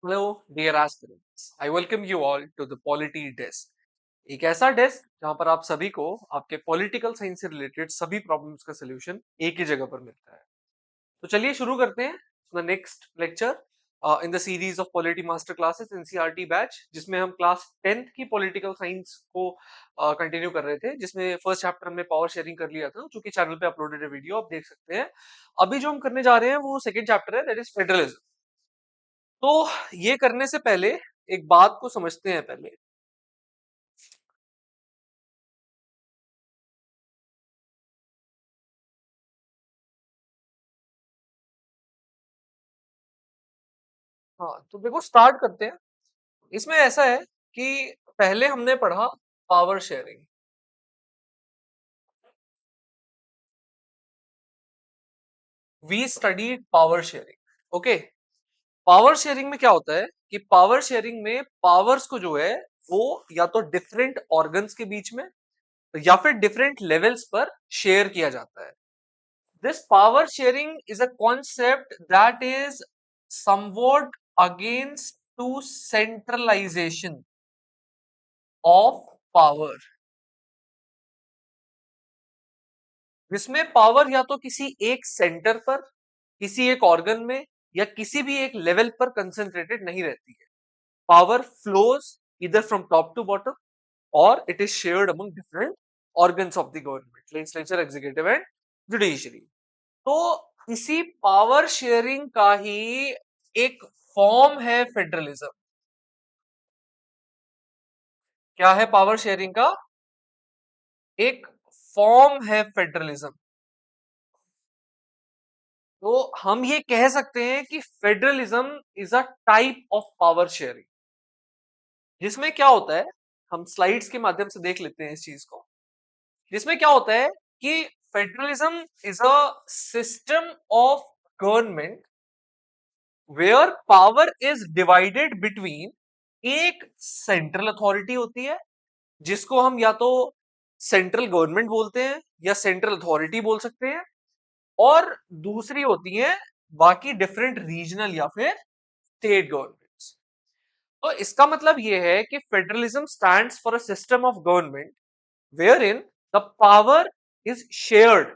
Hello, dear aspirants. I welcome you all to the Polity Desk. एक ऐसा desk जहां पर आप सभी को आपके पॉलिटिकल साइंस से रिलेटेड सभी प्रॉब्लम्स का सोल्यूशन एक ही जगह पर मिलता है। तो चलिए शुरू करते हैं the next lecture in the series of polity master classes NCERT batch, जिसमें हम क्लास 10th की पॉलिटिकल साइंस को कंटिन्यू कर रहे थे, जिसमें फर्स्ट चैप्टर हमने पावर शेयरिंग कर लिया था, जो कि चैनल पे अपलोडेड है, वीडियो आप देख सकते हैं। अभी जो हम करने जा रहे हैं वो सेकेंड चैप्टर है, दैट इज फेडरलिज्म। तो ये करने से पहले एक बात को समझते हैं पहले। हाँ, तो देखो स्टार्ट करते हैं। इसमें ऐसा है कि पहले हमने पढ़ा power sharing. We studied power sharing. Okay, power sharing में क्या होता है कि पावर शेयरिंग में पावर्स को जो है वो या तो डिफरेंट ऑर्गन्स के बीच में या फिर डिफरेंट लेवल्स पर शेयर किया जाता है। This power sharing is a concept that is somewhat against to centralization of power, जिसमें पावर या तो किसी एक सेंटर पर, किसी एक ऑर्गन में या किसी भी एक लेवल पर कंसंट्रेटेड नहीं रहती है। Power flows either from top to bottom or it is shared among different organs of the government, legislature, executive and judiciary. तो इसी पावर शेयरिंग का ही एक फॉर्म है फेडरलिज्म। क्या है पावर शेयरिंग का? एक फॉर्म है फेडरलिज्म। तो हम ये कह सकते हैं कि federalism is a type of power sharing. जिसमें क्या होता है, हम स्लाइड्स के माध्यम से देख लेते हैं इस चीज को। जिसमें क्या होता है कि federalism is a system of government where power is divided between, एक सेंट्रल अथॉरिटी होती है जिसको हम या तो सेंट्रल गवर्नमेंट बोलते हैं या सेंट्रल अथॉरिटी बोल सकते हैं, और दूसरी होती है बाकी डिफरेंट रीजनल या फिर स्टेट गवर्नमेंट्स। तो इसका मतलब यह है कि federalism stands for a system of government wherein the power is shared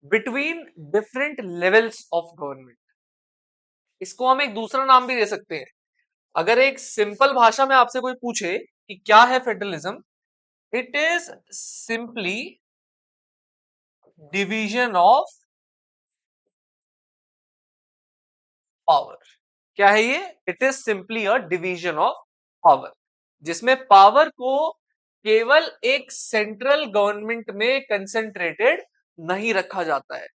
between different levels of government। इसको हम एक दूसरा नाम भी दे सकते हैं। अगर एक सिंपल भाषा में आपसे कोई पूछे कि क्या है federalism, it is simply division of power. क्या है ये? It is simply a division of power, जिसमें पावर को केवल एक सेंट्रल गवर्नमेंट में कंसेंट्रेटेड नहीं रखा जाता है,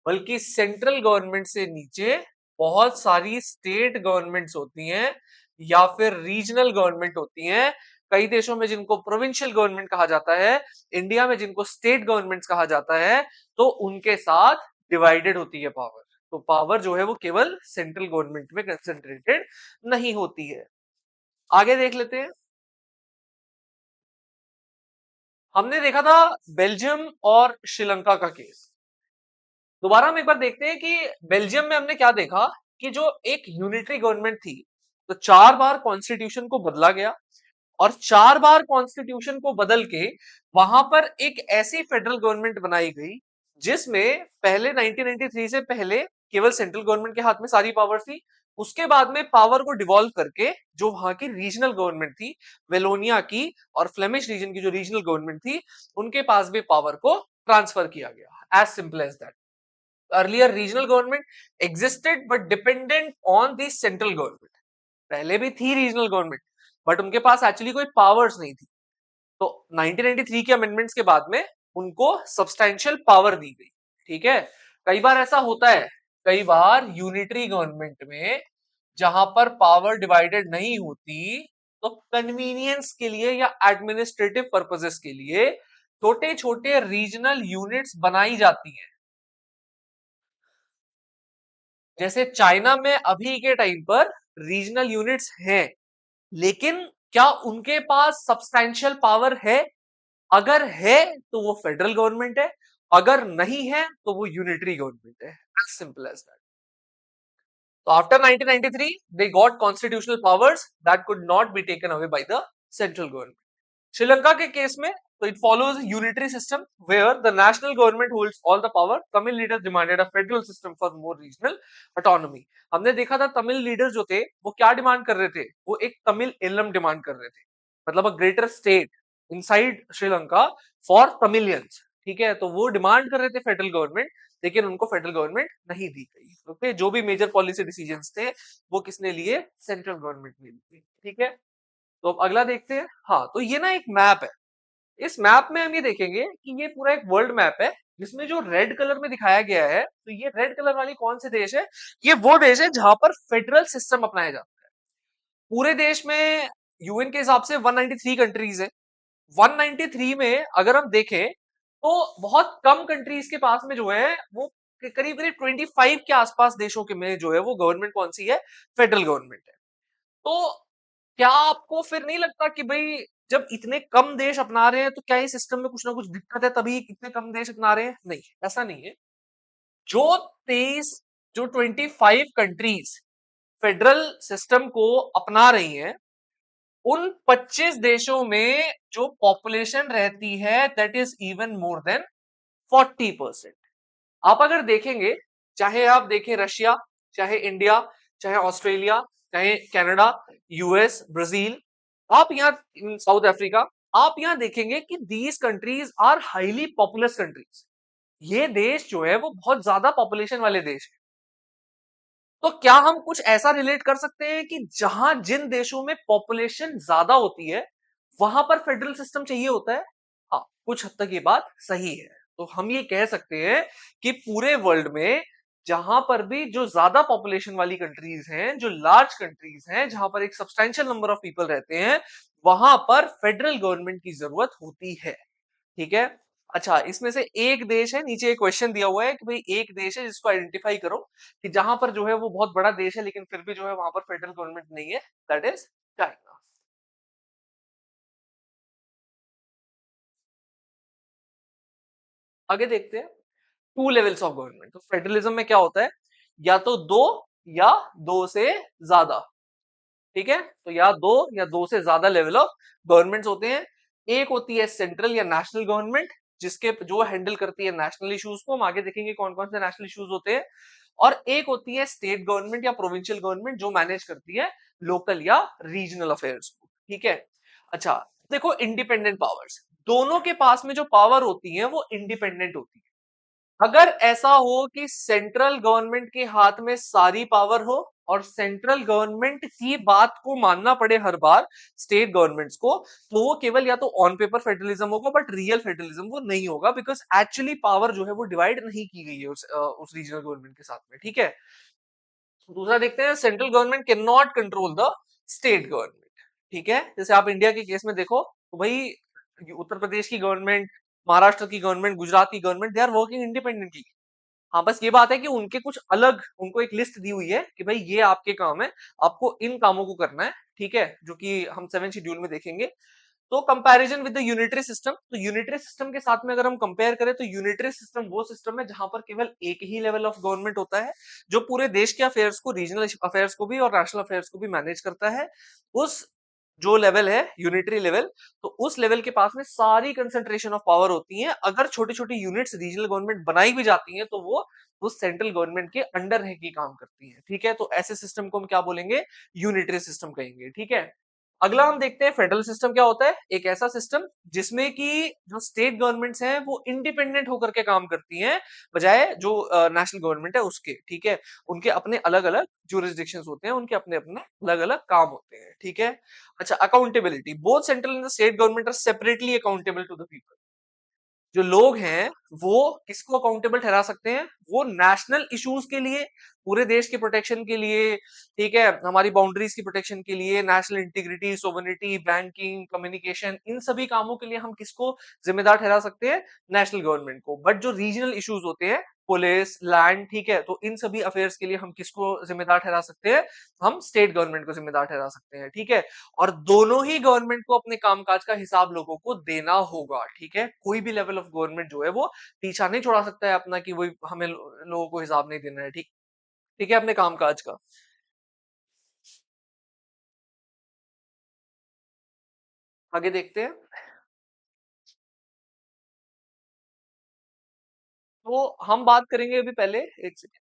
बल्कि सेंट्रल गवर्नमेंट से नीचे बहुत सारी स्टेट गवर्नमेंट्स होती हैं या फिर रीजनल गवर्नमेंट होती हैं। कई देशों में जिनको प्रोविंशियल गवर्नमेंट कहा जाता है, इंडिया में जिनको स्टेट गवर्नमेंट्स कहा जाता है, तो उनके साथ डिवाइडेड होती है पावर। तो पावर जो है वो केवल सेंट्रल गवर्नमेंट में कंसेंट्रेटेड नहीं होती है। आगे देख लेते हैं। हमने देखा था बेल्जियम और श्रीलंका का केस। दोबारा हम एक बार देखते हैं कि बेल्जियम में हमने क्या देखा कि जो एक यूनिटरी गवर्नमेंट थी, तो 4 बार कॉन्स्टिट्यूशन को बदला गया, और 4 बार कॉन्स्टिट्यूशन को बदल के वहां पर एक ऐसी फेडरल गवर्नमेंट बनाई गई जिसमें पहले 1993 से पहले केवल सेंट्रल गवर्नमेंट के हाथ में सारी पावर थी। उसके बाद में पावर को डिवॉल्व करके जो वहां की रीजनल गवर्नमेंट थी, वेलोनिया की और फ्लेमिश रीजन की जो रीजनल गवर्नमेंट थी, उनके पास भी पावर को ट्रांसफर किया गया। As simple as that. Earlier regional government existed but dependent on the central government. पहले भी थी रीजनल गवर्नमेंट, बट उनके पास एक्चुअली कोई पावर्स नहीं थी। तो 1993 के अमेंडमेंट्स के बाद में उनको सब्सटैंशियल पावर दी गई। ठीक है। कई बार ऐसा होता है, कई बार यूनिटरी गवर्नमेंट में जहां पर पावर डिवाइडेड नहीं होती, तो कन्वीनियंस के लिए या एडमिनिस्ट्रेटिव पर्पसेस के लिए छोटे छोटे रीजनल यूनिट्स बनाई जाती हैं। जैसे चाइना में अभी के टाइम पर रीजनल यूनिट्स हैं, लेकिन क्या उनके पास सब्सटैंशियल पावर है? अगर है तो वो फेडरल गवर्नमेंट है, अगर नहीं है तो वो यूनिटरी गवर्नमेंट है। As simple as that. तो after 1993 they got constitutional powers that could not be taken away by the central government. Sri Lanka के केस में तो it follows a unitary system where the national government holds all the power. Tamil leaders demanded a federal system for more regional autonomy. हमने देखा था Tamil leader जो थे वो क्या डिमांड कर रहे थे, वो एक तमिल इलम डिमांड कर रहे थे, मतलब a greater state inside Sri Lanka for Tamilians. ठीक है, तो वो डिमांड कर रहे थे फेडरल गवर्नमेंट, लेकिन उनको फेडरल गवर्नमेंट नहीं दी गई। ओके, जो भी मेजर पॉलिसी डिसीजंस थे वो किसने लिए, सेंट्रल गवर्नमेंट ने लिए। ठीक है, तो अब अगला देखते हैं। हाँ, तो ये ना एक मैप है, इस मैप में हम ये देखेंगे कि ये पूरा एक वर्ल्ड मैप है, जिसमें जो रेड कलर में दिखाया गया है, तो ये रेड कलर वाली कौन से देश है, ये वो देश है जहां पर फेडरल सिस्टम अपनाया जाता है। पूरे देश में यूएन के हिसाब से 193 कंट्रीज है। 193 में अगर हम देखें तो बहुत कम कंट्रीज के पास में जो है वो करीब करीब 25 के आसपास देशों के में जो है वो गवर्नमेंट कौन सी है, फेडरल गवर्नमेंट है। तो क्या आपको फिर नहीं लगता कि भाई जब इतने कम देश अपना रहे हैं तो क्या इस सिस्टम में कुछ ना कुछ दिक्कत है तभी इतने कम देश अपना रहे हैं? नहीं, ऐसा नहीं है। जो 23 जो 25 कंट्रीज फेडरल सिस्टम को अपना रही हैं, उन 25 देशों में जो पॉपुलेशन रहती है that is even more than 40%। आप अगर देखेंगे, चाहे आप देखें रशिया, चाहे इंडिया, चाहे ऑस्ट्रेलिया, चाहे कनाडा, यूएस, ब्राजील, आप यहाँ साउथ अफ्रीका, आप यहाँ देखेंगे कि these countries are highly populous countries. ये देश जो है वो बहुत ज्यादा पॉपुलेशन वाले देश है। तो क्या हम कुछ ऐसा रिलेट कर सकते हैं कि जहां जिन देशों में पॉपुलेशन ज्यादा होती है वहां पर फेडरल सिस्टम चाहिए होता है? हाँ, कुछ हद तक ये बात सही है। तो हम ये कह सकते हैं कि पूरे वर्ल्ड में जहां पर भी जो ज्यादा पॉपुलेशन वाली कंट्रीज हैं, जो लार्ज कंट्रीज हैं, जहां पर एक सब्सटैंशियल नंबर ऑफ पीपल रहते हैं, वहां पर फेडरल गवर्नमेंट की जरूरत होती है। ठीक है, अच्छा, इसमें से एक देश है, नीचे एक क्वेश्चन दिया हुआ है कि भाई एक देश है जिसको आइडेंटिफाई करो कि जहां पर जो है वो बहुत बड़ा देश है लेकिन फिर भी जो है वहां पर फेडरल गवर्नमेंट नहीं है, दैट इज चाइना। आगे देखते हैं, टू लेवल्स ऑफ गवर्नमेंट। तो फेडरलिज्म में क्या होता है, या तो दो या दो से ज्यादा। ठीक है, तो या दो से ज्यादा लेवल ऑफ गवर्नमेंट्स होते हैं। एक होती है सेंट्रल या नेशनल गवर्नमेंट, जिसके जो हैंडल करती है नेशनल इश्यूज को, हम आगे देखेंगे कौन कौन से नेशनल इश्यूज होते हैं। और एक होती है स्टेट गवर्नमेंट या प्रोविंशियल गवर्नमेंट, जो मैनेज करती है लोकल या रीजनल अफेयर्स को। ठीक है, अच्छा, देखो इंडिपेंडेंट पावर्स, दोनों के पास में जो पावर होती है वो इंडिपेंडेंट होती है। अगर ऐसा हो कि सेंट्रल गवर्नमेंट के हाथ में सारी पावर हो और सेंट्रल गवर्नमेंट की बात को मानना पड़े हर बार स्टेट गवर्नमेंट्स को, तो वो केवल या तो ऑन पेपर फेडरलिज्म होगा बट रियल फेडरलिज्म वो नहीं होगा, बिकॉज एक्चुअली पावर जो है वो डिवाइड नहीं की गई है उस रीजनल गवर्नमेंट के साथ में। ठीक है, दूसरा देखते हैं, central government can not control the state government. ठीक है, जैसे आप इंडिया के केस में देखो तो भाई उत्तर प्रदेश की गवर्नमेंट, महाराष्ट्र की गवर्नमेंट, गुजरात की government, they are working independently. हाँ, बस ये बात है कि उनके कुछ अलग, उनको एक लिस्ट दी हुई है कि भाई ये आपके काम है, आपको इन कामों को करना है। ठीक है, जो कि हम 7 शेड्यूल में देखेंगे। तो comparison with the unitary system, तो यूनिटरी सिस्टम के साथ में अगर हम कंपेयर करें तो यूनिटरी सिस्टम वो सिस्टम है जहां पर केवल एक ही लेवल ऑफ गवर्नमेंट होता है, जो पूरे देश के अफेयर्स को, रीजनल अफेयर्स को भी और नेशनल अफेयर्स को भी मैनेज करता है। उस जो लेवल है यूनिटरी लेवल, तो उस लेवल के पास में सारी कंसेंट्रेशन ऑफ पावर होती है। अगर छोटी छोटी यूनिट्स रीजनल गवर्नमेंट बनाई भी जाती हैं तो वो उस सेंट्रल गवर्नमेंट के अंडर रह के काम करती है। ठीक है, तो ऐसे सिस्टम को हम क्या बोलेंगे, यूनिटरी सिस्टम कहेंगे। ठीक है, अगला हम देखते हैं फेडरल सिस्टम क्या होता है। एक ऐसा सिस्टम जिसमें कि जो स्टेट गवर्नमेंट्स हैं वो इंडिपेंडेंट होकर के काम करती हैं, बजाय जो नेशनल गवर्नमेंट है उसके। ठीक है, उनके अपने अलग अलग जुरिस्डिक्शंस होते हैं, उनके अपने अपने अलग अलग काम होते हैं। ठीक है, अच्छा, accountability, both central and state government are separately accountable to the people. जो लोग हैं वो किसको अकाउंटेबल ठहरा सकते हैं, वो नेशनल इश्यूज के लिए, पूरे देश के प्रोटेक्शन के लिए। ठीक है, हमारी बाउंड्रीज की प्रोटेक्शन के लिए, national integrity, sovereignty, banking, communication, इन सभी कामों के लिए हम किसको जिम्मेदार ठहरा सकते हैं, नेशनल गवर्नमेंट को। बट जो रीजनल इश्यूज होते हैं, पुलिस, लैंड, ठीक है, तो इन सभी अफेयर्स के लिए हम किसको जिम्मेदार ठहरा सकते हैं, हम स्टेट गवर्नमेंट को जिम्मेदार ठहरा सकते हैं। ठीक है, और दोनों ही गवर्नमेंट को अपने कामकाज का हिसाब लोगों को देना होगा। ठीक है, कोई भी लेवल ऑफ गवर्नमेंट जो है वो पीछा नहीं छोड़ा सकता है अपना कि वही हमें लोगों को हिसाब नहीं देना है। ठीक, ठीक है, अपने कामकाज का। आगे देखते हैं। तो हम बात करेंगे अभी पहले एक सेकेंड,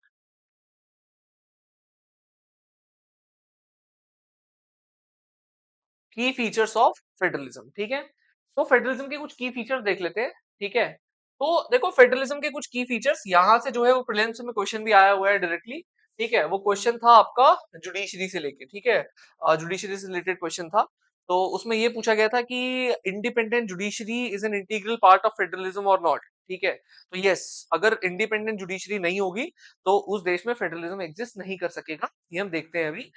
की फीचर्स ऑफ फेडरलिज्म, ठीक है। तो फेडरलिज्म के कुछ की फीचर्स देख लेते हैं, ठीक है। तो देखो फेडरलिज्म के कुछ की फीचर्स यहां से जो है वो प्रीलिम्स में क्वेश्चन भी आया हुआ है डायरेक्टली, ठीक है। वो क्वेश्चन था आपका जुडिशरी से लेके, ठीक है, जुडिशरी से रिलेटेड क्वेश्चन था। तो उसमें ये पूछा गया था कि independent judiciary is an integral part of federalism और नॉट, ठीक है। तो यस, अगर इंडिपेंडेंट जुडिशरी नहीं होगी तो उस देश में फेडरलिज्म एग्जिस्ट नहीं कर सकेगा, ये हम देखते हैं अभी।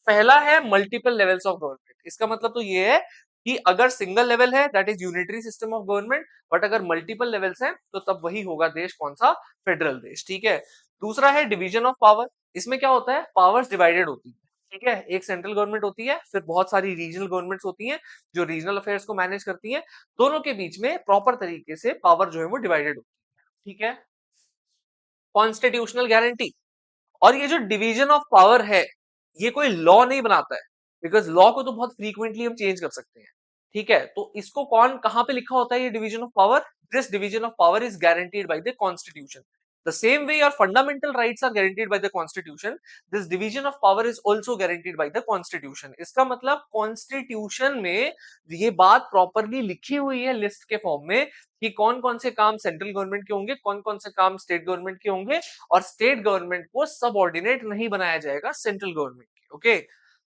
पहला है मल्टीपल लेवल्स ऑफ गवर्नमेंट, इसका मतलब तो ये है कि अगर सिंगल लेवल है that is unitary system of government, but अगर मल्टीपल लेवल्स हैं तो तब वही होगा देश कौन सा, फेडरल देश, ठीक है। दूसरा है डिवीजन ऑफ पावर, इसमें क्या होता है, पावर्स डिवाइडेड होती है, ठीक है। एक सेंट्रल गवर्नमेंट होती है, फिर बहुत सारी रीजनल गवर्नमेंट्स होती हैं जो रीजनल अफेयर्स को मैनेज करती हैं, दोनों के बीच में प्रॉपर तरीके से पावर जो है वो डिवाइडेड होती है, ठीक है। कॉन्स्टिट्यूशनल गारंटी, और ये जो डिवीजन ऑफ पावर है ये कोई लॉ नहीं बनाता है, बिकॉज लॉ को तो बहुत फ्रीक्वेंटली हम चेंज कर सकते हैं, ठीक है। तो इसको कौन कहां पे लिखा होता है ये division of power, this division of power is guaranteed by the constitution, the same way your fundamental rights are guaranteed by the constitution, this division of power is also guaranteed by the constitution. इसका मतलब constitution में ये बात properly लिखी हुई है list के form में कि कौन कौन से काम सेंट्रल गवर्नमेंट के होंगे, कौन कौन से काम स्टेट गवर्नमेंट के होंगे, और स्टेट गवर्नमेंट को सबऑर्डिनेट नहीं बनाया जाएगा सेंट्रल गवर्नमेंट के, ओके।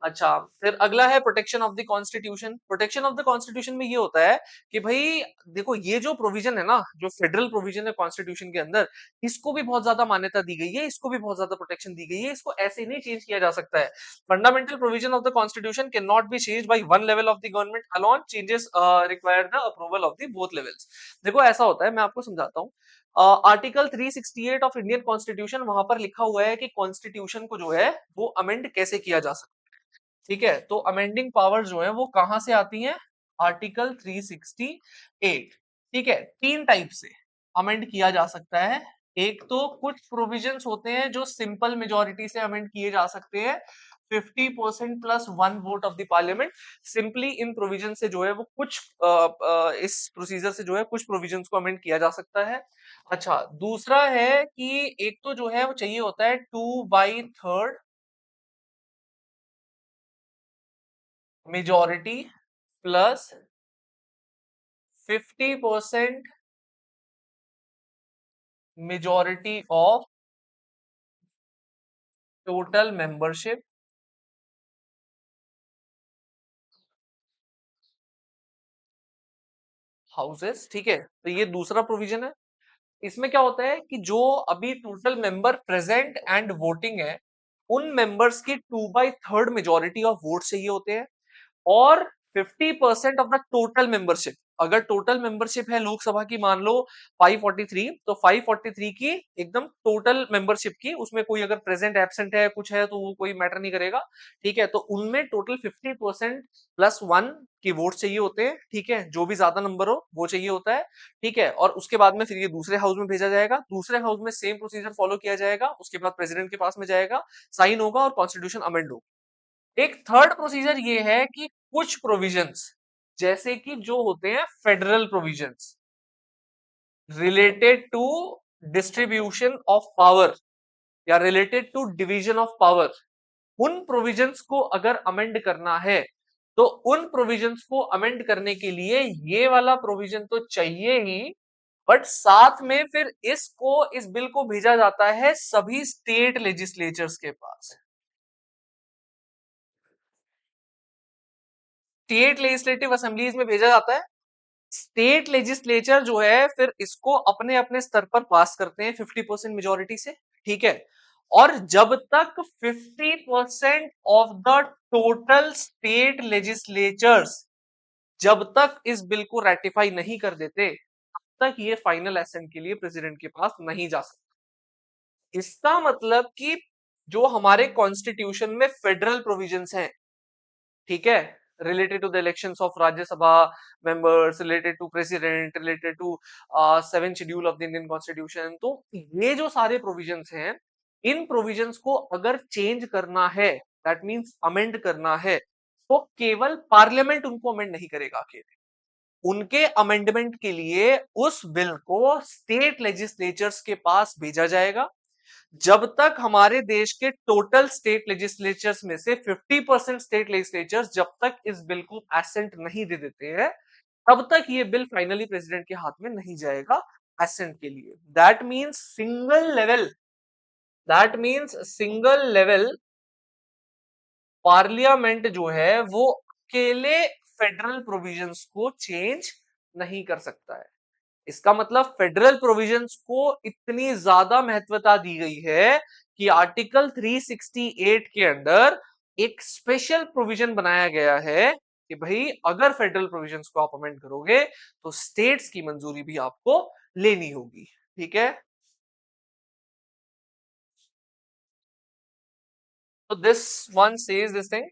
अच्छा, फिर अगला है protection of the constitution. Protection of the constitution में ये होता है कि भाई देखो ये जो प्रोविजन है ना, जो फेडरल प्रोविजन है कॉन्स्टिट्यूशन के अंदर, इसको भी बहुत ज्यादा मान्यता दी गई है, इसको भी बहुत ज्यादा प्रोटेक्शन दी गई है, इसको ऐसे नहीं चेंज किया जा सकता है। Fundamental provision of the constitution can not B change bye one level of the government alone, changes require the approval of the both levels. देखो ऐसा होता है, मैं आपको समझाता हूँ। आर्टिकल 368 ऑफ इंडियन कॉन्स्टिट्यूशन, वहां पर लिखा हुआ है कि कॉन्स्टिट्यूशन को जो है वो अमेंड कैसे किया जा सकता है, ठीक है। तो अमेंडिंग पावर जो है वो कहां से आती है, आर्टिकल 368, ठीक है। तीन टाइप से अमेंड किया जा सकता है। एक तो कुछ प्रोविजंस होते हैं जो सिंपल मेजोरिटी से अमेंड किए जा सकते हैं, 50% plus one vote of the parliament, simply in provision से जो है वो कुछ इस प्रोसीजर से जो है कुछ प्रोविजंस को अमेंड किया जा सकता है। अच्छा, दूसरा है कि एक तो जो है वो चाहिए होता है 2/3 majority plus 50% majority of total membership houses, ठीक है। तो ये दूसरा प्रोविजन है। इसमें क्या होता है कि जो अभी total member present and voting है, उन मेंबर्स की 2/3 मेजोरिटी ऑफ वोट चाहिए होते हैं, और 50% ऑफ द टोटल मेंबरशिप, अगर टोटल मेंबरशिप है लोकसभा की मान लो 543, तो 543 की एकदम टोटल मेंबरशिप की, उसमें कोई अगर प्रेजेंट एब्सेंट है कुछ है तो वो कोई मैटर नहीं करेगा, ठीक है। तो उनमें टोटल 50% प्लस वन की वोट चाहिए होते हैं, ठीक है, जो भी ज्यादा नंबर हो वो चाहिए होता है, ठीक है। और उसके बाद में फिर ये दूसरे हाउस में भेजा जाएगा, दूसरे हाउस में सेम प्रोसीजर फॉलो किया जाएगा, उसके बाद प्रेसिडेंट के पास में जाएगा, साइन होगा और कॉन्स्टिट्यूशन अमेंड होगा। एक थर्ड प्रोसीजर ये है कि कुछ प्रोविजंस, जैसे कि जो होते हैं federal provisions related to distribution of power या related to division of power, उन प्रोविजंस को अगर अमेंड करना है तो उन प्रोविजंस को अमेंड करने के लिए ये वाला प्रोविजन तो चाहिए ही, बट साथ में फिर इसको इस बिल को भेजा जाता है सभी स्टेट लेजिस्लेचर्स के पास। स्टेट लेजिस्लेटिव असेंबलीज में भेजा जाता है, स्टेट लेजिस्लेचर जो है फिर इसको अपने अपने स्तर पर पास करते हैं 50% मेजोरिटी से, ठीक है। और जब तक 50% of the total state legislatures जब तक इस बिल को रेटिफाई नहीं कर देते, तब तक ये फाइनल एसेंट के लिए प्रेसिडेंट के पास नहीं जा सकता। इसका मतलब कि जो हमारे कॉन्स्टिट्यूशन में फेडरल प्रोविजंस हैं, ठीक है, related to the elections of Rajya Sabha members, related to president, related to 7 schedule of the Indian constitution, तो ये जो सारे प्रोविजंस हैं, इन प्रोविजंस को अगर चेंज करना है, दैट मींस अमेंड करना है, तो केवल पार्लियामेंट उनको अमेंड नहीं करेगा अकेले, उनके अमेंडमेंट के लिए उस बिल को स्टेट लेजिस्लेचर्स के पास भेजा जाएगा। जब तक हमारे देश के टोटल स्टेट लेजिस्लेचर्स में से 50% स्टेट लेजिस्लेचर्स जब तक इस बिल को एसेंट नहीं दे देते हैं, तब तक ये बिल फाइनली प्रेसिडेंट के हाथ में नहीं जाएगा एसेंट के लिए। That means single level parliament जो है वो अकेले फेडरल प्रोविजंस को चेंज नहीं कर सकता है। इसका मतलब फेडरल प्रोविजंस को इतनी ज्यादा महत्वता दी गई है कि आर्टिकल 368 के अंदर एक स्पेशल प्रोविजन बनाया गया है कि भाई अगर फेडरल प्रोविजंस को आप अमेंड करोगे तो स्टेट्स की मंजूरी भी आपको लेनी होगी। ठीक है, तो this one says this thing,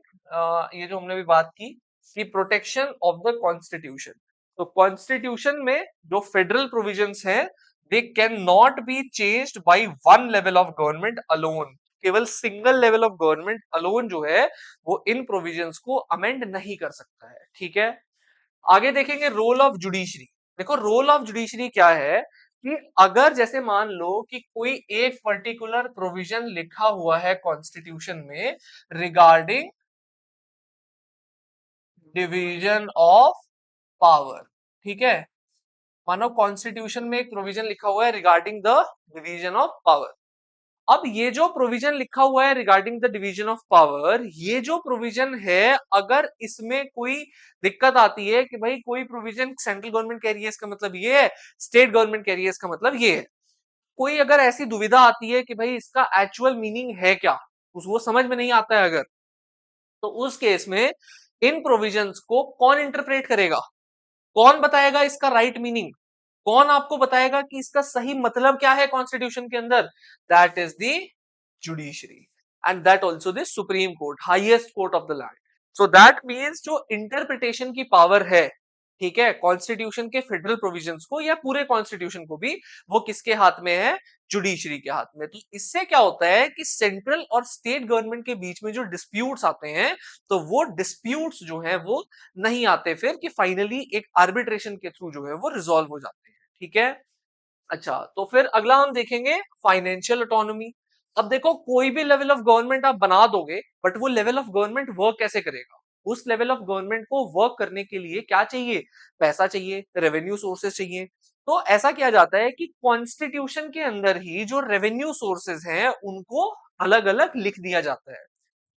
ये जो हमने भी बात की कि प्रोटेक्शन ऑफ द कॉन्स्टिट्यूशन। तो कॉन्स्टिट्यूशन में जो फेडरल प्रोविजंस हैं they can not be changed by one level of government alone. केवल single level of government alone जो है वो इन प्रोविजंस को अमेंड नहीं कर सकता है। ठीक है, आगे देखेंगे रोल ऑफ जुडिशरी। देखो रोल ऑफ जुडिशरी क्या है कि अगर जैसे मान लो कि कोई एक पर्टिकुलर प्रोविजन लिखा हुआ है कॉन्स्टिट्यूशन में रिगार्डिंग डिवीजन ऑफ पावर। ठीक है, मानो कॉन्स्टिट्यूशन में एक प्रोविजन लिखा हुआ है regarding the division of power. अब ये जो प्रोविजन लिखा हुआ है regarding the division of power, ये जो प्रोविजन है अगर इसमें कोई दिक्कत आती है कि भाई कोई प्रोविजन सेंट्रल गवर्नमेंट कह रही है इसका मतलब ये है, स्टेट गवर्नमेंट कह रही है इसका मतलब ये है, कोई अगर ऐसी दुविधा आती है कि भाई इसका एक्चुअल मीनिंग है क्या, उस वो समझ में नहीं आता है अगर, तो उस केस में इन प्रोविजंस को कौन इंटरप्रेट करेगा, कौन बताएगा इसका राइट मीनिंग, कौन आपको बताएगा कि इसका सही मतलब क्या है कॉन्स्टिट्यूशन के अंदर? That is the judiciary and that also the supreme court, highest court of the land. So that means जो इंटरप्रिटेशन की पावर है, ठीक है, कॉन्स्टिट्यूशन के फेडरल प्रोविजंस को या पूरे कॉन्स्टिट्यूशन को भी, वो किसके हाथ में है? जुडिशरी के हाथ में। तो इससे क्या होता है कि सेंट्रल और स्टेट गवर्नमेंट के बीच में जो डिस्प्यूट्स आते हैं, तो वो डिस्प्यूट्स जो है वो नहीं आते फिर कि फाइनली एक आर्बिट्रेशन के थ्रू जो है वो रिजॉल्व हो जाते हैं। ठीक है, अच्छा तो फिर अगला हम देखेंगे फाइनेंशियल ऑटोनॉमी। अब देखो कोई भी लेवल ऑफ गवर्नमेंट आप बना दोगे, बट वो लेवल ऑफ गवर्नमेंट वर्क कैसे करेगा? उस लेवल ऑफ गवर्नमेंट को वर्क करने के लिए क्या चाहिए? पैसा चाहिए, रेवेन्यू सोर्सेस चाहिए। तो ऐसा किया जाता है कि कॉन्स्टिट्यूशन के अंदर ही जो रेवेन्यू सोर्सेज हैं उनको अलग अलग लिख दिया जाता है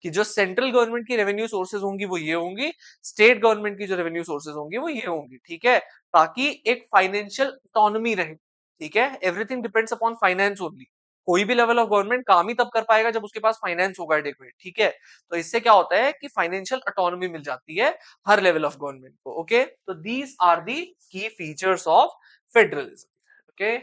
कि जो सेंट्रल गवर्नमेंट की रेवेन्यू सोर्सेज होंगी वो ये होंगी, स्टेट गवर्नमेंट की जो रेवेन्यू सोर्सेज होंगी वो ये होंगी। ठीक है, ताकि एक फाइनेंशियल ऑटोनॉमी रहे। ठीक है, everything depends upon finance only. कोई भी लेवल ऑफ गवर्नमेंट काम ही तब कर पाएगा जब उसके पास फाइनेंस होगा एडिक्वेट। ठीक है, तो इससे क्या होता है कि फाइनेंशियल ऑटोनॉमी मिल जाती है हर लेवल ऑफ गवर्नमेंट को। ओके, तो दीज आर दी की फीचर्स ऑफ फेडरलिज्म। ओके,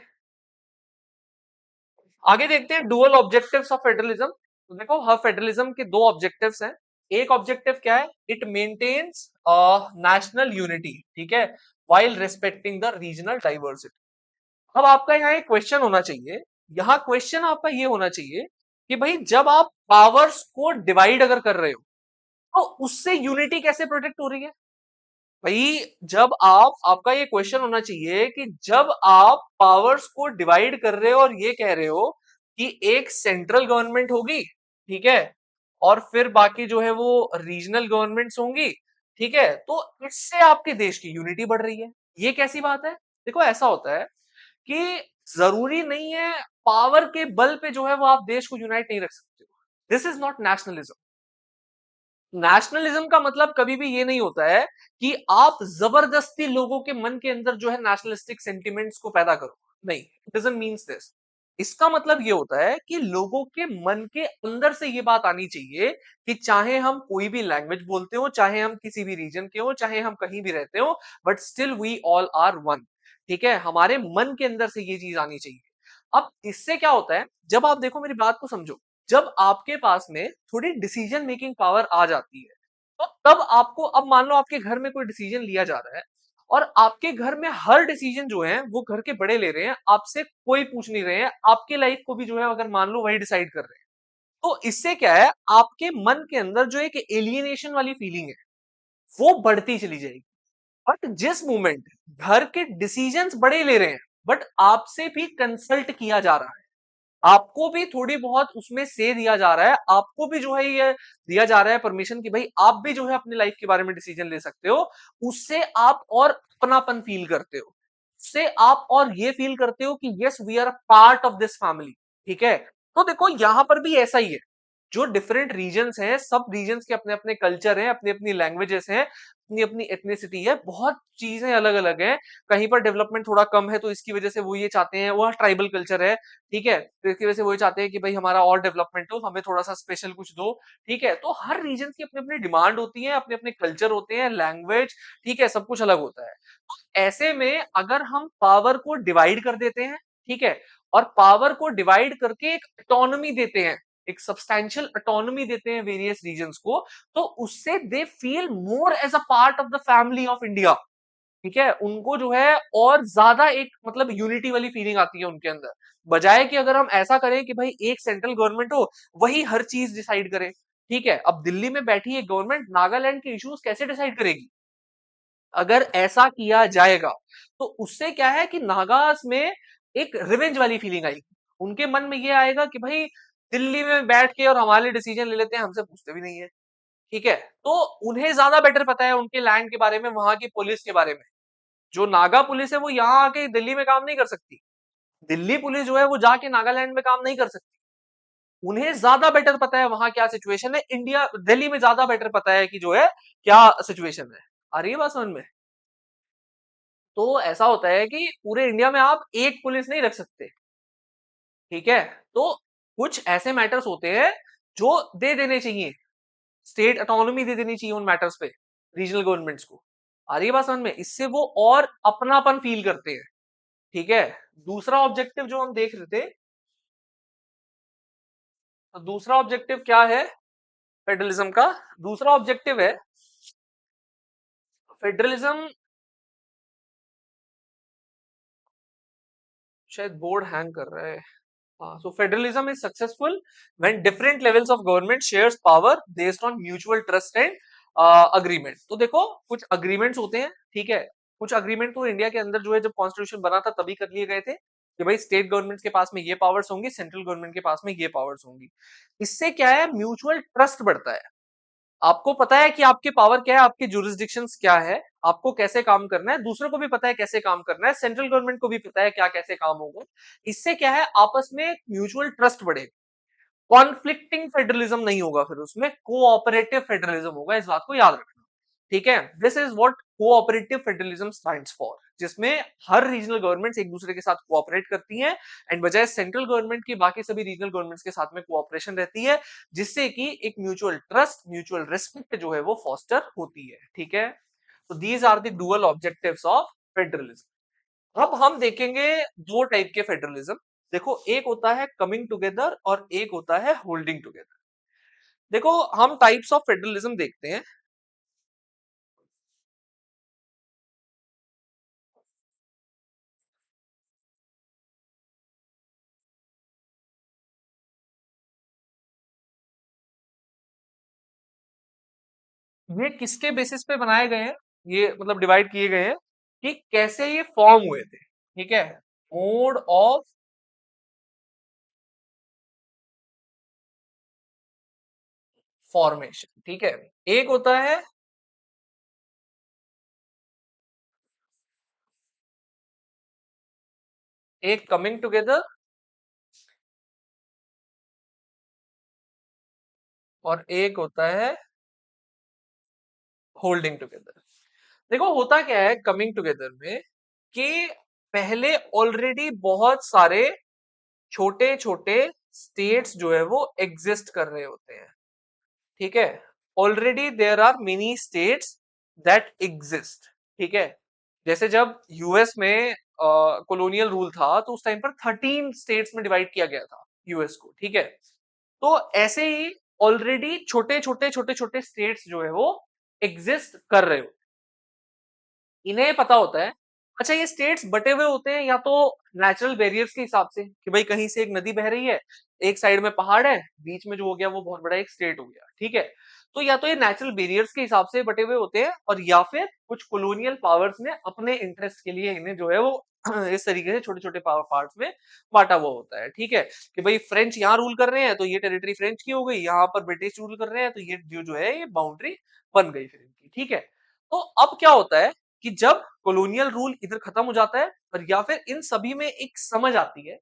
आगे देखते हैं डुअल ऑब्जेक्टिव्स ऑफ फेडरलिज्म। तो देखो हर फेडरलिज्म के दो ऑब्जेक्टिव्स हैं। एक ऑब्जेक्टिव क्या है? इट मेंटेन्स नेशनल यूनिटी, ठीक है, while respecting the regional diversity. अब आपका यहाँ एक क्वेश्चन होना चाहिए, यहाँ क्वेश्चन आपका ये होना चाहिए कि भाई जब आप पावर्स को डिवाइड अगर कर रहे हो तो उससे यूनिटी कैसे प्रोटेक्ट हो रही है? भाई जब आप, आपका ये क्वेश्चन होना चाहिए कि जब आप पावर्स को डिवाइड कर रहे हो और ये कह रहे हो कि एक सेंट्रल गवर्नमेंट होगी, ठीक है, और फिर बाकी जो है वो रीजनल गवर्नमेंट्स होंगी, ठीक है, तो इससे आपके देश की यूनिटी बढ़ रही है। ये कैसी बात है? देखो ऐसा होता है कि जरूरी नहीं है पावर के बल पे जो है वो आप देश को यूनाइट नहीं रख सकते हो। This is not nationalism. Nationalism का मतलब कभी भी ये नहीं होता है कि आप जबरदस्ती लोगों के मन के अंदर जो है नेशनलिस्टिक सेंटिमेंट्स को पैदा करो। नहीं, इट डजंट मीन्स दिस। इसका मतलब ये होता है कि लोगों के मन के अंदर से ये बात आनी चाहिए कि चाहे हम कोई भी लैंग्वेज बोलते हो, चाहे हम किसी भी रीजन के हो, चाहे हम कहीं भी रहते हो, but still we all are one. ठीक है, हमारे मन के अंदर से ये चीज आनी चाहिए। अब इससे क्या होता है, जब आप देखो मेरी बात को समझो, जब आपके पास में थोड़ी डिसीजन मेकिंग पावर आ जाती है, तो तब आपको, अब मान लो आपके घर में कोई डिसीजन लिया जा रहा है और आपके घर में हर डिसीजन जो है वो घर के बड़े ले रहे हैं, आपसे कोई पूछ नहीं रहे हैं, आपके लाइफ को भी जो है अगर मान लो वही डिसाइड कर रहे हैं, तो इससे क्या है, आपके मन के अंदर जो एक एलियनेशन वाली फीलिंग है, वो बढ़ती चली जाएगी। बट जिस मोमेंट घर के डिसीजंस बड़े ले रहे हैं, बट आपसे भी कंसल्ट किया जा रहा है, आपको भी थोड़ी बहुत उसमें से दिया जा रहा है, आपको भी जो है ये दिया जा रहा है परमिशन कि भाई आप भी जो है अपनी लाइफ के बारे में डिसीजन ले सकते हो, उससे आप और अपनापन फील करते हो, उससे आप और ये फील करते हो कि yes we are a part of this family. ठीक है, तो देखो यहां पर भी ऐसा ही है, जो डिफरेंट रीजन्स हैं, सब रीजन्स के अपने अपने कल्चर हैं, अपनी अपनी लैंग्वेजेस हैं, अपनी अपनी एथनिसिटी है, बहुत चीजें अलग अलग हैं। कहीं पर डेवलपमेंट थोड़ा कम है तो इसकी वजह से वो ये चाहते हैं, वह ट्राइबल कल्चर है, ठीक है, तो इसकी वजह से वो ये चाहते हैं कि भाई हमारा और डेवलपमेंट हो, हमें थोड़ा सा स्पेशल कुछ दो। ठीक है, तो हर रीजन की अपनी अपनी डिमांड होती है, अपने अपने कल्चर होते हैं, लैंग्वेज, ठीक है, सब कुछ अलग होता है। तो ऐसे में अगर हम पावर को डिवाइड कर देते हैं, ठीक है, और पावर को डिवाइड करके एक ऑटोनॉमी देते हैं, एक सब्सटैंशियल ऑटोनॉमी देते हैं वेरियस रीजन्स को, तो उससे they feel more as a part of the family of India. ठीक है, उनको जो है और ज्यादा एक मतलब यूनिटी वाली फीलिंग आती है उनके अंदर, बजाय कि अगर हम ऐसा करें कि भाई एक सेंट्रल गवर्नमेंट हो, वही हर चीज डिसाइड करे। ठीक है, अब दिल्ली में बैठी एक गवर्नमेंट नागालैंड के इश्यूज कैसे डिसाइड करेगी? अगर ऐसा किया जाएगा तो उससे क्या है कि नागास में एक रिवेंज वाली फीलिंग आएगी, उनके मन में ये आएगा कि भाई दिल्ली में बैठ के और हमारे डिसीजन ले लेते हैं, हमसे पूछते भी नहीं है। ठीक है, तो उन्हें ज्यादा बेटर पता है उनके लैंड के बारे में, वहां की पुलिस के बारे में। जो नागा पुलिस है वो यहाँ आके दिल्ली में काम नहीं कर सकती, दिल्ली पुलिस जो है वो जाके नागालैंड में काम नहीं कर सकती। उन्हें ज्यादा बेटर पता है वहां क्या सिचुएशन है, इंडिया दिल्ली में ज्यादा बेटर पता है कि जो है क्या सिचुएशन है। आ रही है बात समझ में? तो ऐसा होता है कि पूरे इंडिया में आप एक पुलिस नहीं रख सकते। ठीक है, तो कुछ ऐसे मैटर्स होते हैं जो दे देने चाहिए, स्टेट ऑटोनॉमी दे देनी चाहिए उन मैटर्स पे रीजनल गवर्नमेंट्स को। आ रही है बात समझ में? इससे वो और अपनापन फील करते हैं। ठीक है, दूसरा ऑब्जेक्टिव जो हम देख रहे थे, तो दूसरा ऑब्जेक्टिव क्या है फेडरलिज्म का? दूसरा ऑब्जेक्टिव है फेडरलिज्म, शायद बोर्ड हैंग कर रहा है। हाँ, so federalism is successful when different levels of government shares power based on mutual trust and agreement। तो देखो कुछ अग्रीमेंट्स होते हैं, ठीक है, कुछ अग्रीमेंट तो इंडिया के अंदर जो है जब कॉन्स्टिट्यूशन बना था तभी कर लिए गए थे कि भाई स्टेट गवर्नमेंट के पास में ये पावर्स होंगी, सेंट्रल गवर्नमेंट के पास में ये पावर्स होंगी। इससे क्या है, म्यूचुअल ट्रस्ट बढ़ता है। आपको पता है कि आपके पावर क्या है, आपके जुरिस्डिक्शंस क्या है, आपको कैसे काम करना है, दूसरों को भी पता है कैसे काम करना है, सेंट्रल गवर्नमेंट को भी पता है क्या कैसे काम होगा। इससे क्या है, आपस में म्यूचुअल ट्रस्ट बढ़ेगा। कॉन्फ्लिक्टिंग फेडरलिज्म नहीं होगा, फिर उसमें कोऑपरेटिव फेडरलिज्म होगा, इस बात को याद रखना। ठीक है, this is what cooperative federalism stands for, जिसमें हर रीजनल गवर्नमेंट्स एक दूसरे के साथ कोऑपरेट करती हैं एंड बजाय सेंट्रल गवर्नमेंट की बाकी सभी रीजनल गवर्नमेंट्स के साथ में कोऑपरेशन रहती है, जिससे कि एक म्यूचुअल ट्रस्ट, म्यूचुअल रिस्पेक्ट जो है वो फॉस्टर होती है। ठीक है, तो these are the dual objectives of federalism. अब हम देखेंगे दो टाइप के फेडरलिज्म। देखो एक होता है कमिंग टुगेदर और एक होता है होल्डिंग टुगेदर। देखो हम टाइप्स ऑफ फेडरलिज्म देखते हैं। ये किसके बेसिस पे बनाए गए हैं, ये मतलब डिवाइड किए गए हैं कि कैसे ये फॉर्म हुए थे। ठीक है, मोड ऑफ फॉर्मेशन। ठीक है, एक होता है एक कमिंग टुगेदर और एक होता है होल्डिंग टुगेदर। देखो होता क्या है कमिंग टुगेदर में कि पहले ऑलरेडी बहुत सारे छोटे छोटे स्टेट्स जो है वो एग्जिस्ट कर रहे होते हैं। ठीक है, already there are many states that exist. ठीक है, जैसे जब यूएस में कॉलोनियल रूल था तो उस टाइम पर 13 स्टेट्स में डिवाइड किया गया था यूएस को। ठीक है, तो ऐसे ही ऑलरेडी छोटे छोटे छोटे छोटे स्टेट्स जो है वो एग्जिस्ट कर रहे हो, इन्हें पता होता है। अच्छा, ये स्टेट्स बटे हुए होते हैं या तो नेचुरल बैरियर्स के हिसाब से कि भाई कहीं से एक नदी बह रही है, एक साइड में पहाड़ है, बीच में जो हो गया वो बहुत बड़ा एक स्टेट हो गया, ठीक है। तो या तो ये नेचुरल बैरियर्स के हिसाब से बटे हुए होते हैं, और या फिर कुछ कॉलोनियल पावर्स ने अपने इंटरेस्ट के लिए इन्हें जो है वो इस तरीके से छोटे छोटे पार्ट्स में बांटा हुआ होता है, ठीक है। कि भाई फ्रेंच यहाँ रूल कर रहे हैं तो ये टेरिटरी फ्रेंच की हो गई, यहाँ पर ब्रिटिश रूल कर रहे हैं तो ये जो है ये बाउंड्री बन गई फिर इनकी, ठीक है। तो अब क्या होता है कि जब कॉलोनियल रूल इधर खत्म हो जाता है, और या फिर इन सभी में एक समझ आती है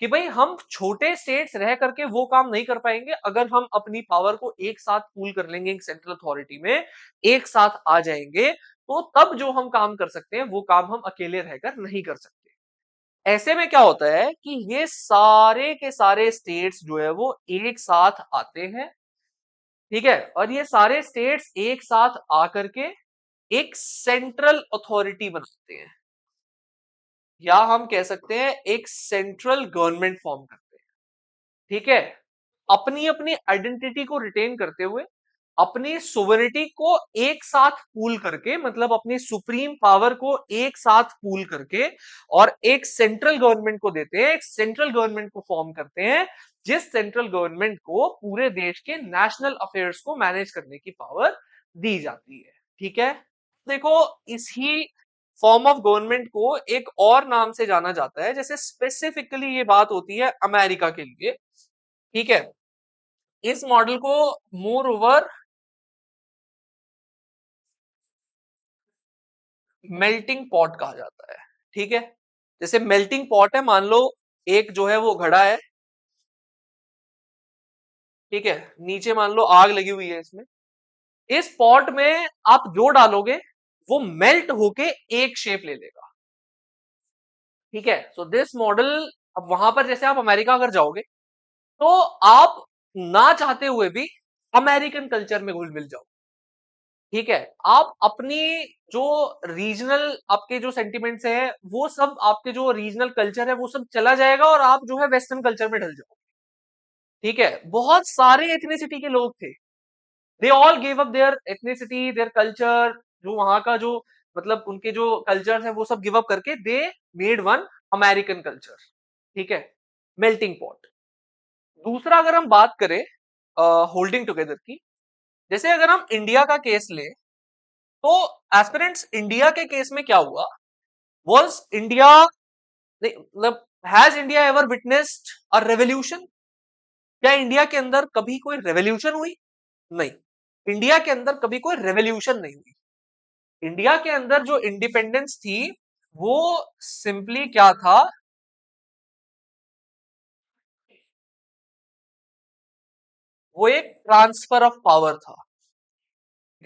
कि भाई हम छोटे स्टेट्स रह करके वो काम नहीं कर पाएंगे, अगर हम अपनी पावर को एक साथ पूल कर लेंगे एक सेंट्रल अथॉरिटी में, एक साथ आ जाएंगे, तो तब जो हम काम कर सकते हैं वो काम हम अकेले रहकर नहीं कर सकते। ऐसे में क्या होता है कि ये सारे के सारे स्टेट्स जो है वो एक साथ आते हैं, ठीक है, और ये सारे स्टेट्स एक साथ आकर के एक सेंट्रल अथॉरिटी बनाते हैं, या हम कह सकते हैं एक सेंट्रल गवर्नमेंट फॉर्म करते हैं, ठीक है। अपनी अपनी आइडेंटिटी को रिटेन करते हुए, अपनी सोवरेनिटी को एक साथ पूल करके, मतलब अपनी सुप्रीम पावर को एक साथ पूल करके, और एक सेंट्रल गवर्नमेंट को देते हैं, एक सेंट्रल गवर्नमेंट को फॉर्म करते हैं, जिस सेंट्रल गवर्नमेंट को पूरे देश के नेशनल अफेयर्स को मैनेज करने की पावर दी जाती है, ठीक है। देखो, इसी फॉर्म ऑफ गवर्नमेंट को एक और नाम से जाना जाता है, जैसे स्पेसिफिकली ये बात होती है अमेरिका के लिए, ठीक है। इस मॉडल को मोर ओवर मेल्टिंग पॉट कहा जाता है, ठीक है। जैसे मेल्टिंग पॉट है, मान लो एक जो है वो घड़ा है, ठीक है, नीचे मान लो आग लगी हुई है इसमें, इस पॉट में आप जो डालोगे वो मेल्ट होके एक शेप ले लेगा, ठीक है। सो दिस मॉडल, अब वहां पर जैसे आप अमेरिका अगर जाओगे तो आप ना चाहते हुए भी अमेरिकन कल्चर में घुल मिल जाओ, ठीक है। आप अपनी जो रीजनल आपके जो सेंटिमेंट्स है, वो सब आपके जो रीजनल कल्चर है वो सब चला जाएगा, और आप जो है वेस्टर्न कल्चर में ढल जाओ, ठीक है। बहुत सारे एथनिसिटी के लोग थे, they all give up their ethnicity, their culture, जो वहां का जो मतलब उनके जो कल्चर है वो सब गिव अप करके they made one American culture, ठीक है, मेल्टिंग पॉट। दूसरा अगर हम बात करें होल्डिंग टुगेदर की, जैसे अगर हम इंडिया का केस ले, तो एस्पिरेंट्स इंडिया के केस में क्या हुआ, वॉज इंडिया, मतलब has India ever witnessed a revolution? क्या इंडिया के अंदर कभी कोई रेवोल्यूशन हुई? नहीं, इंडिया के अंदर कभी कोई रेवोल्यूशन नहीं हुई। इंडिया के अंदर जो इंडिपेंडेंस थी वो सिंपली क्या था, वो एक ट्रांसफर ऑफ पावर था।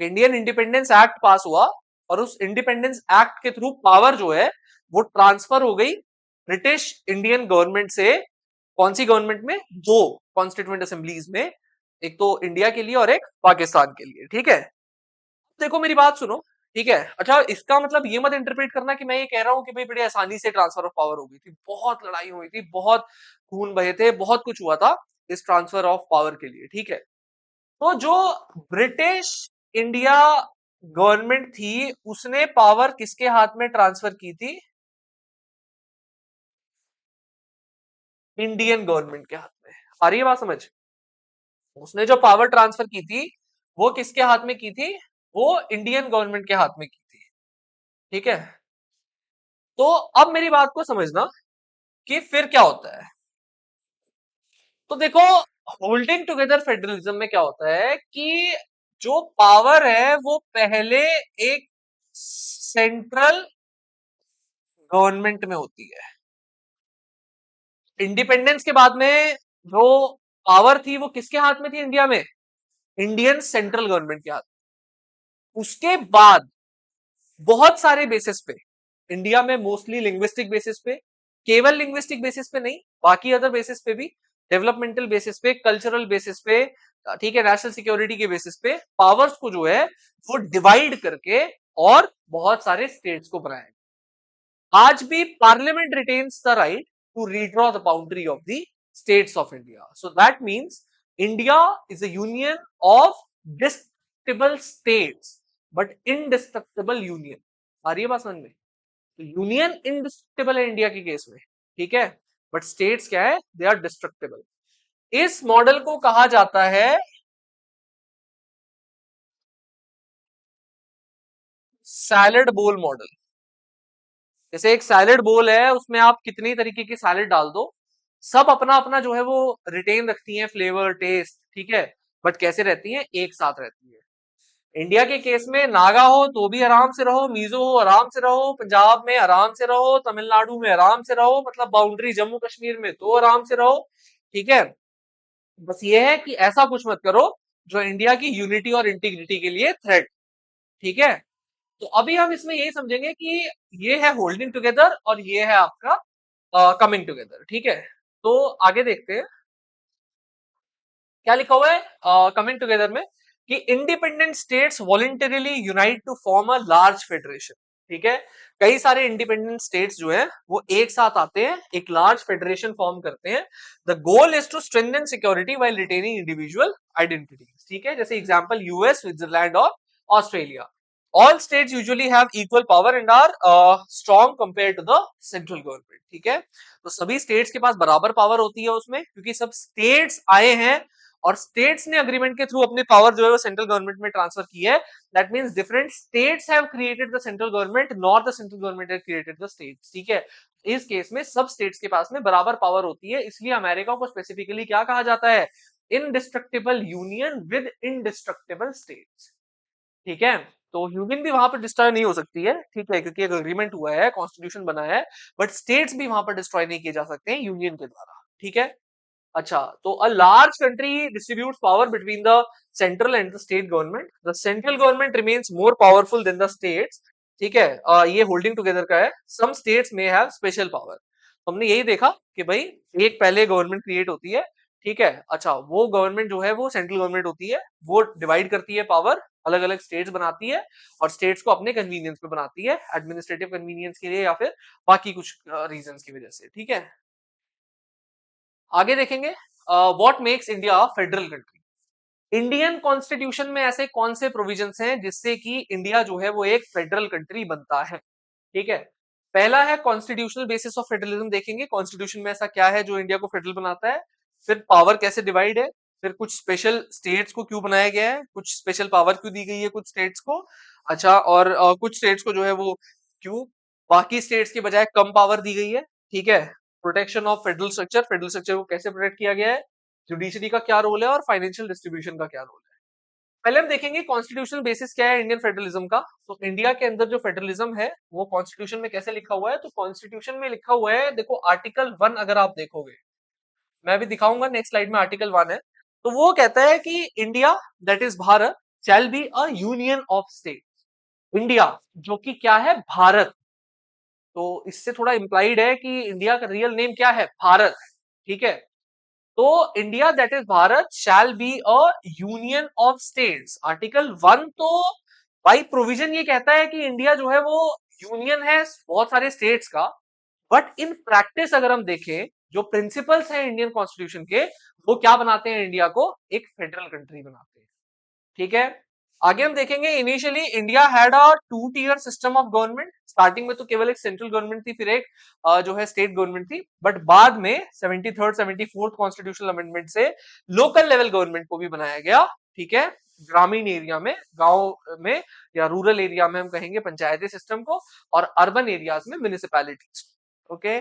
इंडियन इंडिपेंडेंस एक्ट पास हुआ, और उस इंडिपेंडेंस एक्ट के थ्रू पावर जो है वो ट्रांसफर हो गई ब्रिटिश इंडियन गवर्नमेंट से, कौन सी गवर्नमेंट में, दो कॉन्स्टिट्यूएंट असेंबलीज में, एक तो इंडिया के लिए और एक पाकिस्तान के लिए, ठीक है। देखो मेरी बात सुनो, ठीक है। अच्छा, इसका मतलब ये मत इंटरप्रेट करना कि मैं ये कह रहा हूं कि भाई बड़ी आसानी से ट्रांसफर ऑफ पावर हो गई थी, बहुत लड़ाई हुई थी, बहुत खून बहे थे, बहुत कुछ हुआ था इस ट्रांसफर ऑफ पावर के लिए, ठीक है। तो जो ब्रिटिश इंडिया गवर्नमेंट थी उसने पावर किसके हाथ में ट्रांसफर की थी? इंडियन गवर्नमेंट के हाथ में। आ रही है बात समझ? उसने जो पावर ट्रांसफर की थी वो किसके हाथ में की थी? वो इंडियन गवर्नमेंट के हाथ में की थी, ठीक है। तो अब मेरी बात को समझना कि फिर क्या होता है। तो देखो, होल्डिंग टुगेदर फेडरलिज्म में क्या होता है कि जो पावर है वो पहले एक सेंट्रल गवर्नमेंट में होती है। इंडिपेंडेंस के बाद में जो पावर थी वो किसके हाथ में थी इंडिया में? इंडियन सेंट्रल गवर्नमेंट के हाथ में। उसके बाद बहुत सारे बेसिस पे इंडिया में, मोस्टली लिंग्विस्टिक बेसिस पे, केवल लिंग्विस्टिक बेसिस पे नहीं, बाकी अदर बेसिस पे भी, डेवलपमेंटल बेसिस पे, कल्चरल बेसिस पे, ठीक है, नेशनल सिक्योरिटी के बेसिस पे, पावर्स को जो है वो डिवाइड करके और बहुत सारे स्टेट्स को बनाया। आज भी parliament retains the right to redraw the boundary of the states of India. So that means India is a union of destructible states, but indestructible union. आ रही है बात समझ में? यूनियन indestructible है इंडिया के केस में, ठीक है, बट स्टेट्स क्या है, दे आर डिस्ट्रक्टिबल। इस मॉडल को कहा जाता है सैलड बोल मॉडल। जैसे एक सैलड बोल है, उसमें आप कितनी तरीके की सैलड डाल दो, सब अपना अपना जो है वो रिटेन रखती हैं फ्लेवर टेस्ट, ठीक है, बट कैसे रहती हैं, एक साथ रहती है। इंडिया के केस में नागा हो तो भी आराम से रहो, मिजो हो आराम से रहो, पंजाब में आराम से रहो, तमिलनाडु में आराम से रहो, मतलब बाउंड्री जम्मू कश्मीर में तो आराम से रहो, ठीक है। बस ये है कि ऐसा कुछ मत करो जो इंडिया की यूनिटी और इंटीग्रिटी के लिए थ्रेट, ठीक है। तो अभी हम इसमें यही समझेंगे कि ये है होल्डिंग टुगेदर और ये है आपका कमिंग टुगेदर, ठीक है। तो आगे देखते हैं क्या लिखा हुआ है कमिंग टुगेदर में, कि independent states voluntarily unite to form a large federation, ठीक है। कई सारे इंडिपेंडेंट स्टेट्स जो है वो एक साथ आते हैं, एक लार्ज फेडरेशन फॉर्म करते हैं। The goal is to strengthen security while retaining individual identity, ठीक है। जैसे एग्जांपल यूएस, स्विट्जरलैंड और Australia. All states usually have equal power and are strong compare to the central government, ठीक है। तो सभी स्टेट्स के पास बराबर पावर होती है उसमें, क्योंकि सब स्टेट्स आए हैं और स्टेट्स ने अग्रीमेंट के थ्रू अपनी पावर जो है वो सेंट्रल गवर्नमेंट में ट्रांसफर की है। That means different states have created the central government, not the central government have created the states, ठीक है। इस केस में सब स्टेट्स के पास में बराबर पावर होती है, इसलिए अमेरिका को स्पेसिफिकली क्या कहा जाता है, indestructible union with indestructible states, ठीक है। तो यूनियन भी वहां पर डिस्ट्रॉय नहीं हो सकती है, ठीक है, क्योंकि एक अग्रीमेंट हुआ है, कॉन्स्टिट्यूशन बना है, बट स्टेट्स भी वहां पर डिस्ट्रॉय नहीं किए जा सकते हैं यूनियन के द्वारा, ठीक है। अच्छा, तो a large country distributes power between the central and the state government, the central government remains more powerful than the states, ठीक है। ये होल्डिंग टुगेदर का है, सम स्टेट्स में हैव स्पेशल पावर। हमने यही देखा कि भाई एक पहले गवर्नमेंट क्रिएट होती है, ठीक है। अच्छा, वो गवर्नमेंट जो है वो सेंट्रल गवर्नमेंट होती है, वो डिवाइड करती है पावर, अलग अलग स्टेट्स बनाती है और स्टेट्स को अपने कन्वीनियंस पे बनाती है, एडमिनिस्ट्रेटिव कन्वीनियंस के लिए या फिर बाकी कुछ रीजंस की वजह से, ठीक है। आगे देखेंगे what makes India federal country. Indian constitution में ऐसे कौन से प्रोविजंस हैं जिससे कि इंडिया जो है वो एक फेडरल कंट्री बनता है, ठीक है। पहला है कॉन्स्टिट्यूशनल बेसिस ऑफ फेडरलिज्म, देखेंगे कॉन्स्टिट्यूशन में ऐसा क्या है जो इंडिया को फेडरल बनाता है। फिर पावर कैसे डिवाइड है, फिर कुछ स्पेशल स्टेट्स को क्यों बनाया गया है, कुछ स्पेशल पावर क्यों दी गई है कुछ स्टेट्स को। अच्छा, और कुछ स्टेट्स को जो है वो क्यों बाकी स्टेट्स के बजाय कम पावर दी गई है, ठीक है। Protection of federal structure, federal structure को कैसे प्रोटेक्ट किया गया है, जुडिशरी का क्या रोल है और फाइनेंशियल डिस्ट्रीब्यूशन का क्या रोल है। पहले हम देखेंगे कॉन्स्टिट्यूशनल बेसिस क्या है इंडियन फेडरलिज्म का। तो इंडिया के अंदर जो फेडरलिज्म है वो कॉन्स्टिट्यूशन में कैसे लिखा हुआ है, तो कॉन्स्टिट्यूशन में लिखा हुआ है, देखो आर्टिकल 1 अगर आप देखोगे, मैं भी दिखाऊंगा नेक्स्ट स्लाइड में, आर्टिकल 1 है। तो वो कहता है कि India, that is Bharat, shall be a union of state. India जो कि क्या है, भारत। तो इससे थोड़ा इंप्लाइड है कि इंडिया का रियल नेम क्या है, भारत, ठीक है। तो India that is Bharat shall be a union of states, article 1 तो बाई प्रोविजन ये कहता है कि इंडिया जो है वो यूनियन है बहुत सारे स्टेट्स का, बट इन प्रैक्टिस अगर हम देखें, जो प्रिंसिपल्स हैं इंडियन कॉन्स्टिट्यूशन के, वो क्या बनाते हैं, इंडिया को एक फेडरल कंट्री बनाते हैं, ठीक है। आगे हम देखेंगे initially India had a 2 tier system of government. Starting में तो केवल एक सेंट्रल गवर्नमेंट थी, फिर एक जो है स्टेट गवर्नमेंट थी, बट बाद में 73rd 74th कॉन्स्टिट्यूशनल अमेंडमेंट से लोकल लेवल गवर्नमेंट को भी बनाया गया, ठीक है। ग्रामीण एरिया में, गांव में या रूरल एरिया में हम कहेंगे पंचायती सिस्टम को, और अर्बन एरियाज में म्युनिसिपैलिटीज, ओके।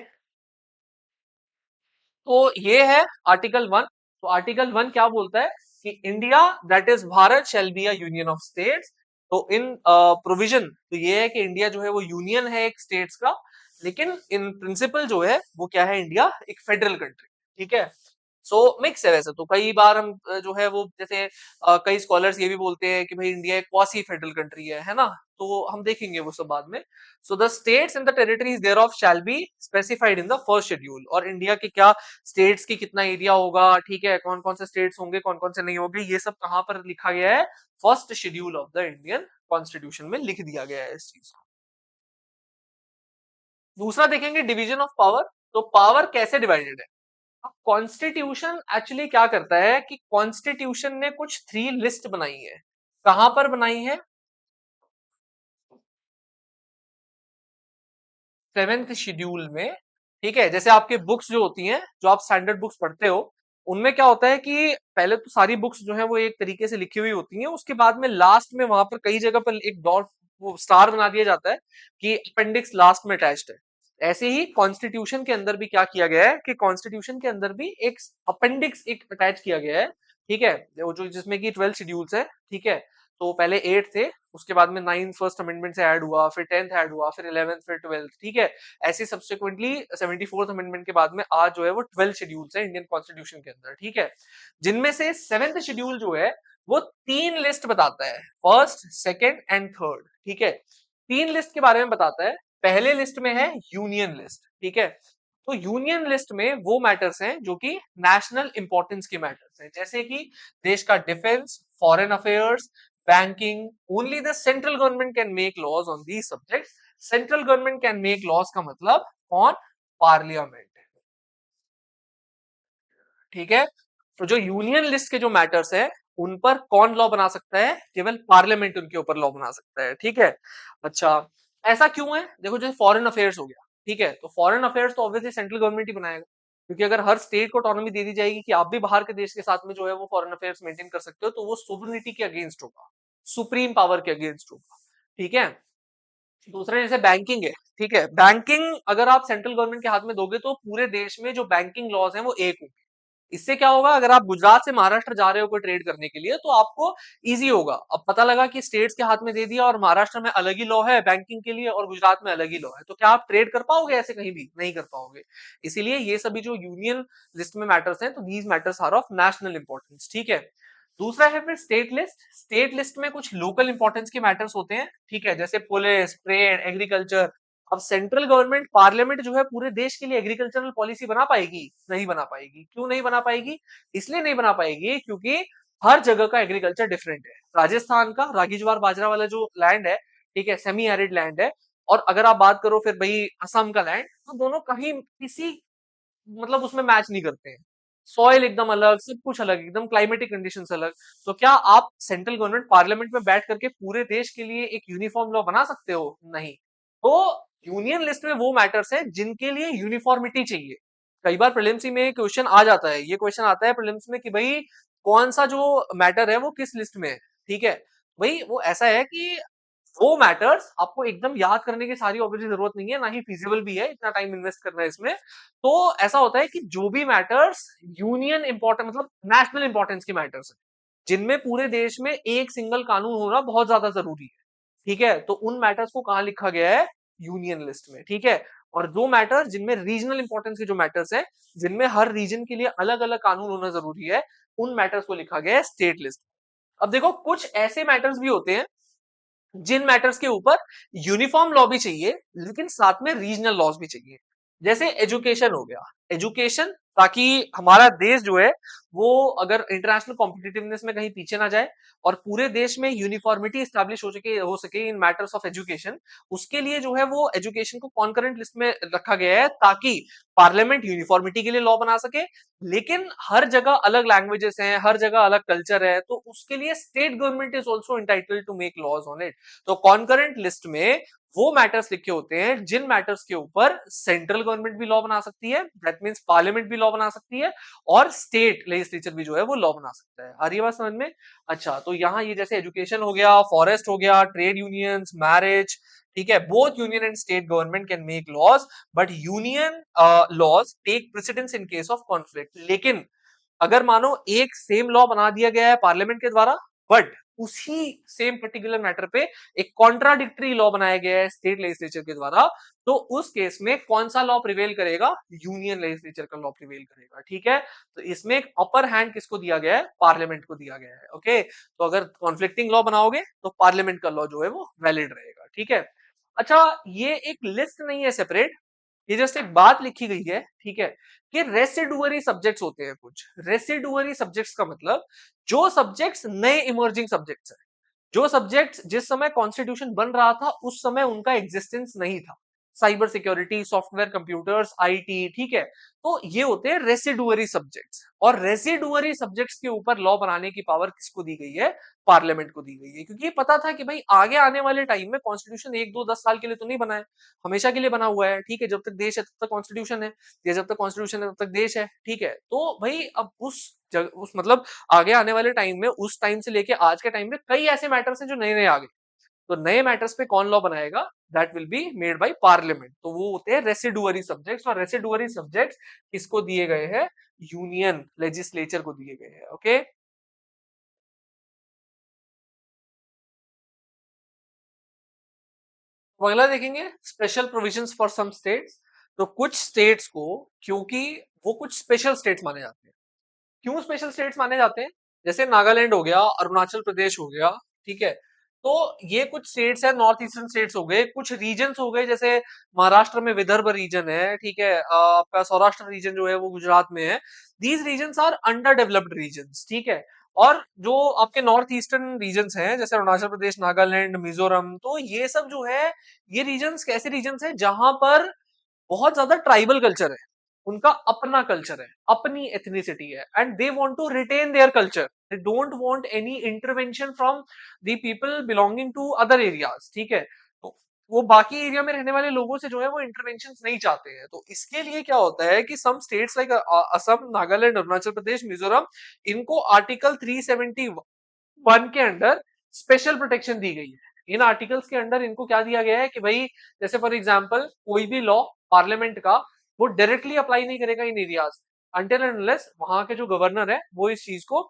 तो ये है आर्टिकल 1। तो आर्टिकल 1 क्या बोलता है कि India that is Bharat shall be a union of states. तो इन प्रोविजन तो ये है कि इंडिया जो है वो यूनियन है एक स्टेट्स का, लेकिन इन प्रिंसिपल जो है वो क्या है, इंडिया एक फेडरल कंट्री, ठीक है। सो मिक्स है वैसे तो, कई बार हम जो है वो जैसे कई स्कॉलर्स ये भी बोलते हैं कि भाई इंडिया एक क्वासी फेडरल कंट्री है ना। तो हम देखेंगे वो सब बाद में। So the states and the territories thereof shall be specified in the first schedule, और इंडिया के क्या स्टेट्स की कितना एरिया होगा, ठीक है, कौन कौन से स्टेट्स होंगे कौन कौन से नहीं होंगे, ये सब कहां पर लिखा गया है, first schedule of the Indian constitution में लिख दिया गया है इस चीज को। दूसरा देखेंगे डिवीजन ऑफ पावर। तो पावर कैसे डिवाइडेड है। कॉन्स्टिट्यूशन एक्चुअली क्या करता है कि कॉन्स्टिट्यूशन ने कुछ 3 लिस्ट बनाई है। कहां पर बनाई है, 7th शेड्यूल में, ठीक है। जैसे आपके बुक्स जो होती हैं, जो आप स्टैंडर्ड बुक्स पढ़ते हो, उनमें क्या होता है कि पहले तो सारी बुक्स जो है वो एक तरीके से लिखी हुई होती हैं, उसके बाद में लास्ट में वहां पर कई जगह पर एक डॉट, वो स्टार बना दिया जाता है कि अपेंडिक्स लास्ट में अटैच्ड है। ऐसे ही कॉन्स्टिट्यूशन के अंदर भी क्या किया गया है कि कॉन्स्टिट्यूशन के अंदर भी एक अपेंडिक्स एक अटैच किया गया है, ठीक है, वो जो जिसमें कि 12 शेड्यूल्स है, ठीक है। तो पहले 8 थे, उसके बाद में 9 फर्स्ट अमेंडमेंट से ऐड हुआ, फिर 10th ऐड हुआ, फिर 11th, फिर 12th, ठीक है। ऐसे सब्सिक्वेंटली 74th अमेंडमेंट के बाद में आज जो है वो 12 शेड्यूल्स है इंडियन कॉन्स्टिट्यूशन के अंदर, ठीक है। जिनमें से 7th शेड्यूल जो है वो 3 लिस्ट बताता है, फर्स्ट, सेकंड एंड थर्ड, ठीक है। 3 लिस्ट के बारे में बताता है। पहले लिस्ट में है यूनियन लिस्ट, ठीक है। तो यूनियन लिस्ट में वो मैटर्स हैं जो कि नेशनल इंपॉर्टेंस के मैटर्स हैं, जैसे कि देश का defence, foreign affairs, banking. Only the central government can make laws on these subjects. Central government can make laws का मतलब कौन? पार्लियामेंट, ठीक है। तो जो यूनियन लिस्ट के जो मैटर्स है उन पर कौन लॉ बना सकता है? केवल पार्लियामेंट उनके ऊपर लॉ बना सकता है, ठीक है। अच्छा, ऐसा क्यों है? देखो जैसे फॉरेन अफेयर्स हो गया, ठीक है, तो फॉरेन अफेयर्स तो ऑब्वियसली सेंट्रल गवर्नमेंट ही बनाएगा, क्योंकि अगर हर स्टेट को ऑटोनॉमी दे दी जाएगी कि आप भी बाहर के देश के साथ में जो है वो फॉरेन अफेयर्स मेंटेन कर सकते हो, तो वो सोवरेनिटी के अगेंस्ट होगा, सुप्रीम पावर के अगेंस्ट होगा, ठीक है। दूसरा जैसे बैंकिंग है, ठीक है, बैंकिंग अगर आप सेंट्रल गवर्नमेंट के हाथ में दोगे तो पूरे देश में जो बैंकिंग लॉज हैं वो एक होंगे। इससे क्या होगा, अगर आप गुजरात से महाराष्ट्र जा रहे हो कोई ट्रेड करने के लिए तो आपको इजी होगा। अब पता लगा कि स्टेट्स के हाथ में दे दिया और महाराष्ट्र में अलग ही लॉ है बैंकिंग के लिए और गुजरात में अलग ही लॉ है, तो क्या आप ट्रेड कर पाओगे? ऐसे कहीं भी नहीं कर पाओगे। इसीलिए ये सभी जो यूनियन लिस्ट में मैटर्स हैं तो these matters are of national importance, ठीक है। दूसरा है फिर स्टेट लिस्ट। स्टेट लिस्ट में कुछ लोकल इंपॉर्टेंस के मैटर्स होते हैं, ठीक है, जैसे पुलिस, ट्रेड, एग्रीकल्चर। अब सेंट्रल गवर्नमेंट पार्लियामेंट जो है पूरे देश के लिए एग्रीकल्चरल पॉलिसी बना पाएगी? नहीं बना पाएगी। क्यों नहीं बना पाएगी? इसलिए नहीं बना पाएगी क्योंकि हर जगह का एग्रीकल्चर डिफरेंट है। राजस्थान का रागी ज्वार बाजरा वाला जो लैंड है, ठीक है, सेमी एरिड लैंड है, और अगर आप बात करो फिर भाई असम का लैंड, तो दोनों कहीं किसी मतलब उसमें मैच नहीं करते हैं। सॉइल एकदम अलग, सब कुछ अलग, एकदम क्लाइमेटिक कंडीशंस अलग। तो क्या आप सेंट्रल गवर्नमेंट पार्लियामेंट में बैठ करके पूरे देश के लिए एक यूनिफॉर्म लॉ बना सकते हो? नहीं। तो यूनियन लिस्ट में वो मैटर्स है जिनके लिए यूनिफॉर्मिटी चाहिए। कई बार प्रीलिम्स में क्वेश्चन आ जाता है, ये क्वेश्चन आता है प्रीलिम्स में कि भाई कौन सा जो मैटर है वो किस लिस्ट में है, ठीक है। भाई वो ऐसा है कि वो मैटर्स आपको एकदम याद करने की सारी ऑब्वियसली जरूरत नहीं है, ना ही फीजिबल भी है इतना टाइम इन्वेस्ट करना है इसमें। तो ऐसा होता है कि जो भी मैटर्स यूनियन इंपॉर्टेंट मतलब नेशनल इंपॉर्टेंस के मैटर्स है, जिनमें पूरे देश में एक सिंगल कानून होना बहुत ज्यादा जरूरी है, ठीक है, तो उन मैटर्स को कहां लिखा गया है? यूनियन लिस्ट में, ठीक है। और जो मैटर जिनमें रीजनल इंपॉर्टेंस के जो मैटर्स हैं, जिनमें हर रीजन के लिए अलग अलग कानून होना जरूरी है, उन मैटर्स को लिखा गया है स्टेट लिस्ट। अब देखो कुछ ऐसे मैटर्स भी होते हैं जिन मैटर्स के ऊपर यूनिफॉर्म लॉ भी चाहिए लेकिन साथ में रीजनल लॉज भी चाहिए। जैसे एजुकेशन हो गया, एजुकेशन, ताकि हमारा देश जो है वो अगर इंटरनेशनल कॉम्पिटिटिवनेस में कहीं पीछे ना जाए और पूरे देश में यूनिफॉर्मिटी स्टैब्लिश हो सके इन मैटर्स ऑफ एजुकेशन, उसके लिए जो है वो एजुकेशन को कॉन्करेंट लिस्ट में रखा गया है ताकि पार्लियामेंट यूनिफॉर्मिटी के लिए लॉ बना सके। लेकिन हर जगह अलग लैंग्वेजेस हैं, हर जगह अलग कल्चर है, तो उसके लिए state government is also entitled to make laws on it. तो कॉन्करेंट लिस्ट में वो मैटर्स लिखे होते हैं जिन मैटर्स के ऊपर सेंट्रल गवर्नमेंट भी लॉ बना सकती है, दैट मींस पार्लियामेंट भी लॉ बना सकती है, और स्टेट लेजिस्लेचर भी जो है वो लॉ बना सकता है। आ रही है बात समझ में? अच्छा, तो यहाँ ये जैसे एजुकेशन हो गया, फॉरेस्ट हो गया, ट्रेड यूनियंस, मैरिज, ठीक है, both union and state government can make laws, but union laws take precedence in case of conflict. लेकिन अगर मानो एक सेम लॉ बना दिया गया है पार्लियामेंट के द्वारा, बट उसी सेम पर्टिकुलर मैटर पे एक कॉन्ट्राडिक्टरी लॉ बनाया गया है स्टेट लेजिस्लेचर के द्वारा, तो उस केस में कौन सा लॉ प्रिवेल करेगा? यूनियन लेजिस्लेचर का लॉ प्रिवेल करेगा, ठीक है। तो इसमें एक अपर हैंड किसको दिया गया है? पार्लियामेंट को दिया गया है, ओके। तो अगर कॉन्फ्लिक्टिंग लॉ बनाओगे तो पार्लियामेंट का लॉ जो है वो वैलिड रहेगा, ठीक है। अच्छा, ये एक लिस्ट नहीं है सेपरेट, ये जस्ट एक बात लिखी गई है, ठीक है, कि रेसिडुअरी सब्जेक्ट्स होते हैं कुछ। रेसिडुअरी सब्जेक्ट्स का मतलब जो सब्जेक्ट्स नए इमर्जिंग सब्जेक्ट्स हैं, जो सब्जेक्ट्स जिस समय कॉन्स्टिट्यूशन बन रहा था उस समय उनका एग्जिस्टेंस नहीं था, cyber security, software, computers, IT, ठीक है। तो ये होते हैं रेसिडुअरी सब्जेक्ट्स, और रेसिडुअरी सब्जेक्ट्स के ऊपर लॉ बनाने की पावर किसको दी गई है? पार्लियामेंट को दी गई है, क्योंकि ये पता था कि भाई आगे आने वाले टाइम में कॉन्स्टिट्यूशन 1 2 10 साल के लिए तो नहीं बना है, हमेशा के लिए बना हुआ है, ठीक है। जब तक देश है तब तक कॉन्स्टिट्यूशन है, या जब तक कॉन्स्टिट्यूशन है तब तक देश है, ठीक है। तो भाई अब उस मतलब आगे आने वाले टाइम में, उस टाइम से लेके आज के टाइम में कई ऐसे मैटर्स हैं जो नए नए आ गए, तो नए मैटर्स पे कौन लॉ बनाएगा? That will be made by parliament. तो वो होते हैं रेसिडुअरी सब्जेक्ट्स, और रेसिडुअरी सब्जेक्ट्स किसको दिए गए हैं? यूनियन लेजिस्लेचर को दिए गए हैं। ओके, तो अगला देखेंगे special provisions for some states. तो कुछ स्टेट्स को, क्योंकि वो कुछ स्पेशल स्टेट्स माने जाते हैं। क्यों स्पेशल स्टेट्स माने जाते हैं? जैसे नागालैंड हो गया, अरुणाचल प्रदेश हो गया, ठीक है। तो ये कुछ स्टेट्स है, नॉर्थ ईस्टर्न स्टेट्स हो गए, कुछ रीजन्स हो गए, जैसे महाराष्ट्र में विदर्भ रीजन है, ठीक है। आपका सौराष्ट्र रीजन जो है वो गुजरात में है। These regions are under developed regions, ठीक है। और जो आपके नॉर्थ ईस्टर्न रीजन्स हैं, जैसे अरुणाचल प्रदेश, नागालैंड, मिजोरम, तो ये सब जो है, ये रीजन्स कैसे रीजन्स है? जहां पर बहुत ज्यादा ट्राइबल कल्चर है, उनका अपना कल्चर है, अपनी एथनिसिटी है, and they want to retain their culture, they don't want any intervention from the people belonging to other areas, ठीक है। तो वो बाकी एरिया में रहने वाले लोगों से जो है वो इंटरवेंशन नहीं चाहते हैं। तो इसके लिए क्या होता है कि some states like Assam, Nagaland, Arunachal Pradesh, Mizoram, इनको आर्टिकल 371 के अंडर स्पेशल प्रोटेक्शन दी गई है। इन आर्टिकल्स के अंडर इनको क्या दिया गया है कि भाई, जैसे फॉर एग्जांपल कोई भी लॉ पार्लियामेंट का, वो डायरेक्टली अप्लाई नहीं करेगा इन एरियाज, अनटिल एंड अनलेस वहां के जो गवर्नर है वो इस चीज को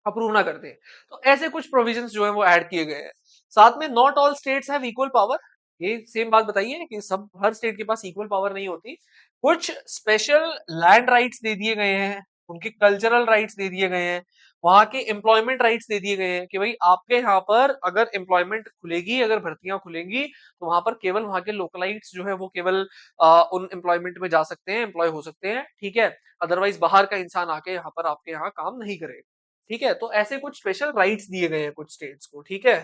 अप्रूव ना करते हैं। तो ऐसे कुछ प्रोविजंस जो है वो ऐड किए गए हैं। साथ में not all states have equal power, ये सेम बात बताइए कि सब हर स्टेट के पास इक्वल पावर नहीं होती। कुछ स्पेशल लैंड राइट्स दे दिए गए हैं, उनके कल्चरल राइट्स दे दिए गए हैं, वहां के एम्प्लॉयमेंट राइट्स दे दिए गए हैं कि भाई आपके यहाँ पर अगर एम्प्लॉयमेंट खुलेगी, अगर भर्तियां खुलेंगी, तो वहां पर केवल वहां के लोकलाइट्स जो है वो केवल उन एम्प्लॉयमेंट में जा सकते हैं, एम्प्लॉय हो सकते हैं, ठीक है। अदरवाइज बाहर का इंसान आके यहाँ पर आपके यहाँ काम नहीं करेगा, ठीक है। तो ऐसे कुछ स्पेशल राइट्स दिए गए हैं कुछ स्टेट्स को, ठीक है।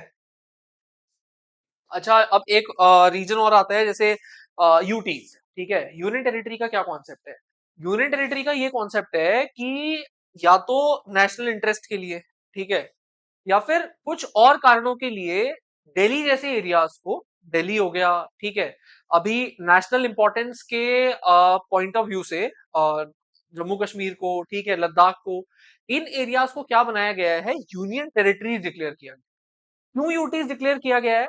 अच्छा, अब एक रीजन और आता है, जैसे यूटीज, ठीक है। यूनियन टेरिटरी का क्या कॉन्सेप्ट है? यूनियन टेरिटरी का ये कॉन्सेप्ट है कि या तो नेशनल इंटरेस्ट के लिए, ठीक है, या फिर कुछ और कारणों के लिए दिल्ली जैसे एरियाज को, दिल्ली हो गया, ठीक है, अभी नेशनल इंपॉर्टेंस के पॉइंट ऑफ व्यू से जम्मू कश्मीर को, ठीक है, लद्दाख को, इन एरियाज को क्या बनाया गया है? यूनियन टेरिटरी डिक्लेयर किया गया। क्यों यूटीज डिक्लेयर किया गया है?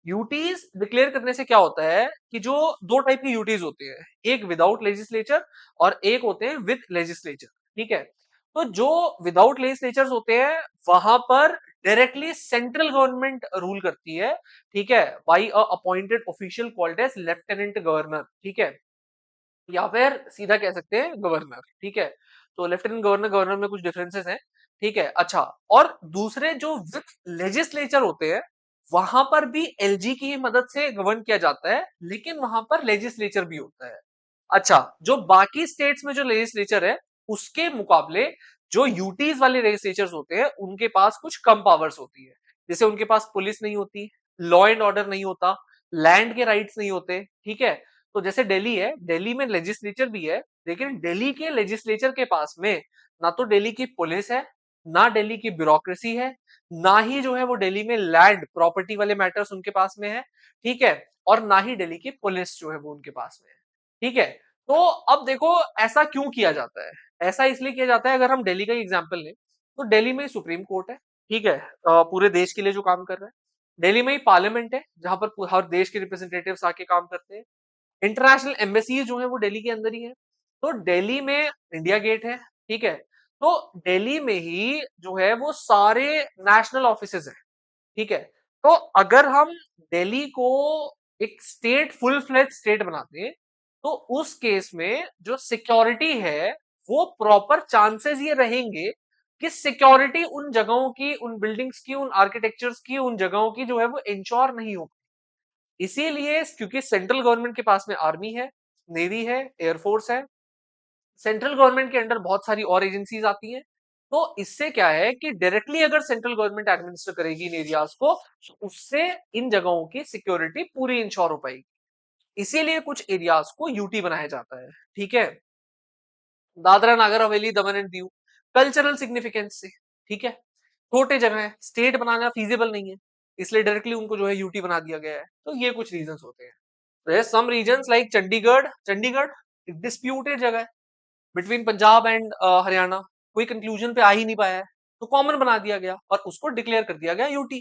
यूटीज डिक्लेयर करने से क्या होता है कि जो दो टाइप की यूटीज होती है, एक विदाउट लेजिस्लेचर और एक होते हैं विद लेजिस्लेचर, ठीक है। तो जो विदाउट लेजिस्लेचर होते हैं, वहां पर डायरेक्टली सेंट्रल गवर्नमेंट रूल करती है, ठीक है, by a appointed official called as lieutenant governor, ठीक है, या फिर सीधा कह सकते हैं गवर्नर, ठीक है। तो लेफ्टिनेंट गवर्नर, गवर्नर में कुछ डिफरेंसेस हैं, ठीक है। अच्छा, और दूसरे जो विथ लेजिस्लेचर होते हैं, वहां पर भी एलजी की मदद से गवर्न किया जाता है, लेकिन वहां पर लेजिस्लेचर भी होता है। अच्छा, जो बाकी स्टेट्स में जो लेजिस्लेचर है, उसके मुकाबले जो यूटीज वाले लेजिस्लेचर्स होते हैं, उनके पास कुछ कम पावर्स होती है। जैसे उनके पास पुलिस नहीं होती, लॉ एंड ऑर्डर नहीं होता, लैंड के राइट्स नहीं होते, ठीक है। तो जैसे दिल्ली है, दिल्ली में लेजिस्लेचर भी है, लेकिन दिल्ली के लेजिस्लेचर के पास में ना तो दिल्ली की पुलिस है, ना दिल्ली की ब्यूरोक्रेसी है, ना ही जो है वो दिल्ली में लैंड प्रॉपर्टी वाले मैटर्स उनके पास में है, ठीक है, और ना ही दिल्ली की पुलिस जो है वो उनके पास में है, ठीक है। तो अब देखो, ऐसा क्यों किया जाता है? ऐसा इसलिए किया जाता है, अगर हम दिल्ली का एग्जाम्पल लें, तो दिल्ली में ही सुप्रीम कोर्ट है, ठीक है, पूरे देश के लिए जो काम कर रहा है। दिल्ली में ही पार्लियामेंट है, जहां पर हर देश के रिप्रेजेंटेटिव्स आके काम करते हैं। इंटरनेशनल एम्बेसी जो है वो दिल्ली के अंदर ही है। तो दिल्ली में इंडिया गेट है, ठीक है। तो दिल्ली में ही जो है वो सारे नेशनल ऑफिसेज है, ठीक है। तो अगर हम दिल्ली को एक स्टेट, फुल फ्लेज स्टेट बनाते हैं, तो उस केस में जो सिक्योरिटी है, वो प्रॉपर चांसेस ये रहेंगे कि सिक्योरिटी उन जगहों की, उन बिल्डिंग्स की, उन आर्किटेक्चर्स की, उन जगहों की जो है वो इंश्योर नहीं हो। इसीलिए क्योंकि सेंट्रल गवर्नमेंट के पास में आर्मी है, नेवी है, एयरफोर्स है, सेंट्रल गवर्नमेंट के अंडर बहुत सारी और एजेंसीज आती हैं। तो इससे क्या है कि डायरेक्टली अगर सेंट्रल गवर्नमेंट एडमिनिस्टर करेगी इन एरियाज को, तो उससे इन जगहों की सिक्योरिटी पूरी इंश्योर हो पाएगी। इसीलिए कुछ एरियाज को यूटी बनाया जाता है, ठीक है। Dadra Nagar Haveli Daman and Diu, cultural significance से, ठीक है, छोटे जगह है, स्टेट बनाना फिजिबल नहीं है, इसलिए डायरेक्टली उनको जो है यूटी बना दिया गया है। तो ये कुछ रीजंस होते हैं। सम रीजन्स लाइक चंडीगढ़, चंडीगढ़ एक डिस्प्यूटेड जगह है बिटवीन पंजाब एंड हरियाणा, कोई कंक्लूजन पे आ ही नहीं पाया है, तो कॉमन बना दिया गया और उसको डिक्लेयर कर दिया गया यूटी,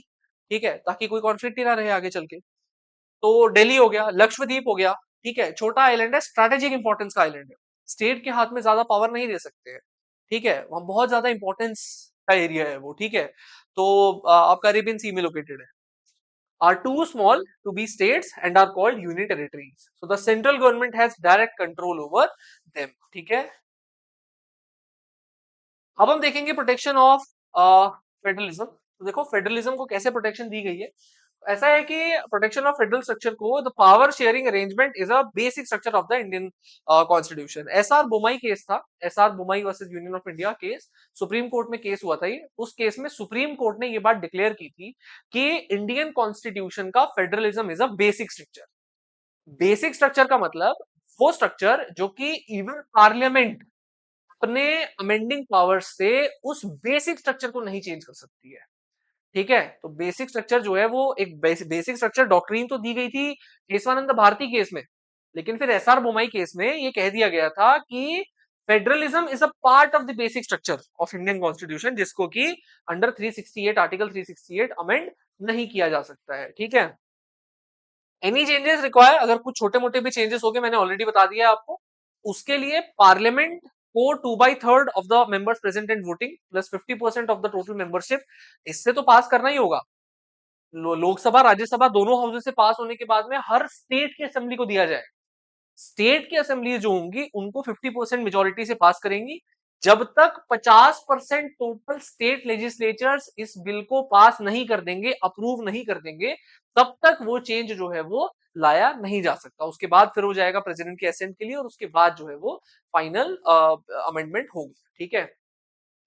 ठीक है, ताकि कोई कॉन्फ्लिक्ट ही ना रहे आगे चल के। तो दिल्ली हो गया, लक्षद्वीप हो गया, ठीक है, छोटा आइलैंड है, स्ट्रैटेजिक इंपॉर्टेंस का आइलैंड है, स्टेट के हाथ में ज्यादा पावर नहीं दे सकते हैं, ठीक है, वहां बहुत ज्यादा इंपॉर्टेंस का एरिया है वो, ठीक है। तो आपका अरेबियन सी में लोकेटेड है, are too small to be states and are called union territories. So the central government has direct control over them. ठीक है। अब हम देखेंगे प्रोटेक्शन ऑफ फेडरलिज्म। तो देखो फेडरलिज्म को कैसे प्रोटेक्शन दी गई है। ऐसा है कि प्रोटेक्शन ऑफ फेडरल स्ट्रक्चर को, the power sharing arrangement is a basic structure of the Indian constitution. SR Bommai case था, SR Bommai versus union of India case, supreme court में केस हुआ था ये। उस केस में सुप्रीम कोर्ट ने ये बात डिक्लेयर की थी कि इंडियन कॉन्स्टिट्यूशन का federalism is a basic structure. Basic structure का मतलब वो स्ट्रक्चर जो कि इवन पार्लियामेंट अपने अमेंडिंग पावर्स से उस बेसिक स्ट्रक्चर को नहीं चेंज कर सकती है, ठीक है। तो बेसिक स्ट्रक्चर जो है वो एक बेसिक स्ट्रक्चर डॉक्ट्रिन तो दी गई थी केशवानंद भारती केस में, लेकिन फिर एसआर बोमई केस में ये कह दिया गया था कि federalism is a part of the basic structure of Indian constitution, जिसको कि अंडर 368 आर्टिकल 368 अमेंड नहीं किया जा सकता है, ठीक है। एनी चेंजेस रिक्वायर, अगर कुछ छोटे मोटे भी चेंजेस हो गए, मैंने ऑलरेडी बता दिया है आपको, उसके लिए पार्लियामेंट को 2/3 of the members present and voting plus 50% of the total membership, इससे तो पास करना ही होगा। लोकसभा राज्यसभा दोनों हाउसेस से पास होने के बाद में हर स्टेट की असेंबली को दिया जाए। स्टेट की असेंबली जो होंगी उनको 50% मेजोरिटी से पास करेंगी। जब तक 50% टोटल स्टेट लेजिस्लेचर्स इस बिल को पास नहीं कर देंगे, अप्रूव नहीं कर देंगे, तब तक वो चेंज जो है वो लाया नहीं जा सकता। उसके बाद फिर हो जाएगा प्रेसिडेंट के असेंट के लिए और उसके बाद जो है वो फाइनल अमेंडमेंट होगी, ठीक है।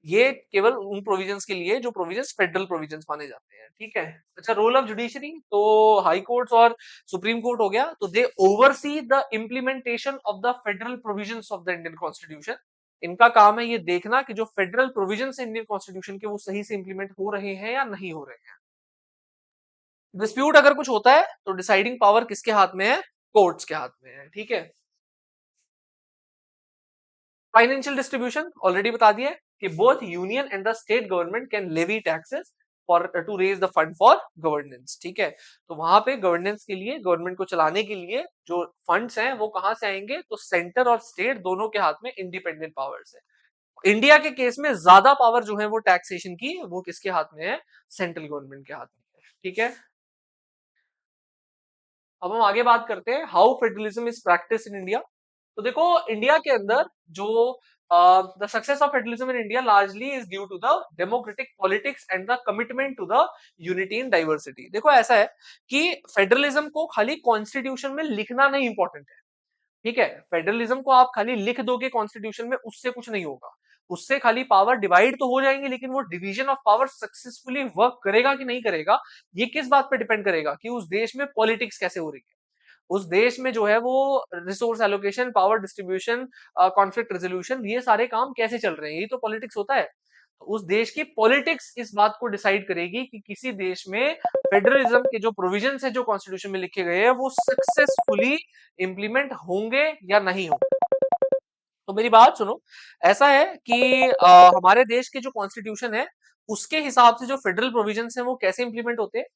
ये केवल उन प्रोविजंस के लिए जो प्रोविजंस फेडरल प्रोविजंस माने जाते हैं, ठीक है। अच्छा, रोल ऑफ जुडिशरी, तो हाई कोर्ट्स और सुप्रीम कोर्ट हो गया, तो they oversee the implementation of the federal provisions of the Indian constitution. इनका काम है ये देखना कि जो फेडरल प्रोविजंस है इंडियन कॉन्स्टिट्यूशन के वो सही से इंप्लीमेंट हो रहे हैं या नहीं हो रहे हैं। डिस्प्यूट अगर कुछ होता है तो डिसाइडिंग पावर किसके हाथ में है, कोर्ट्स के हाथ में है, ठीक है। फाइनेंशियल डिस्ट्रीब्यूशन ऑलरेडी बता दिया है कि both union and the state government can levy taxes for to raise the fund for governance, ठीक है। तो वहां पे गवर्नेंस के लिए, गवर्नमेंट को चलाने के लिए जो फंड्स हैं वो कहां से आएंगे, तो सेंटर और स्टेट दोनों के हाथ में इंडिपेंडेंट पावर्स है। इंडिया के केस में ज्यादा पावर जो है वो टैक्सेशन की वो किसके हाथ में है, सेंट्रल गवर्नमेंट के हाथ में है, ठीक है। अब हम आगे बात करते हैं how federalism is practice in India. तो देखो इंडिया के अंदर जो the success of federalism in India largely is due to the democratic politics and the commitment to the unity in diversity. देखो ऐसा है कि फेडरलिज्म को खाली कॉन्स्टिट्यूशन में लिखना नहीं इंपॉर्टेंट है, ठीक है। फेडरलिज्म को आप खाली लिख दोगे कॉन्स्टिट्यूशन में, उससे कुछ नहीं होगा। उससे खाली पावर डिवाइड तो हो जाएंगे, लेकिन वो division of power successfully work करेगा कि नहीं करेगा, ये किस बात पे डिपेंड करेगा कि उस देश में पॉलिटिक्स कैसे हो रही है, उस देश में जो है वो resource allocation, power distribution, conflict resolution, ये सारे काम कैसे चल रहे हैं, ये तो पॉलिटिक्स होता है। तो उस देश की पॉलिटिक्स इस बात को डिसाइड करेगी कि किसी देश में फेडरलिज्म के जो प्रोविजंस है जो कॉन्स्टिट्यूशन में लिखे गए हैं वो सक्सेसफुली इंप्लीमेंट होंगे या नहीं होंगे। तो मेरी बात सुनो, ऐसा है कि हमारे देश के जो कॉन्स्टिट्यूशन है उसके हिसाब से जो फेडरल प्रोविजंस है वो कैसे इंप्लीमेंट होते हैं।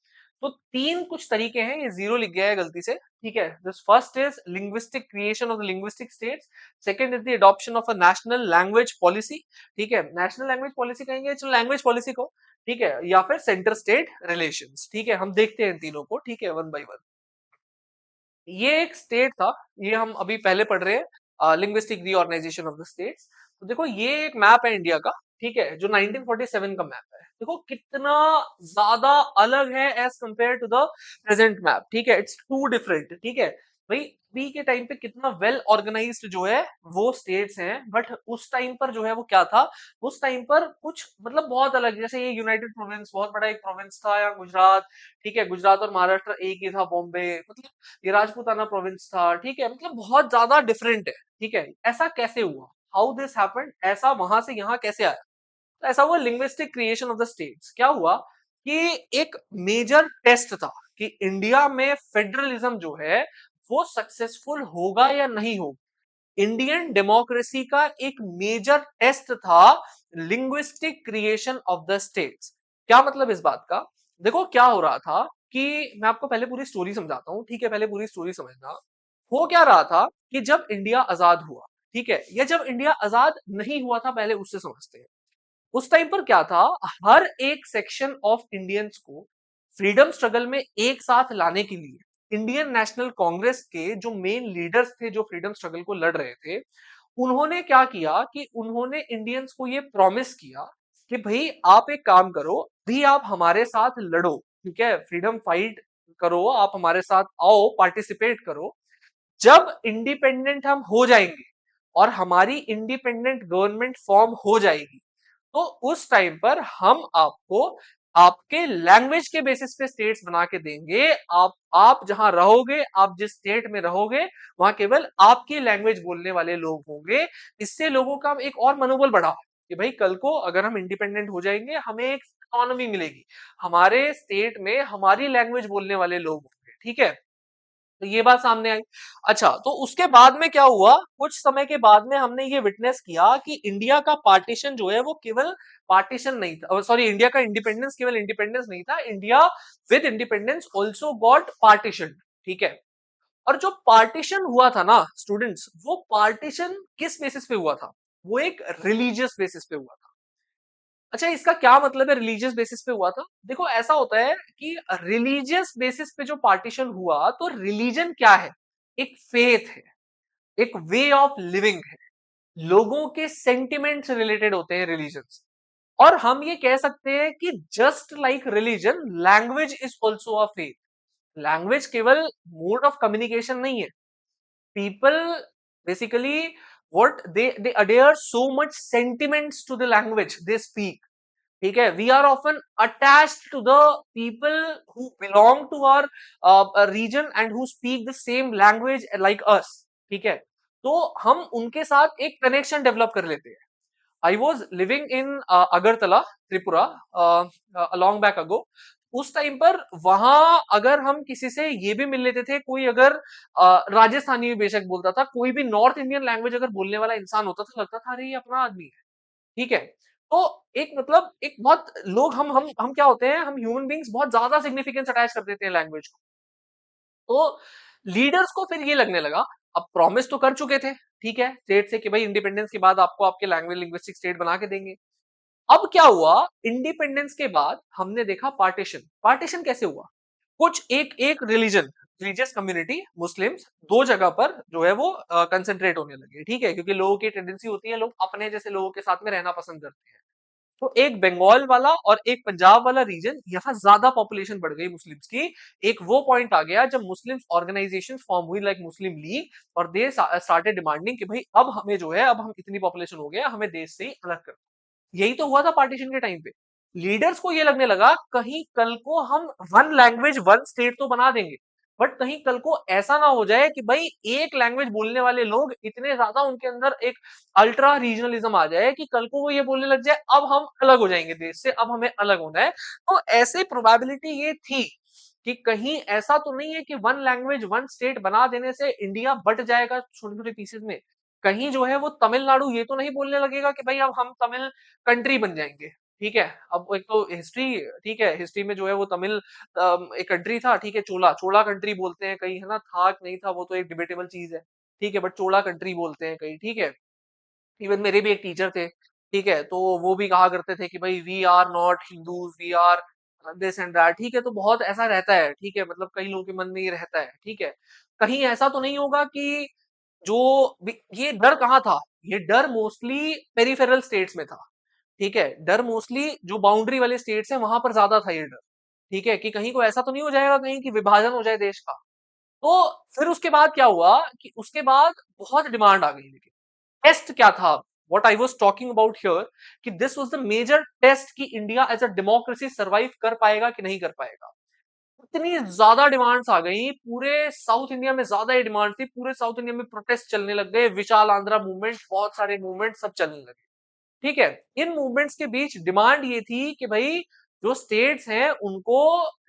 तो तीन कुछ तरीके हैं, ये जीरो लिख गया है गलती से, ठीक है। This first is linguistic creation of the linguistic states, second is the adoption of a national language policy, ठीक है, नेशनल लैंग्वेज पॉलिसी कहेंगे, चलो लैंग्वेज पॉलिसी को, ठीक है, या फिर सेंटर स्टेट रिलेशंस, ठीक है। हम देखते हैं इन तीनों को, ठीक है, वन बाय वन। ये एक स्टेट था, ये हम अभी पहले पढ़ रहे हैं linguistic reorganisation of the states. तो देखो ये एक मैप है इंडिया का, ठीक है, जो 1947 का मैप है। देखो कितना ज्यादा अलग है as compare to the present map, ठीक है, इट्स टू डिफरेंट, ठीक है। भाई अभी के टाइम पे कितना वेल ऑर्गेनाइज्ड जो है वो स्टेट्स हैं, बट उस टाइम पर जो है वो क्या था, उस टाइम पर कुछ मतलब बहुत अलग, जैसे ये यूनाइटेड प्रोविंस बहुत बड़ा एक प्रोविंस था, या गुजरात, ठीक है, गुजरात और महाराष्ट्र एक ही था, बॉम्बे, मतलब ये राजपूताना प्रोविंस था, ठीक है, मतलब बहुत ज्यादा डिफरेंट है, ठीक है। ऐसा कैसे हुआ, हाउ दिस हैपेंड, ऐसा वहां से यहाँ कैसे आया? तो ऐसा हुआ linguistic creation of the states. क्या हुआ कि एक मेजर टेस्ट था कि इंडिया में फेडरलिज्म जो है वो सक्सेसफुल होगा या नहीं होगा। इंडियन डेमोक्रेसी का एक मेजर टेस्ट था linguistic creation of the states. क्या मतलब इस बात का? देखो क्या हो रहा था कि मैं आपको पहले पूरी स्टोरी समझाता हूं, ठीक है, पहले पूरी स्टोरी समझना। हो क्या रहा था कि जब इंडिया आजाद हुआ, ठीक है, या जब इंडिया आजाद नहीं हुआ था, पहले उससे समझते हैं। उस टाइम पर क्या था, हर एक सेक्शन ऑफ इंडियंस को फ्रीडम स्ट्रगल में एक साथ लाने के लिए इंडियन नेशनल कांग्रेस के जो मेन लीडर्स थे जो फ्रीडम स्ट्रगल को लड़ रहे थे, उन्होंने क्या किया कि उन्होंने इंडियंस को ये प्रॉमिस किया कि भाई आप एक काम करो, भी आप हमारे साथ लड़ो, ठीक है, फ्रीडम फाइट करो, आप हमारे साथ आओ, पार्टिसिपेट करो। जब इंडिपेंडेंट हम हो जाएंगे और हमारी इंडिपेंडेंट गवर्नमेंट फॉर्म हो जाएगी, तो उस टाइम पर हम आपको आपके लैंग्वेज के बेसिस पे स्टेट्स बना के देंगे। आप जहां रहोगे, आप जिस स्टेट में रहोगे, वहां केवल आपकी लैंग्वेज बोलने वाले लोग होंगे। इससे लोगों का एक और मनोबल बढ़ा कि भाई कल को अगर हम इंडिपेंडेंट हो जाएंगे, हमें एक इकोनॉमी मिलेगी, हमारे स्टेट में हमारी लैंग्वेज बोलने वाले लोग होंगे, ठीक है। तो ये बात सामने आई। अच्छा, तो उसके बाद में क्या हुआ, कुछ समय के बाद में हमने ये विटनेस किया कि इंडिया का पार्टीशन जो है वो केवल पार्टीशन नहीं था, सॉरी, इंडिया का इंडिपेंडेंस केवल इंडिपेंडेंस नहीं था, India with independence also got partition, ठीक है। और जो पार्टीशन हुआ था ना स्टूडेंट्स, वो पार्टीशन किस बेसिस पे हुआ था? वो एक रिलीजियस बेसिस पे हुआ था। अच्छा, इसका क्या मतलब है रिलीजियस बेसिस पे हुआ था? देखो ऐसा होता है कि रिलीजियस बेसिस पे जो पार्टीशन हुआ, तो रिलीजन क्या है? एक फेथ है, एक वे ऑफ लिविंग है, लोगों के सेंटिमेंट से रिलेटेड होते हैं रिलीजन्स। और हम ये कह सकते हैं कि just like religion, language is also a faith. Language केवल मोड ऑफ कम्युनिकेशन नहीं है। People basically what they adhere so much sentiments to the language they speak, ठीक है। We are often attached to the people who belong to our region and who speak the same language like us, ठीक है। तो हम उनके साथ एक connection develop कर लेते हैं। I was living in Agartala, Tripura, long back ago. उस टाइम पर वहां अगर हम किसी से ये भी मिल लेते थे, कोई अगर राजस्थानी भी बेशक बोलता था, कोई भी नॉर्थ इंडियन लैंग्वेज अगर बोलने वाला इंसान होता था, लगता था अरे ये अपना आदमी है, ठीक है। तो एक मतलब एक बहुत लोग हम क्या होते हैं, हम ह्यूमन बींग्स बहुत ज्यादा सिग्निफिकेंस अटैच कर देते हैं लैंग्वेज को। तो लीडर्स को फिर ये लगने लगा, अब प्रॉमिस तो कर चुके थे, ठीक है, स्टेट से कि भाई इंडिपेंडेंस के बाद आपको आपके लैंग्वेज लिंग्विस्टिक स्टेट बना के देंगे। अब क्या हुआ, इंडिपेंडेंस के बाद हमने देखा पार्टीशन। पार्टीशन कैसे हुआ? कुछ एक एक रिलीजियस कम्युनिटी मुस्लिम्स दो जगह पर जो है वो कंसेंट्रेट होने लगे, ठीक है, क्योंकि लोगों की टेंडेंसी होती है लोग अपने जैसे लोगों के साथ में रहना पसंद करते हैं। तो एक बंगाल वाला और एक पंजाब वाला रीजन, यहाँ ज्यादा पॉपुलेशन बढ़ गई मुस्लिम्स की। एक वो पॉइंट आ गया जब मुस्लिम ऑर्गेनाइजेशन फॉर्म हुई लाइक मुस्लिम लीग, और दे स्टार्टेड डिमांडिंग कि भाई अब हमें जो है, अब हम इतनी पॉपुलेशन हो गया, हमें देश से ही अलग कर। यही तो हुआ था पार्टीशन के टाइम पे। लीडर्स को ये लगने लगा कहीं कल को हम वन लैंग्वेज वन स्टेट तो बना देंगे, बट कहीं कल को ऐसा ना हो जाए कि भाई एक लैंग्वेज बोलने वाले लोग इतने ज्यादा उनके अंदर एक अल्ट्रा रीजनलिज्म आ जाए कि कल को वो ये बोलने लग जाए अब हम अलग हो जाएंगे देश से, अब हमें अलग होना है। तो ऐसे प्रोबेबिलिटी ये थी कि कहीं ऐसा तो नहीं है कि वन लैंग्वेज वन स्टेट बना देने से इंडिया बट जाएगा छोटे छोटे पीसेस में। कहीं जो है वो तमिलनाडु ये तो नहीं बोलने लगेगा कि भाई अब हम तमिल कंट्री बन जाएंगे, ठीक है। अब एक तो हिस्ट्री, ठीक है, हिस्ट्री में जो है वो तमिल एक कंट्री था, ठीक है, चोला चोला कंट्री बोलते हैं कहीं, है ना, था कि नहीं था वो तो एक डिबेटेबल चीज है, ठीक है, बट चोला कंट्री बोलते हैं कहीं, ठीक है। इवन मेरे भी एक टीचर थे, ठीक है, तो वो भी कहा करते थे कि भाई we are not Hindus, we are this and that, ठीक है। तो बहुत ऐसा रहता है, ठीक है, मतलब कई लोगों के मन में ये रहता है, ठीक है। कहीं ऐसा तो नहीं होगा कि जो ये डर कहाँ था, ये डर मोस्टली पेरिफेरल स्टेट्स में था, ठीक है, डर मोस्टली जो बाउंड्री वाले स्टेट्स हैं वहां पर ज्यादा था ये डर, ठीक है, कि कहीं को ऐसा तो नहीं हो जाएगा कहीं कि विभाजन हो जाए देश का। तो फिर उसके बाद क्या हुआ कि उसके बाद बहुत डिमांड आ गई, लेकिन टेस्ट क्या था, what I was talking about here, कि this was the major test कि India as a democracy survive कर पाएगा कि नहीं कर पाएगा। इतनी ज्यादा डिमांड्स आ गई, पूरे साउथ इंडिया में ज्यादा ही डिमांड थी, पूरे साउथ इंडिया में प्रोटेस्ट चलने लग गए, विशाल आंध्रा मूवमेंट, बहुत सारे मूवमेंट सब चलने लगे। ठीक है, इन मूवमेंट्स के बीच डिमांड ये थी कि भाई जो स्टेट्स हैं उनको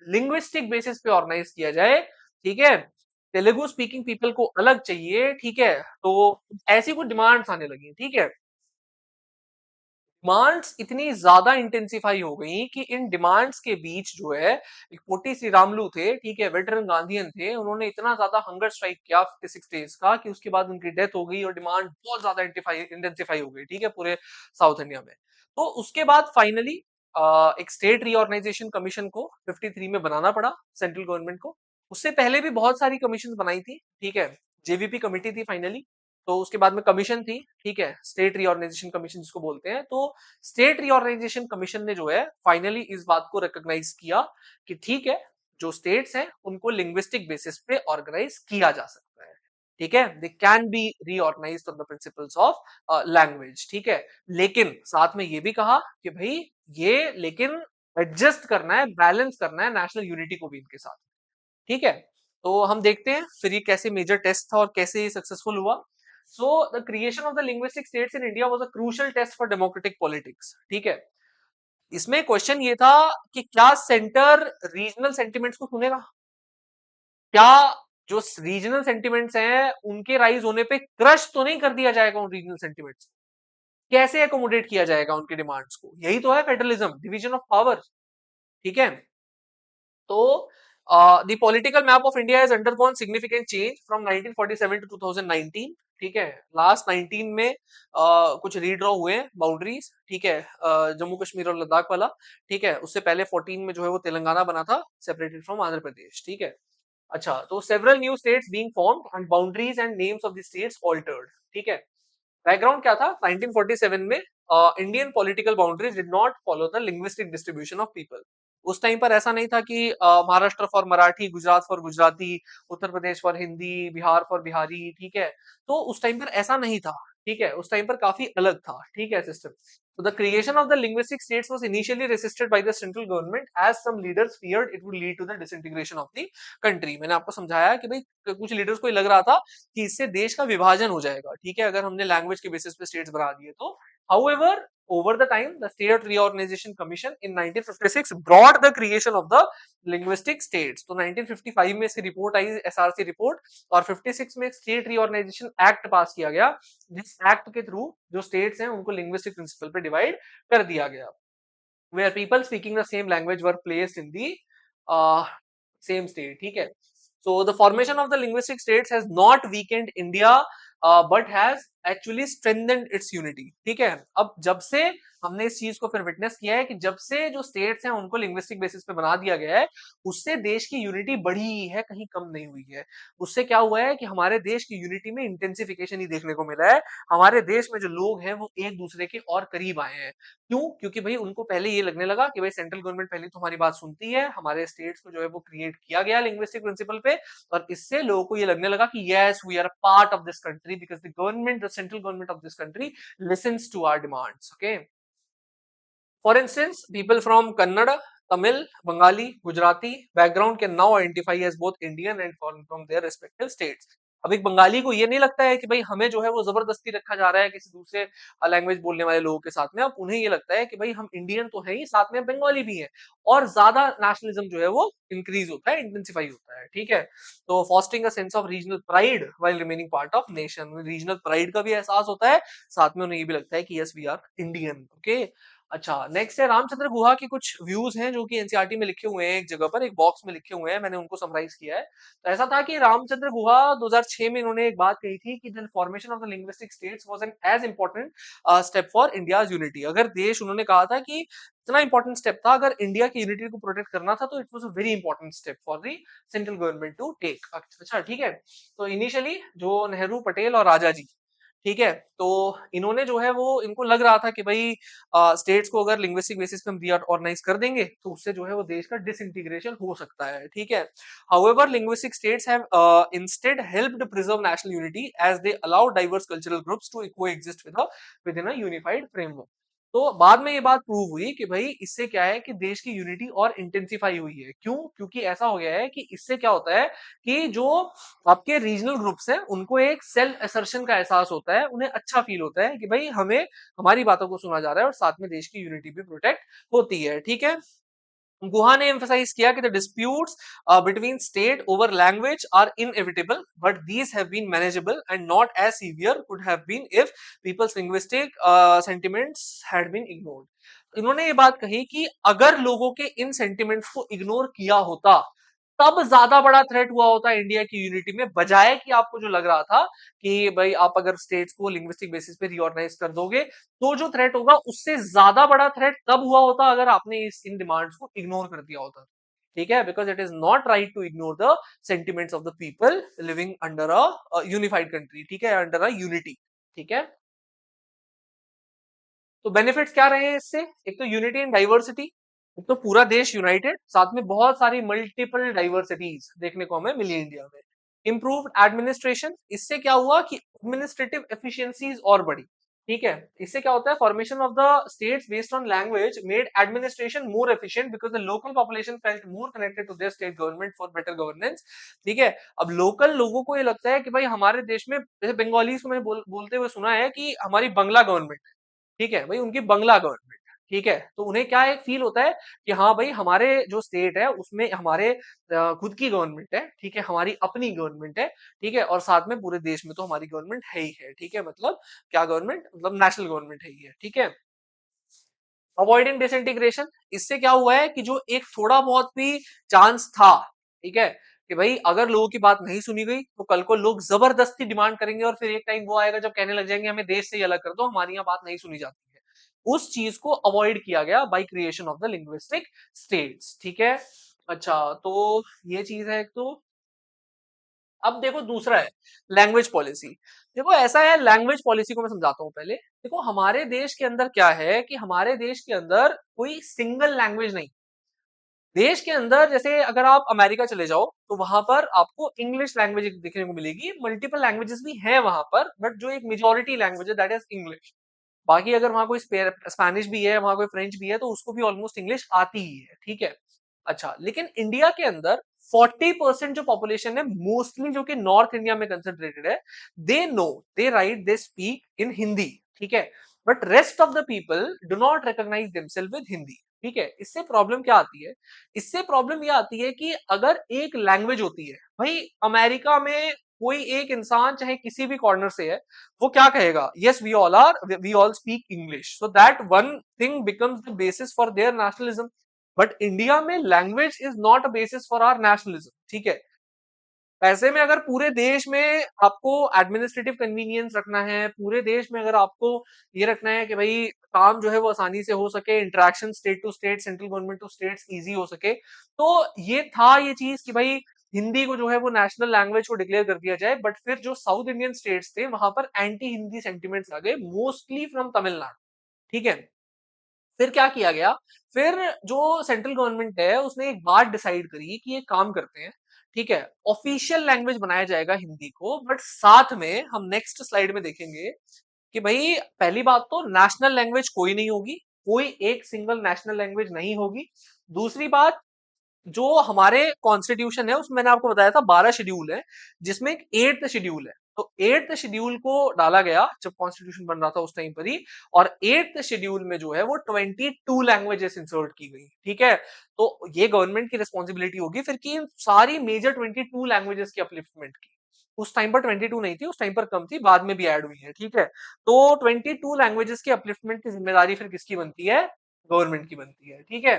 लिंग्विस्टिक बेसिस पे ऑर्गेनाइज किया जाए। ठीक है, तेलुगु स्पीकिंग पीपल को अलग चाहिए। ठीक है, तो ऐसी कुछ डिमांड्स आने लगी। ठीक है, डिमांड्स इतनी ज्यादा इंटेंसिफाई हो गई कि इन डिमांड्स के बीच जो है एक पोटी श्रीरामलू थे, ठीक है, वेटरन गांधीयन थे, उन्होंने इतना ज्यादा हंगर स्ट्राइक किया 56 डेज का कि उसके बाद उनकी डेथ हो गई और डिमांड बहुत ज्यादा इंटेंसिफाई हो गई। ठीक है, पूरे साउथ इंडिया में। तो उसके बाद फाइनली एक स्टेट रीऑर्गेनाइजेशन कमीशन को 53 में बनाना पड़ा सेंट्रल गवर्नमेंट को। उससे पहले भी बहुत सारी कमीशन बनाई थी। ठीक है, जेवीपी कमेटी थी फाइनली, तो उसके बाद में कमीशन थी। ठीक है, स्टेट रीऑर्गेनाइजेशन कमीशन जिसको बोलते हैं। तो स्टेट रीऑर्गेनाइजेशन कमीशन ने जो है फाइनली इस बात को रिकॉग्नाइज किया कि ठीक है, जो स्टेट्स हैं उनको लिंग्विस्टिक बेसिस पे ऑर्गेनाइज किया जा सकता है। ठीक है, they can be reorganised on the principles of language. ठीक है, लेकिन साथ में ये भी कहा कि भाई ये लेकिन एडजस्ट करना है, बैलेंस करना है नेशनल यूनिटी को भी इनके साथ। ठीक है, तो हम देखते हैं फिर ये कैसे मेजर टेस्ट था और कैसे ये सक्सेसफुल हुआ। So the creation of the linguistic states in India was a crucial test for democratic politics. ठीक है, इसमें क्वेश्चन ये था कि क्या सेंटर रीजनल सेंटिमेंट्स को सुनेगा, क्या जो रीजनल सेंटिमेंट्स हैं उनके राइज होने पे क्रश तो नहीं कर दिया जाएगा उन रीजनल सेंटिमेंट्स, कैसे एकोमोडेट किया जाएगा उनकी डिमांड्स को। यही तो है फेडरलिज्म, डिवीजन ऑफ पावर। ठीक है, तो the political map of India has undergone significant change from 1947 to 2019। ठीक है, लास्ट 19 में कुछ रीड्रॉ हुए बाउंड्रीज। ठीक है, जम्मू कश्मीर और लद्दाख वाला। ठीक है, उससे पहले 14 में जो है वो तेलंगाना बना था, सेपरेटेड फ्रॉम आंध्र प्रदेश। ठीक है, अच्छा, तो several new states being formed and boundaries and names of the states altered. ठीक है, बैकग्राउंड क्या था 1947 में, Indian political boundaries did not follow the linguistic distribution of people. उस टाइम पर ऐसा नहीं था कि Maharashtra for Marathi, Gujarat for Gujarati, Uttar Pradesh for Hindi, Bihar for Bihari. ठीक है, तो उस टाइम पर ऐसा नहीं था। ठीक है, उस टाइम पर काफी अलग था। ठीक है, system. So the creation of the linguistic states was initially resisted by the central government as some leaders feared it would lead to the disintegration of the country। मैंने आपको समझाया कि भाई कुछ लीडर्स को लग रहा था कि इससे देश का विभाजन हो जाएगा। ठीक है, अगर हमने लैंग्वेज के बेसिस पे स्टेट्स बना दिए तो। However, over the time, the State Reorganization Commission in 1956 brought the creation of the linguistic states। तो 1955 में इसकी रिपोर्ट आई, एसआरसी रिपोर्ट, और 56 में स्टेट रीऑर्गेनाइजेशन एक्ट पास किया गया, जिस एक्ट के थ्रू जो स्टेट्स हैं उनको लिंग्विस्टिक प्रिंसिपल पे डिवाइड कर दिया गया, where people speaking the same language were placed in the same state. ठीक है, so the formation of the linguistic states has not weakened India but has actually strengthened its unity. ठीक है, अब जब से हमने इस चीज को फिर विटनेस किया है कि जब से जो स्टेट्स हैं उनको लिंग्विस्टिक बेसिस पे बना दिया गया है, उससे देश की यूनिटी बढ़ी ही है, कहीं कम नहीं हुई है। उससे क्या हुआ है कि हमारे देश की यूनिटी में इंटेंसिफिकेशन ही देखने को मिला है। हमारे देश में जो लोग हैं वो एक दूसरे के और करीब आए हैं। क्यों? क्योंकि भाई उनको पहले ये लगने लगा कि भाई सेंट्रल गवर्नमेंट पहले तो हमारी बात सुनती है, हमारे स्टेट्स को जो है वो क्रिएट किया गया लिंग्विस्टिक प्रिंसिपल पे, और इससे लोगों को ये लगने लगा कि yes we are a part of this country because the central government of this country listens to our demands. Okay, for instance people from Kannada, Tamil, Bengali, Gujarati background can now identify as both Indian and foreign from their respective states. अब एक बंगाली को ये नहीं लगता है कि भाई हमें जो है वो जबरदस्ती रखा जा रहा है किसी दूसरे लैंग्वेज बोलने वाले लोगों के साथ में। अब उन्हें ये लगता है कि भाई हम इंडियन तो है ही, साथ में बंगाली भी है, और ज्यादा नेशनलिज्म जो है वो इंक्रीज होता है, इंटेंसिफाई होता है। ठीक है, तो frosting a sense of regional pride while remaining part of nation, regional pride का भी एहसास होता है, साथ में उन्हें ये भी लगता है कि yes we are Indian. Okay, अच्छा, नेक्स्ट है रामचंद्र गुहा के कुछ व्यूज हैं जो कि एनसीईआरटी में लिखे हुए हैं, एक जगह पर एक बॉक्स में लिखे हुए हैं, मैंने उनको समराइज किया है। तो ऐसा था कि रामचंद्र गुहा 2006 में इन्होंने एक बात कही थी कि the formation of the linguistic states was an as important step for India's unity. अगर देश, उन्होंने कहा था कि इतना इंपॉर्टेंट स्टेप था, अगर इंडिया की यूनिटी को प्रोटेक्ट करना था तो it was a very important step for the central government to take. अच्छा, ठीक है, तो इनिशियली जो नेहरू, पटेल और राजा जी, ठीक है, तो इन्होंने जो है वो इनको लग रहा था कि भाई स्टेट्स को अगर लिंग्विस्टिक बेसिस पे हम रीऑर्गेनाइज कर देंगे तो उससे जो है वो देश का डिसइंटीग्रेशन हो सकता है, ठीक है। However linguistic states have instead helped preserve national unity as they allow diverse cultural groups to coexist within a unified framework. तो बाद में ये बात प्रूव हुई कि भाई इससे क्या है कि देश की यूनिटी और इंटेंसिफाई हुई है। क्यों? क्योंकि ऐसा हो गया है कि इससे क्या होता है कि जो आपके रीजनल ग्रुप्स हैं उनको एक सेल्फ असर्शन का एहसास होता है, उन्हें अच्छा फील होता है कि भाई हमें हमारी बातों को सुना जा रहा है और साथ में देश की यूनिटी भी प्रोटेक्ट होती है, ठीक है। गुहा ने emphasize किया कि the disputes between state over language are inevitable, but these have been manageable and not as severe could have been if people's linguistic sentiments had been ignored. इन्होंने ये बात कही कि अगर लोगों के इन सेंटिमेंट्स को इग्नोर किया होता तब ज्यादा बड़ा थ्रेट हुआ होता इंडिया की यूनिटी में, बजाय कि आपको जो लग रहा था कि भाई आप अगर स्टेट्स को लिंग्विस्टिक बेसिस पे रीऑर्गेनाइज कर दोगे तो जो थ्रेट होगा उससे ज्यादा बड़ा थ्रेट तब हुआ होता अगर आपने इन डिमांड्स को इग्नोर कर दिया होता, ठीक है। Because it is not right to ignore the sentiments of the people living under a unified country, ठीक है, अंडर अ यूनिटी, ठीक है। तो बेनिफिट्स क्या रहे हैं इससे? एक तो यूनिटी एंड डाइवर्सिटी, एक तो पूरा देश यूनाइटेड, साथ में बहुत सारी मल्टीपल डाइवर्सिटीज देखने को हमें मिली इंडिया में। इंप्रूव्ड एडमिनिस्ट्रेशन, इससे क्या हुआ कि एडमिनिस्ट्रेटिव एफिशिएंसीज और बढ़ी, ठीक है। इससे क्या होता है, formation of the states based on language made administration more efficient because the local population felt more connected to their state government for better governance, ठीक है। अब लोकल लोगों को ये लगता है कि भाई हमारे देश में, जैसे बंगालीज को मैंने बोलते हुए सुना है कि हमारी बंगला गवर्नमेंट, ठीक है भाई, उनकी बंगला गवर्नमेंट, ठीक है। तो उन्हें क्या एक फील होता है कि हाँ भाई हमारे जो स्टेट है उसमें हमारे खुद की गवर्नमेंट है, ठीक है, हमारी अपनी गवर्नमेंट है, ठीक है, और साथ में पूरे देश में तो हमारी गवर्नमेंट है ही है, ठीक है। मतलब क्या गवर्नमेंट, मतलब नेशनल गवर्नमेंट है ही है, ठीक है। अवॉइडिंग डिसइंटीग्रेशन, इससे क्या हुआ है कि जो एक थोड़ा बहुत भी चांस था, ठीक है, कि भाई अगर लोगों की बात नहीं सुनी गई तो कल को लोग जबरदस्ती डिमांड करेंगे और फिर एक टाइम वो आएगा जब कहने लग जाएंगे हमें देश से ही अलग कर दो, हमारी यहाँ बात नहीं सुनी जाती है। उस चीज को अवॉइड किया गया by creation of the linguistic states, ठीक है। अच्छा, तो ये चीज है एक तो। अब देखो दूसरा है लैंग्वेज पॉलिसी। देखो ऐसा है, लैंग्वेज पॉलिसी को मैं समझाता हूँ पहले। देखो हमारे देश के अंदर क्या है कि हमारे देश के अंदर कोई सिंगल लैंग्वेज नहीं। देश के अंदर जैसे अगर आप अमेरिका चले जाओ तो वहां पर आपको इंग्लिश लैंग्वेज देखने को मिलेगी, मल्टीपल लैंग्वेजेस भी हैं वहां पर, बट जो एक मेजोरिटी लैंग्वेज है दैट इज इंग्लिश। बाकी अगर वहां कोई स्पेनिश भी है, वहां कोई फ्रेंच भी है, तो उसको भी ऑलमोस्ट इंग्लिश आती ही है, ठीक है। अच्छा, लेकिन इंडिया के अंदर 40% जो पॉपुलेशन है मोस्टली जो कि नॉर्थ इंडिया में कंसेंट्रेटेड है, they know, they right, they speak in Hindi, ठीक है। But rest of the people do not recognise themself with Hindi, ठीक है। इससे प्रॉब्लम क्या आती है? इससे प्रॉब्लम यह आती है कि अगर एक लैंग्वेज होती है, भाई अमेरिका में कोई एक इंसान चाहे किसी भी कॉर्नर से है, वो क्या कहेगा, yes we all speak English, so that one thing becomes the basis for their nationalism. But India में language is not a basis for our nationalism, ठीक है। ऐसे में अगर पूरे देश में आपको एडमिनिस्ट्रेटिव कन्वीनियंस रखना है, पूरे देश में अगर आपको ये रखना है कि भाई काम जो है वो आसानी से हो सके, interaction state to state, central government to states easy हो सके, तो ये था ये चीज कि भाई हिंदी को जो है वो नेशनल लैंग्वेज को डिक्लेयर कर दिया जाए। बट फिर जो साउथ इंडियन स्टेट्स थे वहां पर एंटी हिंदी सेंटिमेंट्स आ गए, मोस्टली फ्रॉम तमिलनाडु, ठीक है। फिर क्या किया गया, फिर जो सेंट्रल गवर्नमेंट है उसने एक बात डिसाइड करी कि ये काम करते हैं, ठीक है, ऑफिशियल लैंग्वेज बनाया जाएगा हिंदी को, बट साथ में हम नेक्स्ट स्लाइड में देखेंगे कि भाई पहली बात तो नेशनल लैंग्वेज कोई नहीं होगी, कोई एक सिंगल नेशनल लैंग्वेज नहीं होगी। दूसरी बात, जो हमारे कॉन्स्टिट्यूशन है उसमें मैंने आपको बताया था 12 शेड्यूल है, जिसमें एक 8th शेड्यूल है। तो 8th शेड्यूल को डाला गया जब कॉन्स्टिट्यूशन बन रहा था उस टाइम पर ही, और 8th शेड्यूल में जो है वो 22 लैंग्वेजेस इंसर्ट की गई, ठीक है। तो ये गवर्नमेंट की रिस्पॉन्सिबिलिटी होगी फिर कि इन सारी मेजर 22 लैंग्वेजेस की अपलिफ्टमेंट की। उस टाइम पर 22 नहीं थी, उस टाइम पर कम थी, बाद में भी ऐड हुई है, ठीक है। तो 22 लैंग्वेजेस की अपलिफ्टमेंट की जिम्मेदारी फिर किसकी बनती है? गवर्नमेंट की बनती है, ठीक है।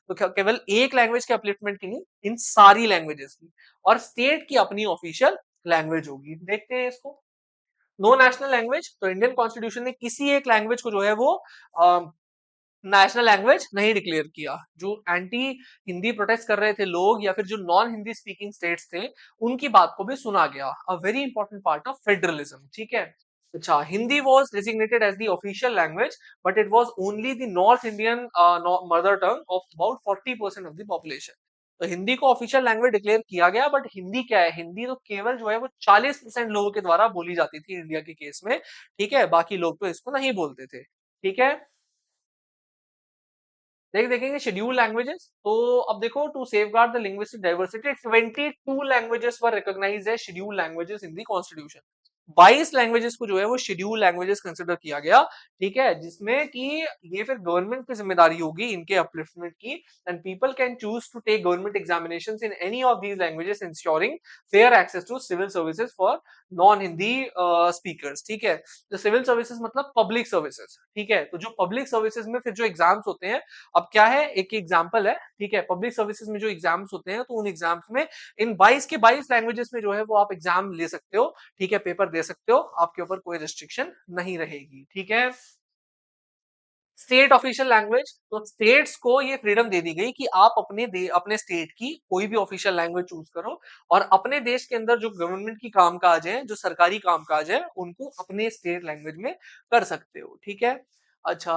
तो केवल एक लैंग्वेज के अपलिफ्टमेंट की नहीं, इन सारी लैंग्वेजेस की। और स्टेट की अपनी ऑफिशियल लैंग्वेज होगी, देखते हैं इसको। नो नेशनल लैंग्वेज, तो इंडियन कॉन्स्टिट्यूशन ने किसी एक लैंग्वेज को जो है वो नेशनल लैंग्वेज नहीं डिक्लेयर किया। जो एंटी हिंदी प्रोटेस्ट कर रहे थे लोग, या फिर जो नॉन हिंदी स्पीकिंग स्टेट्स थे, उनकी बात को भी सुना गया। अ very important part of federalism, ठीक है। अच्छा, Hindi was designated as the official language, but it was only the North Indian mother tongue of about 40% of the population. तो हिंदी को ऑफिशियल लैंग्वेज डिक्लेयर किया गया, बट हिंदी क्या है, हिंदी तो केवल जो है वो 40% लोगों के द्वारा बोली जाती थी इंडिया के केस में। ठीक है, बाकी लोग तो इसको नहीं बोलते थे। ठीक है, देखेंगे शेड्यूल लैंग्वेजेस। तो अब देखो, to safeguard the linguistic diversity 22 languages were recognised as schedule languages in the constitution. 22 languages को जो है वो शेड्यूल लैंग्वेजेस कंसिडर किया गया। ठीक है, जिसमें कि ये फिर गवर्नमेंट की जिम्मेदारी होगी इनके अपलिफ्टमेंट की। And people can choose to take government examinations in any of these languages, ensuring fair access to civil services for non Hindi speakers. ठीक है, तो सिविल सर्विसेज मतलब पब्लिक सर्विसेज। ठीक है, तो जो पब्लिक सर्विसेज में फिर जो एग्जाम्स होते हैं, अब क्या है, एक एग्जाम्पल है। ठीक है, पब्लिक सर्विसेज में जो एग्जाम्स होते हैं, तो उन एग्जाम्स में इन 22 के 22 लैंग्वेजेस में जो है वो आप एग्जाम ले सकते हो। ठीक है, पेपर दे सकते हो, आपके ऊपर कोई रिस्ट्रिक्शन नहीं रहेगी। ठीक है, स्टेट ऑफिशियल लैंग्वेज, तो स्टेट्स को ये फ्रीडम दे दी गई कि आप अपने स्टेट की कोई भी ऑफिशियल लैंग्वेज चूज करो, और अपने देश के अंदर जो गवर्नमेंट की कामकाज है, जो सरकारी कामकाज है, उनको अपने स्टेट लैंग्वेज में कर सकते हो। ठीक है, अच्छा,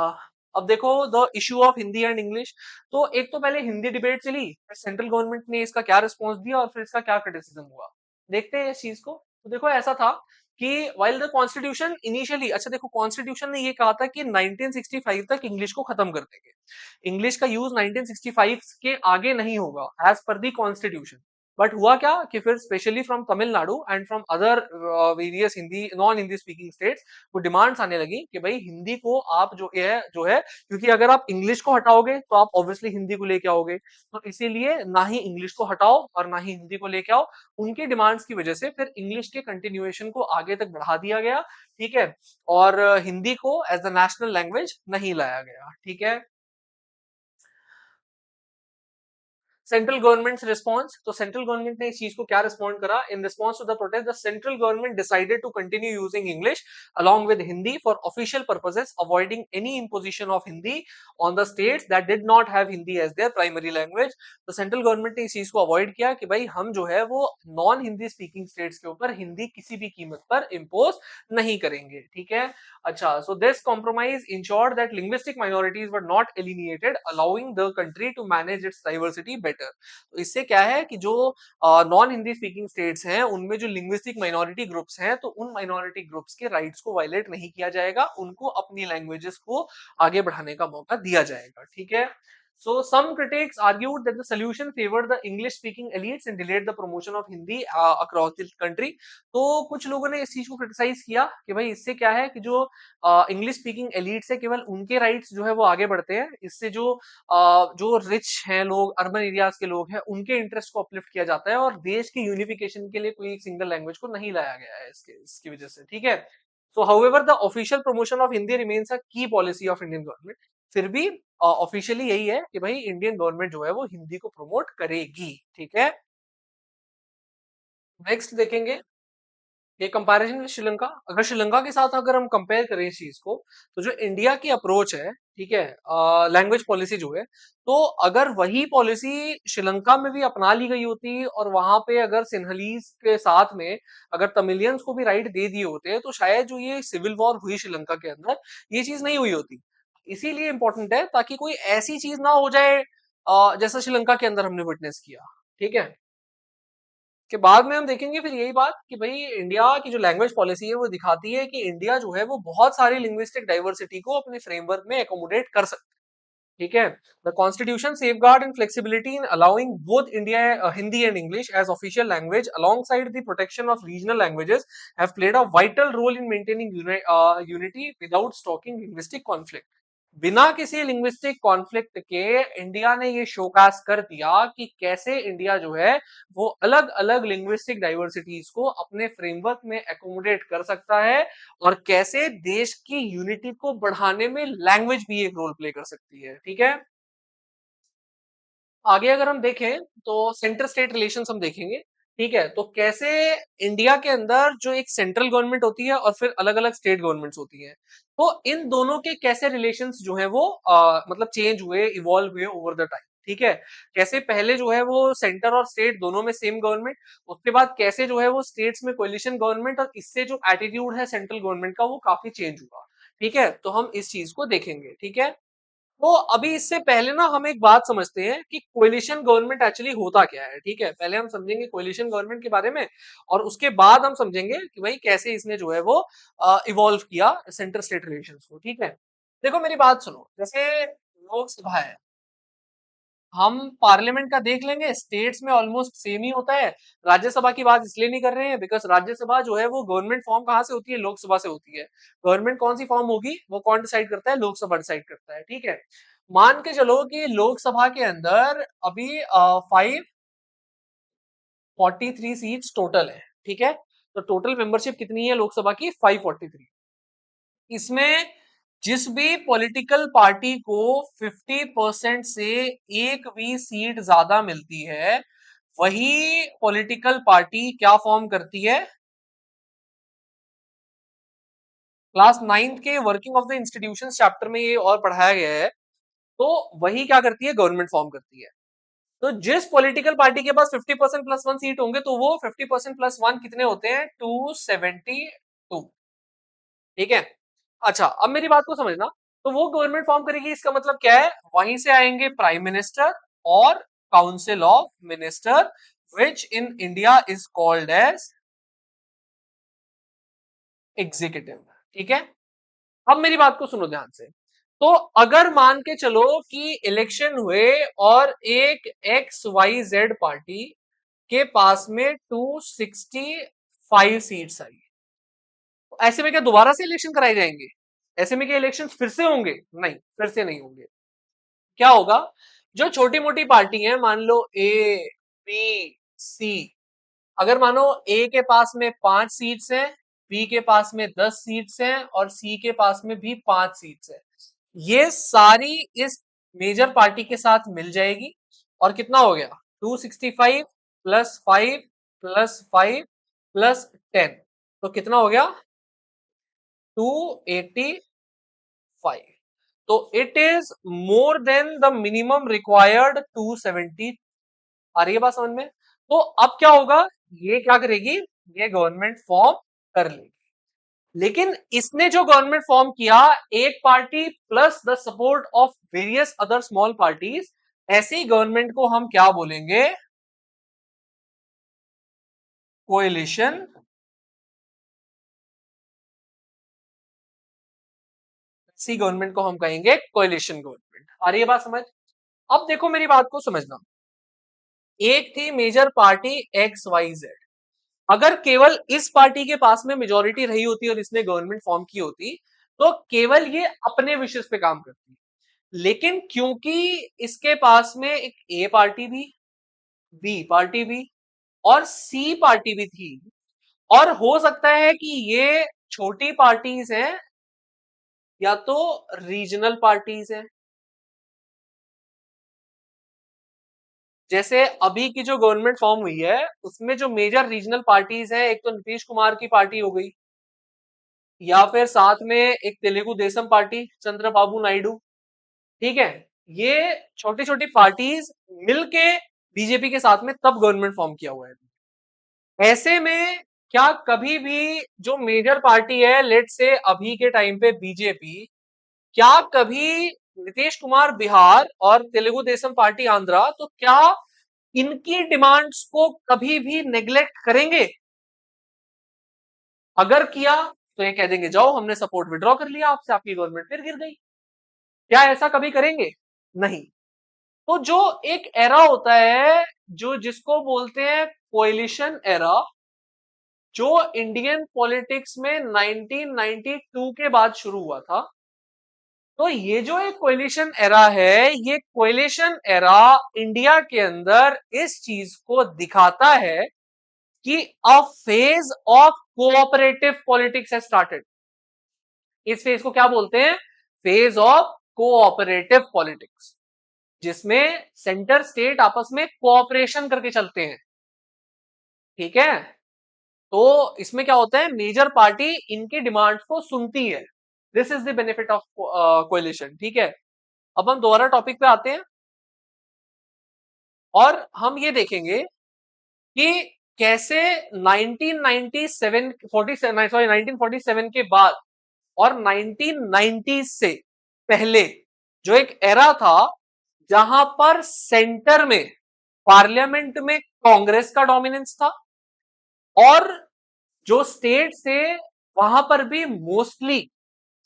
अब देखो the issue of Hindi and English. तो एक तो पहले हिंदी डिबेट चली, फिर सेंट्रल गवर्नमेंट ने इसका क्या रिस्पॉन्स दिया और फिर इसका क्या क्रिटिसिज्म हुआ। देखते हैं इस चीज को। तो देखो, ऐसा था कि while द कॉन्स्टिट्यूशन इनिशियली, अच्छा देखो, कॉन्स्टिट्यूशन ने ये कहा था कि 1965 तक इंग्लिश को खत्म कर देंगे, इंग्लिश का यूज 1965 के आगे नहीं होगा as per the constitution. But हुआ क्या कि फिर specially from Tamil Nadu and from other various Hindi non Hindi speaking states वो डिमांड्स आने लगी कि भाई हिंदी को आप जो है, क्योंकि अगर आप इंग्लिश को हटाओगे तो आप ऑब्वियसली हिंदी को लेके आओगे, तो इसीलिए ना ही इंग्लिश को हटाओ और ना ही हिंदी को लेके आओ। उनके डिमांड्स की वजह से फिर इंग्लिश के कंटिन्यूएशन को आगे तक बढ़ा दिया गया। ठीक है, और हिंदी को एज द नेशनल लैंग्वेज नहीं लाया गया। ठीक है, सेंट्रल गवर्नमेंट रिस्पॉन्स, तो सेंट्रल गवर्नमेंट ने इस चीज को क्या रिस्पॉन्ड करा, in response to the protest the central government decided to continue using English along with hindi for official purposes, avoiding any imposition of hindi on the states that did not have hindi as their primary language। तो central government ने इस चीज को avoid किया कि भाई हम जो है वो नॉन हिंदी स्पीकिंग स्टेट्स के ऊपर हिंदी किसी भी कीमत पर इम्पोज नहीं करेंगे। ठीक है, अच्छा, so this compromise ensured that linguistic minorities were not alienated, allowing the country to manage its diversity better। तो इससे क्या है कि जो नॉन हिंदी स्पीकिंग स्टेट्स हैं, उनमें जो लिंग्विस्टिक माइनॉरिटी ग्रुप्स हैं, तो उन माइनॉरिटी ग्रुप्स के राइट्स को वायलेट नहीं किया जाएगा, उनको अपनी लैंग्वेजेस को आगे बढ़ाने का मौका दिया जाएगा। ठीक है, so some critics argued that the solution favored the English speaking elites and delayed the promotion of Hindi across the country। तो कुछ लोगों ने इस चीज को क्रिटिसाइज किया कि भाई इससे क्या है कि जो इंग्लिश स्पीकिंग एलिट्स है, केवल उनके राइट्स जो है वो आगे बढ़ते हैं, इससे जो रिच हैं लोग, अर्बन एरियाज के लोग हैं, उनके इंटरेस्ट को अपलिफ्ट किया जाता है, और देश की यूनिफिकेशन के लिए कोई एक सिंगल लैंग्वेज को नहीं लाया गया है इसकी वजह से। ठीक है, so however the official promotion of Hindi remains a key policy of Indian government। फिर भी ऑफिशियली यही है कि भाई इंडियन गवर्नमेंट जो है वो हिंदी को प्रमोट करेगी। ठीक है, नेक्स्ट देखेंगे ये कंपैरिजन विद श्रीलंका। अगर श्रीलंका के साथ अगर हम कंपेयर करें इस चीज को, तो जो इंडिया की अप्रोच है, ठीक है, लैंग्वेज पॉलिसी जो है, तो अगर वही पॉलिसी श्रीलंका में भी अपना ली गई होती और वहां पे अगर सिन्हलीज के साथ में अगर तमिलियंस को भी राइट दे दिए होते, तो शायद जो ये सिविल वॉर हुई श्रीलंका के अंदर, ये चीज नहीं हुई होती। इसीलिए इंपॉर्टेंट है ताकि कोई ऐसी चीज ना हो जाए जैसा श्रीलंका के अंदर हमने विटनेस किया। ठीक है, के बाद में हम देखेंगे फिर यही बात कि भाई इंडिया की जो लैंग्वेज पॉलिसी है वो दिखाती है कि इंडिया जो है वो बहुत सारी लिंग्विस्टिक डाइवर्सिटी को अपने फ्रेमवर्क में एकोमोडेट कर सकता है। ठीक है, the constitution safeguard and flexibility in allowing both India Hindi and English as official language alongside the protection of regional languages have played a vital role in maintaining unity without stoking linguistic conflict। बिना किसी linguistic conflict के India ने ये show cause कर दिया कि कैसे India जो है वो अलग अलग लिंग्विस्टिक डाइवर्सिटीज को अपने फ्रेमवर्क में एकोमोडेट कर सकता है, और कैसे देश की यूनिटी को बढ़ाने में लैंग्वेज भी एक रोल प्ले कर सकती है। ठीक है, आगे अगर हम देखें तो सेंटर स्टेट रिलेशंस हम देखेंगे। ठीक है, तो कैसे इंडिया के अंदर जो एक सेंट्रल गवर्नमेंट होती है और फिर अलग अलग स्टेट गवर्नमेंट्स होती हैं, तो इन दोनों के कैसे रिलेशंस जो है वो मतलब चेंज हुए, इवॉल्व हुए ओवर द टाइम। ठीक है, कैसे पहले जो है वो सेंटर और स्टेट दोनों में सेम गवर्नमेंट, उसके बाद कैसे जो है वो स्टेट्स में कोलिशन गवर्नमेंट, और इससे जो एटीट्यूड है सेंट्रल गवर्नमेंट का वो काफी चेंज हुआ। ठीक है, तो हम इस चीज को देखेंगे। ठीक है, तो अभी इससे पहले ना हम एक बात समझते हैं कि कोलिशन गवर्नमेंट एक्चुअली होता क्या है। ठीक है, पहले हम समझेंगे कोलिशन गवर्नमेंट के बारे में, और उसके बाद हम समझेंगे कि भाई कैसे इसने जो है वो इवॉल्व किया सेंटर स्टेट रिलेशंस को। ठीक है, देखो मेरी बात सुनो, जैसे लोकसभा है, हम पार्लियामेंट का देख लेंगे, स्टेट्स में ऑलमोस्ट सेम ही होता है। राज्यसभा की बात इसलिए नहीं कर रहे हैं बिकॉज राज्यसभा जो है वो गवर्नमेंट फॉर्म कहाँ से होती है, लोकसभा से होती है। गवर्नमेंट कौन सी फॉर्म होगी वो कौन डिसाइड करता है, लोकसभा डिसाइड करता है। ठीक है, मान के चलो कि लोकसभा के अंदर अभी 543 सीट्स टोटल है। ठीक है, तो टोटल मेंबरशिप कितनी है लोकसभा की, 543। इसमें जिस भी पॉलिटिकल पार्टी को 50% से एक भी सीट ज्यादा मिलती है, वही पॉलिटिकल पार्टी क्या फॉर्म करती है, क्लास 9th के working of the institution chapter में ये और पढ़ाया गया है। तो वही क्या करती है, गवर्नमेंट फॉर्म करती है। तो जिस पॉलिटिकल पार्टी के पास 50% प्लस वन सीट होंगे, तो वो 50% प्लस वन कितने होते हैं, 272। ठीक है, अच्छा अब मेरी बात को समझना, तो वो गवर्नमेंट फॉर्म करेगी, इसका मतलब क्या है, वहीं से आएंगे प्राइम मिनिस्टर और council of minister, which in India is called as executive. ठीक है, अब मेरी बात को सुनो ध्यान से। तो अगर मान के चलो कि इलेक्शन हुए और एक एक्स वाई जेड पार्टी के पास में 265 सीट्स आई, तो ऐसे में क्या दोबारा से इलेक्शन कराए जाएंगे, ऐसे में क्या इलेक्शन फिर से होंगे, नहीं फिर से नहीं होंगे। क्या होगा, जो छोटी मोटी पार्टी है, मान लो ए बी सी, अगर मानो ए के पास में 5 सीट्स हैं, बी के पास में 10 सीट्स हैं, और सी के पास में भी 5 सीट्स हैं, ये सारी इस मेजर पार्टी के साथ मिल जाएगी, और कितना हो गया, 265 प्लस 5 प्लस 5 प्लस 10, तो कितना हो गया, 285। तो it is more than the minimum required 270। आ रही है बात समझ में। तो अब क्या होगा, ये क्या करेगी, ये गवर्नमेंट फॉर्म कर लेगी। लेकिन इसने जो गवर्नमेंट फॉर्म किया, एक party plus the support of various other small parties, ऐसी गवर्नमेंट को हम क्या बोलेंगे, कोएलिशन। ऐसी गवर्नमेंट को हम कहेंगे कोएलिशन गवर्नमेंट। आ रही है बात समझ। अब देखो मेरी बात को समझना, एक थी major party X Y Z, अगर केवल इस पार्टी के पास में मेजोरिटी रही होती और इसने गवर्नमेंट फॉर्म की होती, तो केवल ये अपने विशेष पे काम करती। लेकिन क्योंकि इसके पास में एक ए पार्टी भी, बी पार्टी भी और सी पार्टी भी थी, और हो सकता है कि ये छोटी पार्टीज हैं या तो रीजनल पार्टीज हैं, जैसे अभी की जो गवर्नमेंट फॉर्म हुई है उसमें जो मेजर रीजनल पार्टीज हैं, एक तो नीतीश कुमार की पार्टी हो गई, या फिर साथ में एक तेलुगु देशम पार्टी चंद्रबाबू नायडू। ठीक है, ये छोटी छोटी पार्टीज मिलके बीजेपी के साथ में तब गवर्नमेंट फॉर्म किया हुआ है। ऐसे में क्या कभी भी जो मेजर पार्टी है, लेट से अभी के टाइम पे बीजेपी, क्या कभी नीतीश कुमार बिहार और तेलुगु देशम पार्टी आंध्रा, तो क्या इनकी डिमांड्स को कभी भी नेग्लेक्ट करेंगे? अगर किया तो ये कह देंगे जाओ हमने सपोर्ट विड्रॉ कर लिया आपसे, आपकी गवर्नमेंट फिर गिर गई। क्या ऐसा कभी करेंगे? नहीं। तो जो एक एरा होता है, जो जिसको बोलते हैं कोएलिशन एरा, जो इंडियन पॉलिटिक्स में 1992 के बाद शुरू हुआ था, तो ये जो एक कोएलिशन एरा है, ये कोएलिशन एरा इंडिया के अंदर इस चीज को दिखाता है कि a phase of cooperative politics has started. इस फेज को क्या बोलते हैं, फेज ऑफ कोऑपरेटिव पॉलिटिक्स, जिसमें सेंटर स्टेट आपस में कोऑपरेशन करके चलते हैं। ठीक है, तो इसमें क्या होता है, मेजर पार्टी इनकी डिमांड्स को सुनती है। This is the benefit of coalition. ठीक है, अब हम दोबारा टॉपिक पे आते हैं। और हम ये देखेंगे कि कैसे 1997 सॉरी 1947 के बाद और 1990 से पहले जो एक एरा था जहां पर सेंटर में पार्लियामेंट में कांग्रेस का डोमिनेंस था और जो स्टेट से वहां पर भी मोस्टली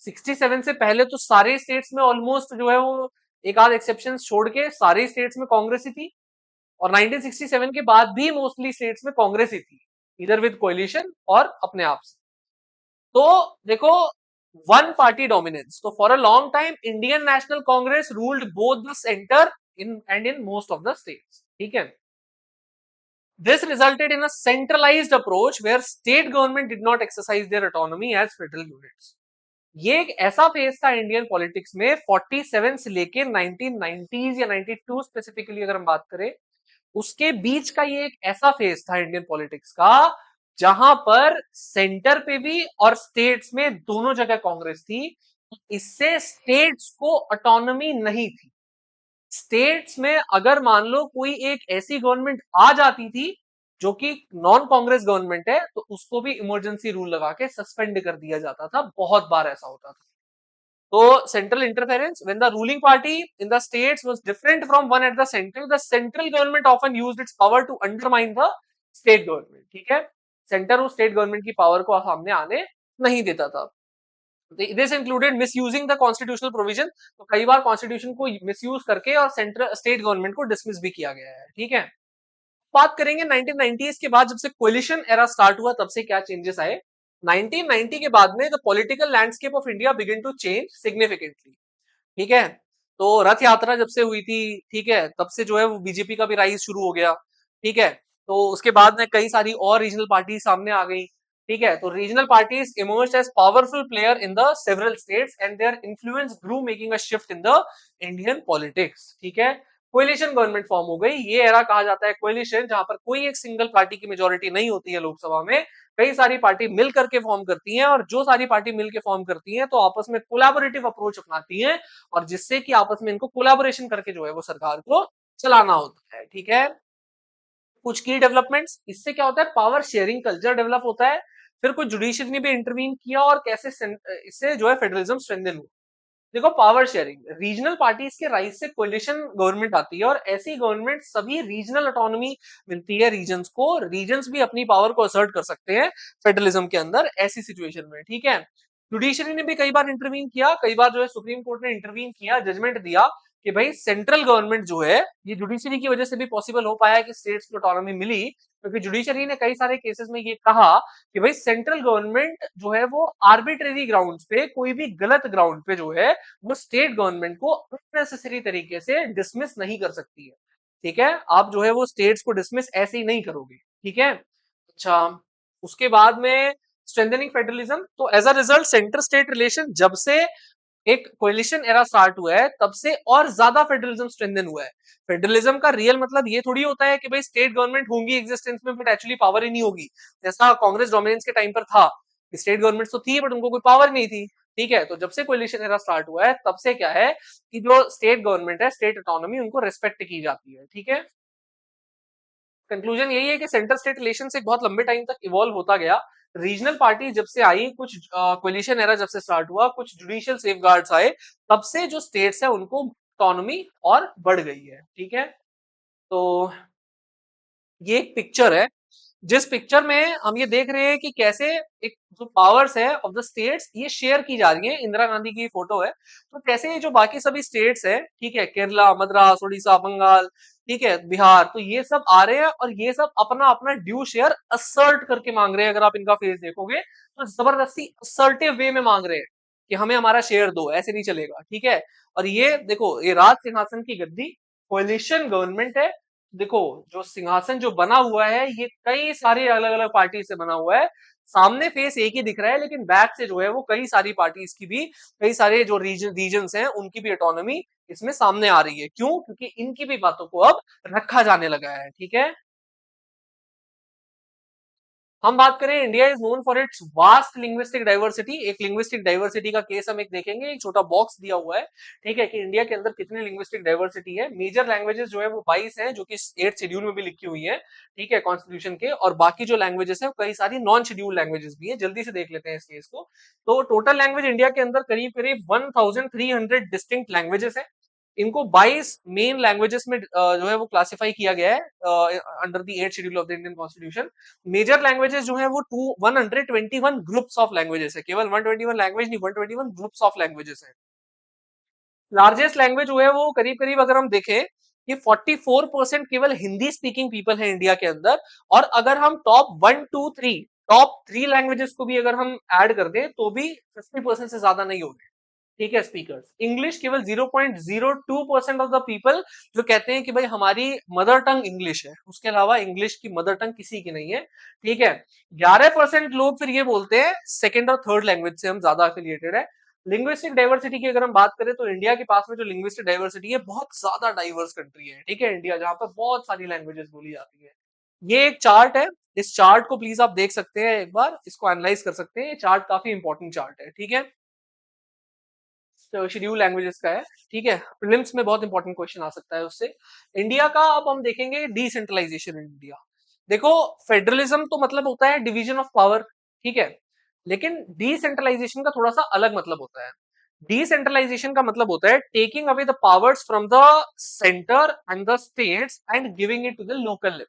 67 से पहले तो सारे स्टेट्स में ऑलमोस्ट जो है वो एक आध एक्सेप्शन छोड़ के सारे स्टेट्स में कांग्रेस ही थी और 1967 के बाद भी मोस्टली स्टेट्स में कांग्रेस ही थी इधर विद कोलिशन और अपने आप से। तो देखो वन पार्टी डोमिनेंस, तो for a long time Indian national Congress ruled both the centre in and in most of the states, ठीक है। This resulted in a centralized approach where state government did not exercise their autonomy as federal units. ये एक ऐसा phase था Indian politics में 47 से लेके 1990s या 92 स्पेसिफिकली अगर हम बात करें, उसके बीच का ये एक ऐसा फेज था इंडियन पॉलिटिक्स का जहां पर सेंटर पे भी और स्टेट्स में दोनों जगह कांग्रेस थी। इससे स्टेट्स को ऑटोनॉमी नहीं थी। स्टेट्स में अगर मान लो कोई एक ऐसी गवर्नमेंट आ जाती थी जो कि नॉन कांग्रेस गवर्नमेंट है तो उसको भी इमरजेंसी रूल लगा के सस्पेंड कर दिया जाता था, बहुत बार ऐसा होता था। तो central interference when the ruling party in the states was different from one at the central government often used its power to undermine the state government, ठीक है। सेंटर उस स्टेट गवर्नमेंट की पावर को सामने आने नहीं देता था। This included misusing the constitutional provision, तो कई बार कॉन्स्टिट्यूशन को मिसयूज करके और सेंट्रल स्टेट गवर्नमेंट को डिसमिस भी किया गया है, ठीक है। बात करेंगे 1990s के बाद जब से कोलिशन एरा स्टार्ट हुआ तब से क्या चेंजेस आए। 1990 के बाद में the political landscape of India begin to change significantly, ठीक है। तो रथ यात्रा जब से हुई थी, ठीक है, तब से जो है वो बीजेपी का भी राइज शुरू हो गया, ठीक है। तो उसके बाद में कई सारी और रीजनल पार्टी सामने आ गई, ठीक है। तो regional parties emerged as powerful player in the several states and their influence grew making a shift in the Indian politics, ठीक है। कोलिशन गवर्नमेंट फॉर्म हो गई, ये एरा कहा जाता है कोलिशन, जहां पर कोई एक सिंगल पार्टी की मेजोरिटी नहीं होती है लोकसभा में, कई सारी पार्टी मिल करके फॉर्म करती हैं और जो सारी पार्टी मिल के फॉर्म करती हैं तो आपस में कोलैबोरेटिव अप्रोच अपनाती हैं और जिससे कि आपस में इनको कोलैबोरेशन करके जो है वो सरकार को चलाना होता है, ठीक है। कुछ की डेवलपमेंट्स, इससे क्या होता है, पावर शेयरिंग कल्चर डेवलप होता है। फिर कुछ जुडिशियरी ने भी इंटरवीन किया और कैसे इससे जो है फेडरलिज्म स्ट्रेंथन हुआ। देखो पावर शेयरिंग, रीजनल पार्टीज के राइज से कोलिशन गवर्नमेंट आती है और ऐसी गवर्नमेंट सभी रीजनल ऑटोनॉमी मिलती है रीजन्स को, रीजन्स भी अपनी पावर को असर्ट कर सकते हैं फेडरलिज्म के अंदर ऐसी सिचुएशन में, ठीक है। जुडिशरी ने भी कई बार इंटरवीन किया, कई बार जो है सुप्रीम कोर्ट ने इंटरवीन किया, जजमेंट दिया कि भाई सेंट्रल गवर्नमेंट जो है, ये जुडिशरी की वजह से भी पॉसिबल हो पाया कि स्टेट्स को ऑटोनॉमी मिली, क्योंकि जुडिशरी ने कई सारे केसेस में ये कहा कि भाई सेंट्रल गवर्नमेंट जो है वो आर्बिट्रेरी ग्राउंड्स पे, कोई भी गलत ग्राउंड पे जो है वो स्टेट गवर्नमेंट को अननेसेसरी तरीके से डिसमिस नहीं कर सकती है, ठीक है। आप जो है वो स्टेट्स को डिसमिस ऐसे ही नहीं करोगे, ठीक है। अच्छा, उसके बाद में स्ट्रेंथनिंग फेडरलिज्म, तो as a result centre state relation जब से एक कोलिशन एरा स्टार्ट हुआ है तब से और ज्यादा फेडरलिज्म स्ट्रेंथन हुआ है। फेडरलिज्म का रियल मतलब ये थोड़ी होता है कि भाई स्टेट गवर्नमेंट होंगी एग्जिस्टेंस में बट एक्चुअली पावर ही नहीं होगी, जैसा कांग्रेस डोमिनेंस के टाइम पर था, स्टेट गवर्नमेंट तो थी बट उनको कोई पावर नहीं थी, ठीक है। तो जब से कोलिशन एरा स्टार्ट हुआ है तब से क्या है कि जो स्टेट गवर्नमेंट है, स्टेट ऑटोनॉमी, उनको रेस्पेक्ट की जाती है, ठीक है। कंक्लूजन यही है कि सेंटर स्टेट रिलेशन एक बहुत लंबे टाइम तक इवॉल्व होता गया। रीजनल पार्टी जब से आई, कुछ कोलिशन एरा जब से स्टार्ट हुआ, कुछ जुडिशियल सेफगार्ड्स आए, तब से जो स्टेट्स है उनको ऑटोनॉमी और बढ़ गई है, ठीक है। तो ये एक पिक्चर है जिस पिक्चर में हम ये देख रहे हैं कि कैसे एक जो पावर्स है ऑफ द स्टेट्स ये शेयर की जा रही है, इंदिरा गांधी की फोटो है, तो कैसे ये जो बाकी सभी स्टेट्स है, ठीक है, केरला, मद्रास, उड़ीसा, बंगाल, ठीक है, बिहार, तो ये सब आ रहे हैं और ये सब अपना अपना ड्यू शेयर असर्ट करके मांग रहे हैं। अगर आप इनका फेस देखोगे तो जबरदस्ती असर्टिव वे में मांग रहे हैं कि हमें हमारा शेयर दो, ऐसे नहीं चलेगा, ठीक है। और ये देखो, ये राज सिंहासन की गद्दी कोलिशन गवर्नमेंट है। देखो जो सिंहासन जो बना हुआ है ये कई सारी अलग अलग पार्टी से बना हुआ है, सामने फेस एक ही दिख रहा है लेकिन बैक से जो है वो कई सारी पार्टीज की भी, कई सारे जो रीजन्स हैं उनकी भी ऑटोनॉमी इसमें सामने आ रही है। क्यों? क्योंकि इनकी भी बातों को अब रखा जाने लगा है, ठीक है। हम बात करें, India is known for its vast linguistic diversity. एक लिंग्विस्टिक डाइवर्सिटी का केस हम एक देखेंगे, एक छोटा बॉक्स दिया हुआ है, ठीक है, कि इंडिया के अंदर कितनी लिंग्विस्टिक डाइवर्सिटी है। मेजर लैंग्वेजेस जो है वो 22 हैं, जो कि 8th शेड्यूल में भी लिखी हुई है, ठीक है, कॉन्स्टिट्यूशन के। और बाकी जो लैंग्वेजेस है कई सारी नॉन शेड्यूल लैंग्वेजेस भी है। जल्दी से देख लेते हैं इस केस को। तो टोटल लैंग्वेज इंडिया के अंदर करीब करीब 1300 डिस्टिंक्ट लैंग्वेजेस है। इनको 22 मेन लैंग्वेजेस में जो है वो क्लासिफाई किया गया है under the 8th schedule of the Indian constitution. Major languages जो है वो 121 ग्रुप्स ऑफ लैंग्वेजेस है। केवल 121 लैंग्वेज नहीं, 121 ग्रुप्स ऑफ लैंग्वेजेस है। लार्जेस्ट लैंग्वेज जो है वो करीब करीब अगर हम देखें कि 44% केवल हिंदी स्पीकिंग पीपल है इंडिया के अंदर। और अगर हम टॉप थ्री लैंग्वेजेस को भी अगर हम ऐड कर दें तो भी 50% से ज्यादा नहीं होंगे, ठीक है, स्पीकर्स। इंग्लिश केवल 0.02% ऑफ द पीपल जो कहते हैं कि भाई हमारी मदर टंग इंग्लिश है, उसके अलावा इंग्लिश की मदर टंग किसी की नहीं है, ठीक है। 11% लोग फिर ये बोलते हैं सेकंड और थर्ड लैंग्वेज से हम ज्यादा एफिलिएटेड है। लिंग्विस्टिक डाइवर्सिटी की अगर हम बात करें तो इंडिया के पास में जो लिंग्विस्टिक डाइवर्सिटी है, बहुत ज्यादा डाइवर्स कंट्री है, ठीक है, इंडिया, जहां पर बहुत सारी लैंग्वेजेस बोली जाती है। ये एक चार्ट है, इस चार्ट को प्लीज आप देख सकते हैं, एक बार इसको एनालाइज कर सकते हैं। ये चार्ट काफी इंपॉर्टेंट चार्ट है, ठीक है, शेड्यूल लैंग्वेजेस का है, ठीक है। प्रीलिम्स में बहुत इंपॉर्टेंट क्वेश्चन आ सकता है उससे। इंडिया का अब हम देखेंगे डिसेंट्रलाइजेशन इन इंडिया। देखो, फेडरलिज्म तो मतलब होता है डिवीजन ऑफ पावर, ठीक है, लेकिन डिसेंट्रलाइजेशन का थोड़ा सा अलग मतलब होता है। डिसेंट्रलाइजेशन का मतलब होता है taking away the powers from the centre and the states and giving it to the local level.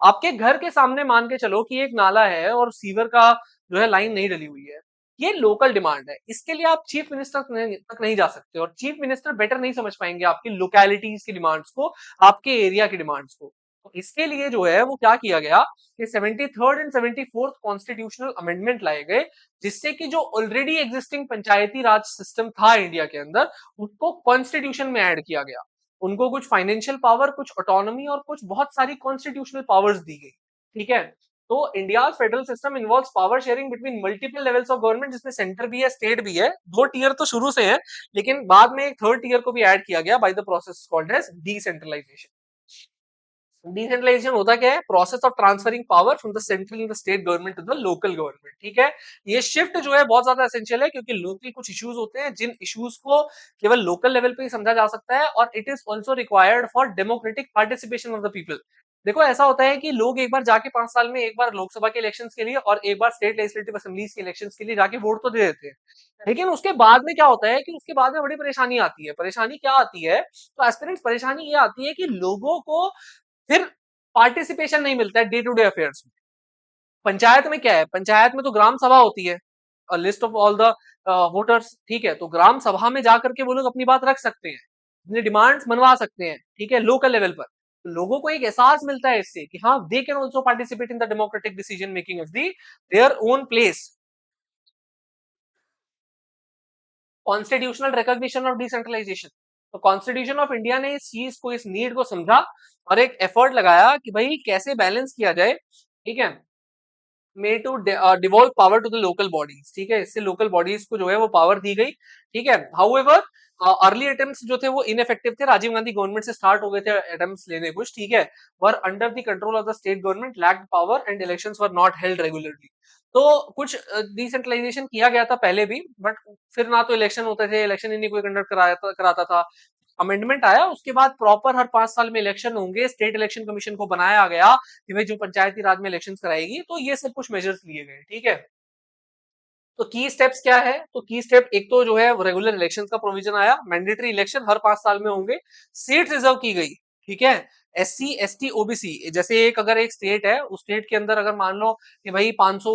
आपके घर के सामने मान के चलो कि एक नाला है और सीवर का जो है लाइन नहीं डली हुई है, ये लोकल डिमांड है, इसके लिए आप चीफ मिनिस्टर तक नहीं जा सकते, और चीफ मिनिस्टर बेटर नहीं समझ पाएंगे आपकी लोकेलिटीज की डिमांड्स को, आपके एरिया की डिमांड्स को। तो इसके लिए जो है वो क्या किया गया कि 73rd and 74th constitutional amendment लाए गए, जिससे कि जो ऑलरेडी एग्जिस्टिंग पंचायती राज सिस्टम था इंडिया के अंदर, उसको कॉन्स्टिट्यूशन में ऐड किया गया। उनको कुछ फाइनेंशियल पावर, कुछ ऑटोनॉमी और कुछ बहुत सारी कॉन्स्टिट्यूशनल पावर्स दी गई, ठीक है। तो India federal system involves power sharing between multiple levels of government, जिसमें सेंटर भी है, स्टेट भी है। दो टीयर तो शुरू से है, लेकिन बाद में एक थर्ड टीयर को भी ऐड किया गया by the process called as decentralisation. Decentralisation होता क्या है? Process of transferring power from the central and the state government to the local government, ठीक है। ये शिफ्ट जो है बहुत ज्यादा एसेंशियल है, क्योंकि लोकल कुछ इश्यूज होते हैं जिन इश्यूज को केवल लोकल लेवल पे ही समझा जा सकता है, और it is also required for democratic participation of the people. देखो, ऐसा होता है कि लोग एक बार जाके 5 साल में एक बार लोकसभा के इलेक्शन के लिए और एक बार स्टेट लेजिस्लेटिव असेंबलीज के इलेक्शन के लिए जाके वोट तो दे देते हैं, लेकिन उसके बाद में क्या होता है कि उसके बाद में बड़ी परेशानी आती है। परेशानी क्या आती है? तो एस्पिरेंट्स, परेशानी ये आती है कि लोगों को फिर पार्टिसिपेशन नहीं मिलता है डे टू डे अफेयर्स में। पंचायत में क्या है? पंचायत में तो ग्राम सभा होती है, list of all the voters, ठीक है, तो ग्राम सभा में जाकर के वो लोग अपनी बात रख सकते हैं, अपने डिमांड्स मनवा सकते हैं, ठीक है, लोकल लेवल पर। तो लोगों को एक एहसास मिलता है इससे कि हाँ, they can also participate in the democratic decision making of the their own place. Constitutional recognition of decentralisation. तो कॉन्स्टिट्यूशन ऑफ इंडिया ने इस चीज को, इस नीड को समझा और एक एफर्ट लगाया कि भाई कैसे बैलेंस किया जाए, ठीक है, may to devolve power to the local bodies, ठीक है, इससे लोकल बॉडीज को जो है वो पावर दी गई, ठीक है। हाउएवर, अर्ली अटेम्प्ट्स जो थे वो इनफेक्टिव थे, राजीव गांधी गवर्नमेंट से स्टार्ट हो गए थे अटेम्प्ट्स लेने कुछ, ठीक है, वर under the control of the state government, lacked power and elections were not held regularly. तो कुछ डिसेंट्रलाइजेशन किया गया था पहले भी, बट फिर ना तो इलेक्शन होते थे, इलेक्शन ही नहीं कोई कंडक्ट कराता था। अमेंडमेंट आया, उसके बाद प्रॉपर हर 5 साल में इलेक्शन होंगे, स्टेट इलेक्शन कमीशन को बनाया गया कि भाई जो पंचायती राज में इलेक्शन कराएगी, तो ये सब कुछ मेजर्स लिए गए, ठीक है। तो की स्टेप्स क्या है? तो की स्टेप एक तो जो है रेगुलर इलेक्शन का प्रोविजन आया, मैंडेटरी इलेक्शन हर 5 साल में होंगे, सीट रिजर्व की गई, ठीक है। एससी एसटी ओबीसी, जैसे एक अगर एक स्टेट है, उस स्टेट के अंदर अगर मान लो कि भाई 500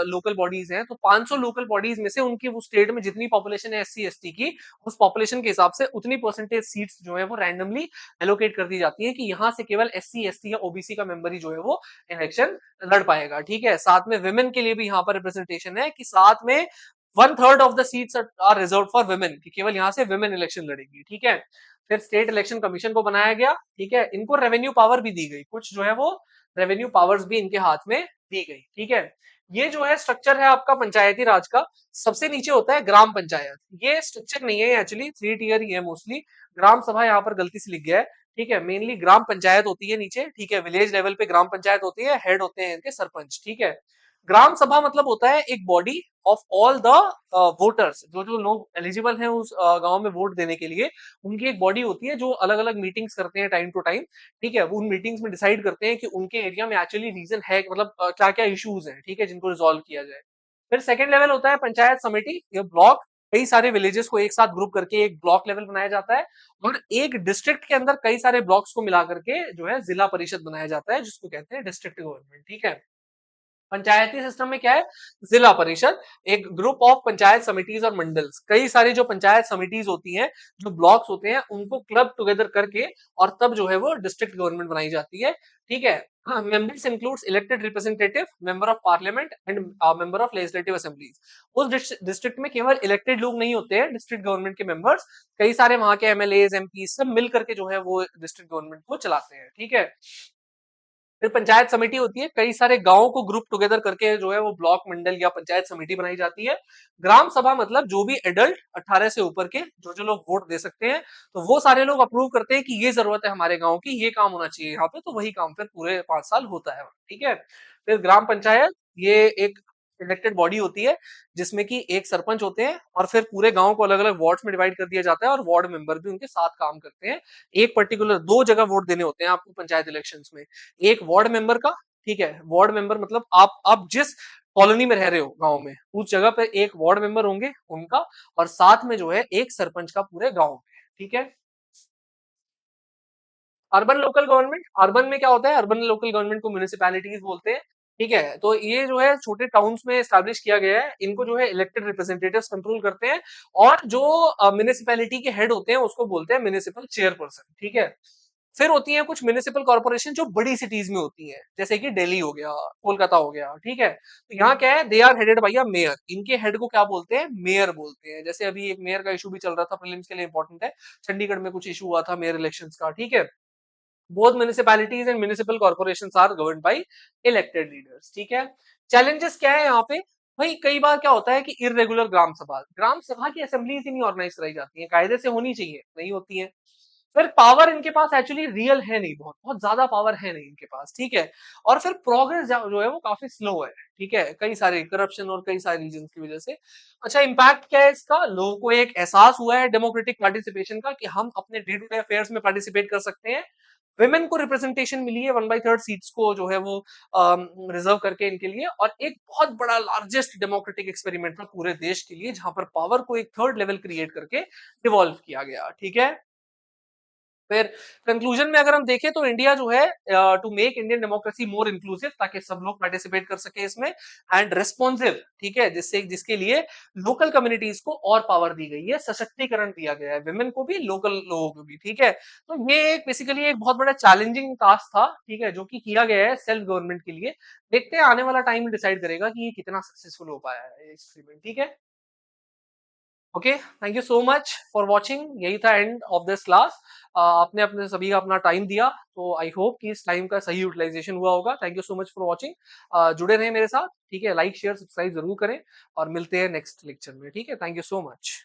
लोकल बॉडीज हैं, तो 500 लोकल बॉडीज में से उनकी उस स्टेट में जितनी पॉपुलेशन है एससी एसटी की, उस पॉपुलेशन के हिसाब से उतनी परसेंटेज सीट्स जो है वो रैंडमली एलोकेट कर दी जाती है कि यहाँ से केवल एससी एसटी या ओबीसी का मेंबर ही जो है वो इलेक्शन लड़ पाएगा, ठीक है। साथ में विमेन के लिए भी यहाँ पर रिप्रेजेंटेशन है कि साथ में 1/3 of the seats are reserve for women, कि केवल यहाँ से विमेन इलेक्शन लड़ेगी, ठीक है। फिर स्टेट इलेक्शन कमीशन को बनाया गया, ठीक है, इनको रेवेन्यू पावर भी दी गई, कुछ जो है वो रेवेन्यू पावर्स भी इनके हाथ में दी गई, ठीक है। ये जो है स्ट्रक्चर है आपका पंचायती राज का। सबसे नीचे होता है ग्राम पंचायत, ये स्ट्रक्चर नहीं है एक्चुअली, 3 टियर ही है मोस्टली। ग्राम सभा यहाँ पर गलती से लिख गया है, ठीक है, मेनली ग्राम पंचायत होती है नीचे, ठीक है, विलेज लेवल पे ग्राम पंचायत होती है, हेड होते हैं इनके सरपंच, ठीक है। ग्राम सभा मतलब होता है एक body of all the voters, जो जो लोग एलिजिबल हैं उस गांव में वोट देने के लिए, उनकी एक बॉडी होती है जो अलग अलग मीटिंग्स करते हैं टाइम टू टाइम, ठीक है। वो उन मीटिंग्स में डिसाइड करते हैं कि उनके एरिया में एक्चुअली रीजन है, मतलब क्या क्या इश्यूज हैं, ठीक है, जिनको रिजॉल्व किया जाए। फिर सेकंड लेवल होता है पंचायत समिति या ब्लॉक, कई सारे विलेजेस को एक साथ ग्रुप करके एक ब्लॉक लेवल बनाया जाता है, और एक डिस्ट्रिक्ट के अंदर कई सारे ब्लॉक्स को मिला करके जो है जिला परिषद बनाया जाता है, जिसको कहते हैं डिस्ट्रिक्ट गवर्नमेंट, ठीक है। पंचायती सिस्टम में क्या है, जिला परिषद, एक ग्रुप ऑफ पंचायत समिटीज और मंडल्स, कई सारी जो पंचायत समिटीज होती हैं, जो ब्लॉक्स होते हैं, उनको क्लब टुगेदर करके और तब जो है वो डिस्ट्रिक्ट गवर्नमेंट बनाई जाती है, ठीक है। Members includes elected representative, member of parliament and member of legislative assemblies. उस डिस्ट्रिक्ट में केवल इलेक्टेड लोग नहीं होते हैं डिस्ट्रिक्ट गवर्नमेंट के मेंबर्स, कई सारे वहां के एमएलए एमपी सब मिल करके जो है वो डिस्ट्रिक्ट गवर्नमेंट को चलाते हैं, ठीक है। फिर पंचायत समिति होती है, कई सारे गांवों को ग्रुप टुगेदर करके जो है वो ब्लॉक मंडल या पंचायत समिति बनाई जाती है। ग्राम सभा मतलब जो भी एडल्ट 18 से ऊपर के जो जो लोग वोट दे सकते हैं, तो वो सारे लोग अप्रूव करते हैं कि ये जरूरत है हमारे गांव की, ये काम होना चाहिए यहाँ पे, तो वही काम फिर पूरे 5 साल होता है, ठीक है। फिर ग्राम पंचायत, ये एक इलेक्टेड बॉडी होती है, जिसमें कि एक सरपंच होते हैं, और फिर पूरे गांव को अलग अलग वार्ड्स में डिवाइड कर दिया जाता है, और वार्ड मेंबर भी उनके साथ काम करते हैं। एक पर्टिकुलर 2 जगह वोट देने होते हैं आपको पंचायत इलेक्शंस में, एक वार्ड मेंबर का, ठीक है, वार्ड मेंबर मतलब आप जिस कॉलोनी में रह रहे हो गांव में, उस जगह पे एक वार्ड मेंबर होंगे उनका, और साथ में जो है एक सरपंच का पूरे गांव में, ठीक है। अर्बन लोकल गवर्नमेंट, अर्बन में क्या होता है, अर्बन लोकल गवर्नमेंट को म्यूनिसिपैलिटीज बोलते हैं, ठीक है। तो ये जो है छोटे टाउन्स में स्टैब्लिश किया गया है, इनको जो है इलेक्टेड रिप्रेजेंटेटिव्स कंट्रोल करते हैं, और जो म्यूनिसिपैलिटी के हेड होते हैं उसको बोलते हैं म्यूनिसिपल चेयरपर्सन, ठीक है। फिर होती है कुछ म्यूनिसिपल कॉर्पोरेशन जो बड़ी सिटीज में होती है, जैसे कि दिल्ली हो गया, कोलकाता हो गया, ठीक है। तो यहाँ क्या है, they are headed by a mayor, इनके हेड को क्या बोलते हैं, मेयर बोलते हैं। जैसे अभी एक मेयर का इशू भी चल रहा था, प्रीलिम्स के लिए इंपॉर्टेंट है, चंडीगढ़ में कुछ इशू हुआ था मेयर इलेक्शंस का, ठीक है। both municipalities and municipal corporations are governed by elected leaders, ठीक है। challenges क्या है यहाँ पे, भाई कई बार क्या होता है कि इरेगुलर ग्राम सभा की असेंबलीज ही नहीं ऑर्गेनाइज कराई जाती है, कायदे से होनी चाहिए, नहीं होती है। फिर पावर इनके पास एक्चुअली रियल है नहीं, बहुत बहुत ज्यादा पावर है नहीं इनके पास, ठीक है। और फिर प्रोग्रेस जो है वो काफी स्लो है, ठीक है, कई सारे करप्शन और कई सारे रीजन की वजह से। अच्छा, इम्पैक्ट क्या है इसका, लोगों को एक एहसास हुआ है डेमोक्रेटिक पार्टिसिपेशन का, कि हम अपने डे टू डे अफेयर्स में पार्टिसिपेट कर सकते हैं। विमेन को रिप्रेजेंटेशन मिली है, 1/3 सीट्स को जो है वो रिजर्व करके इनके लिए, और एक बहुत बड़ा लार्जेस्ट डेमोक्रेटिक एक्सपेरिमेंट था पूरे देश के लिए, जहां पर पावर को एक थर्ड लेवल क्रिएट करके डिवॉल्व किया गया, ठीक है। फिर कंक्लूजन में अगर हम देखें तो इंडिया जो है, to make Indian democracy more inclusive, ताकि सब लोग पार्टिसिपेट कर सके इसमें, एंड रिस्पॉन्सिव, ठीक है, जिससे जिसके लिए लोकल कम्युनिटीज को और पावर दी गई है, सशक्तिकरण दिया गया है, विमेन को भी लोकल लोगों को भी, ठीक है। तो ये एक बेसिकली एक बहुत बड़ा चैलेंजिंग टास्क था, ठीक है, जो कि किया गया है सेल्फ गवर्नमेंट के लिए। देखते हैं आने वाला टाइम डिसाइड करेगा कि ये कितना सक्सेसफुल हो पाया है ये एक्सपेरिमेंट, ठीक है। Okay, thank you so much for watching, यही था एंड ऑफ दिस क्लास। आपने अपने सभी का अपना टाइम दिया, तो आई होप कि इस टाइम का सही यूटिलाइजेशन हुआ होगा। Thank you so much for watching, जुड़े रहें मेरे साथ, ठीक है, लाइक शेयर सब्सक्राइब जरूर करें, और मिलते हैं नेक्स्ट लेक्चर में, ठीक है। Thank you so much.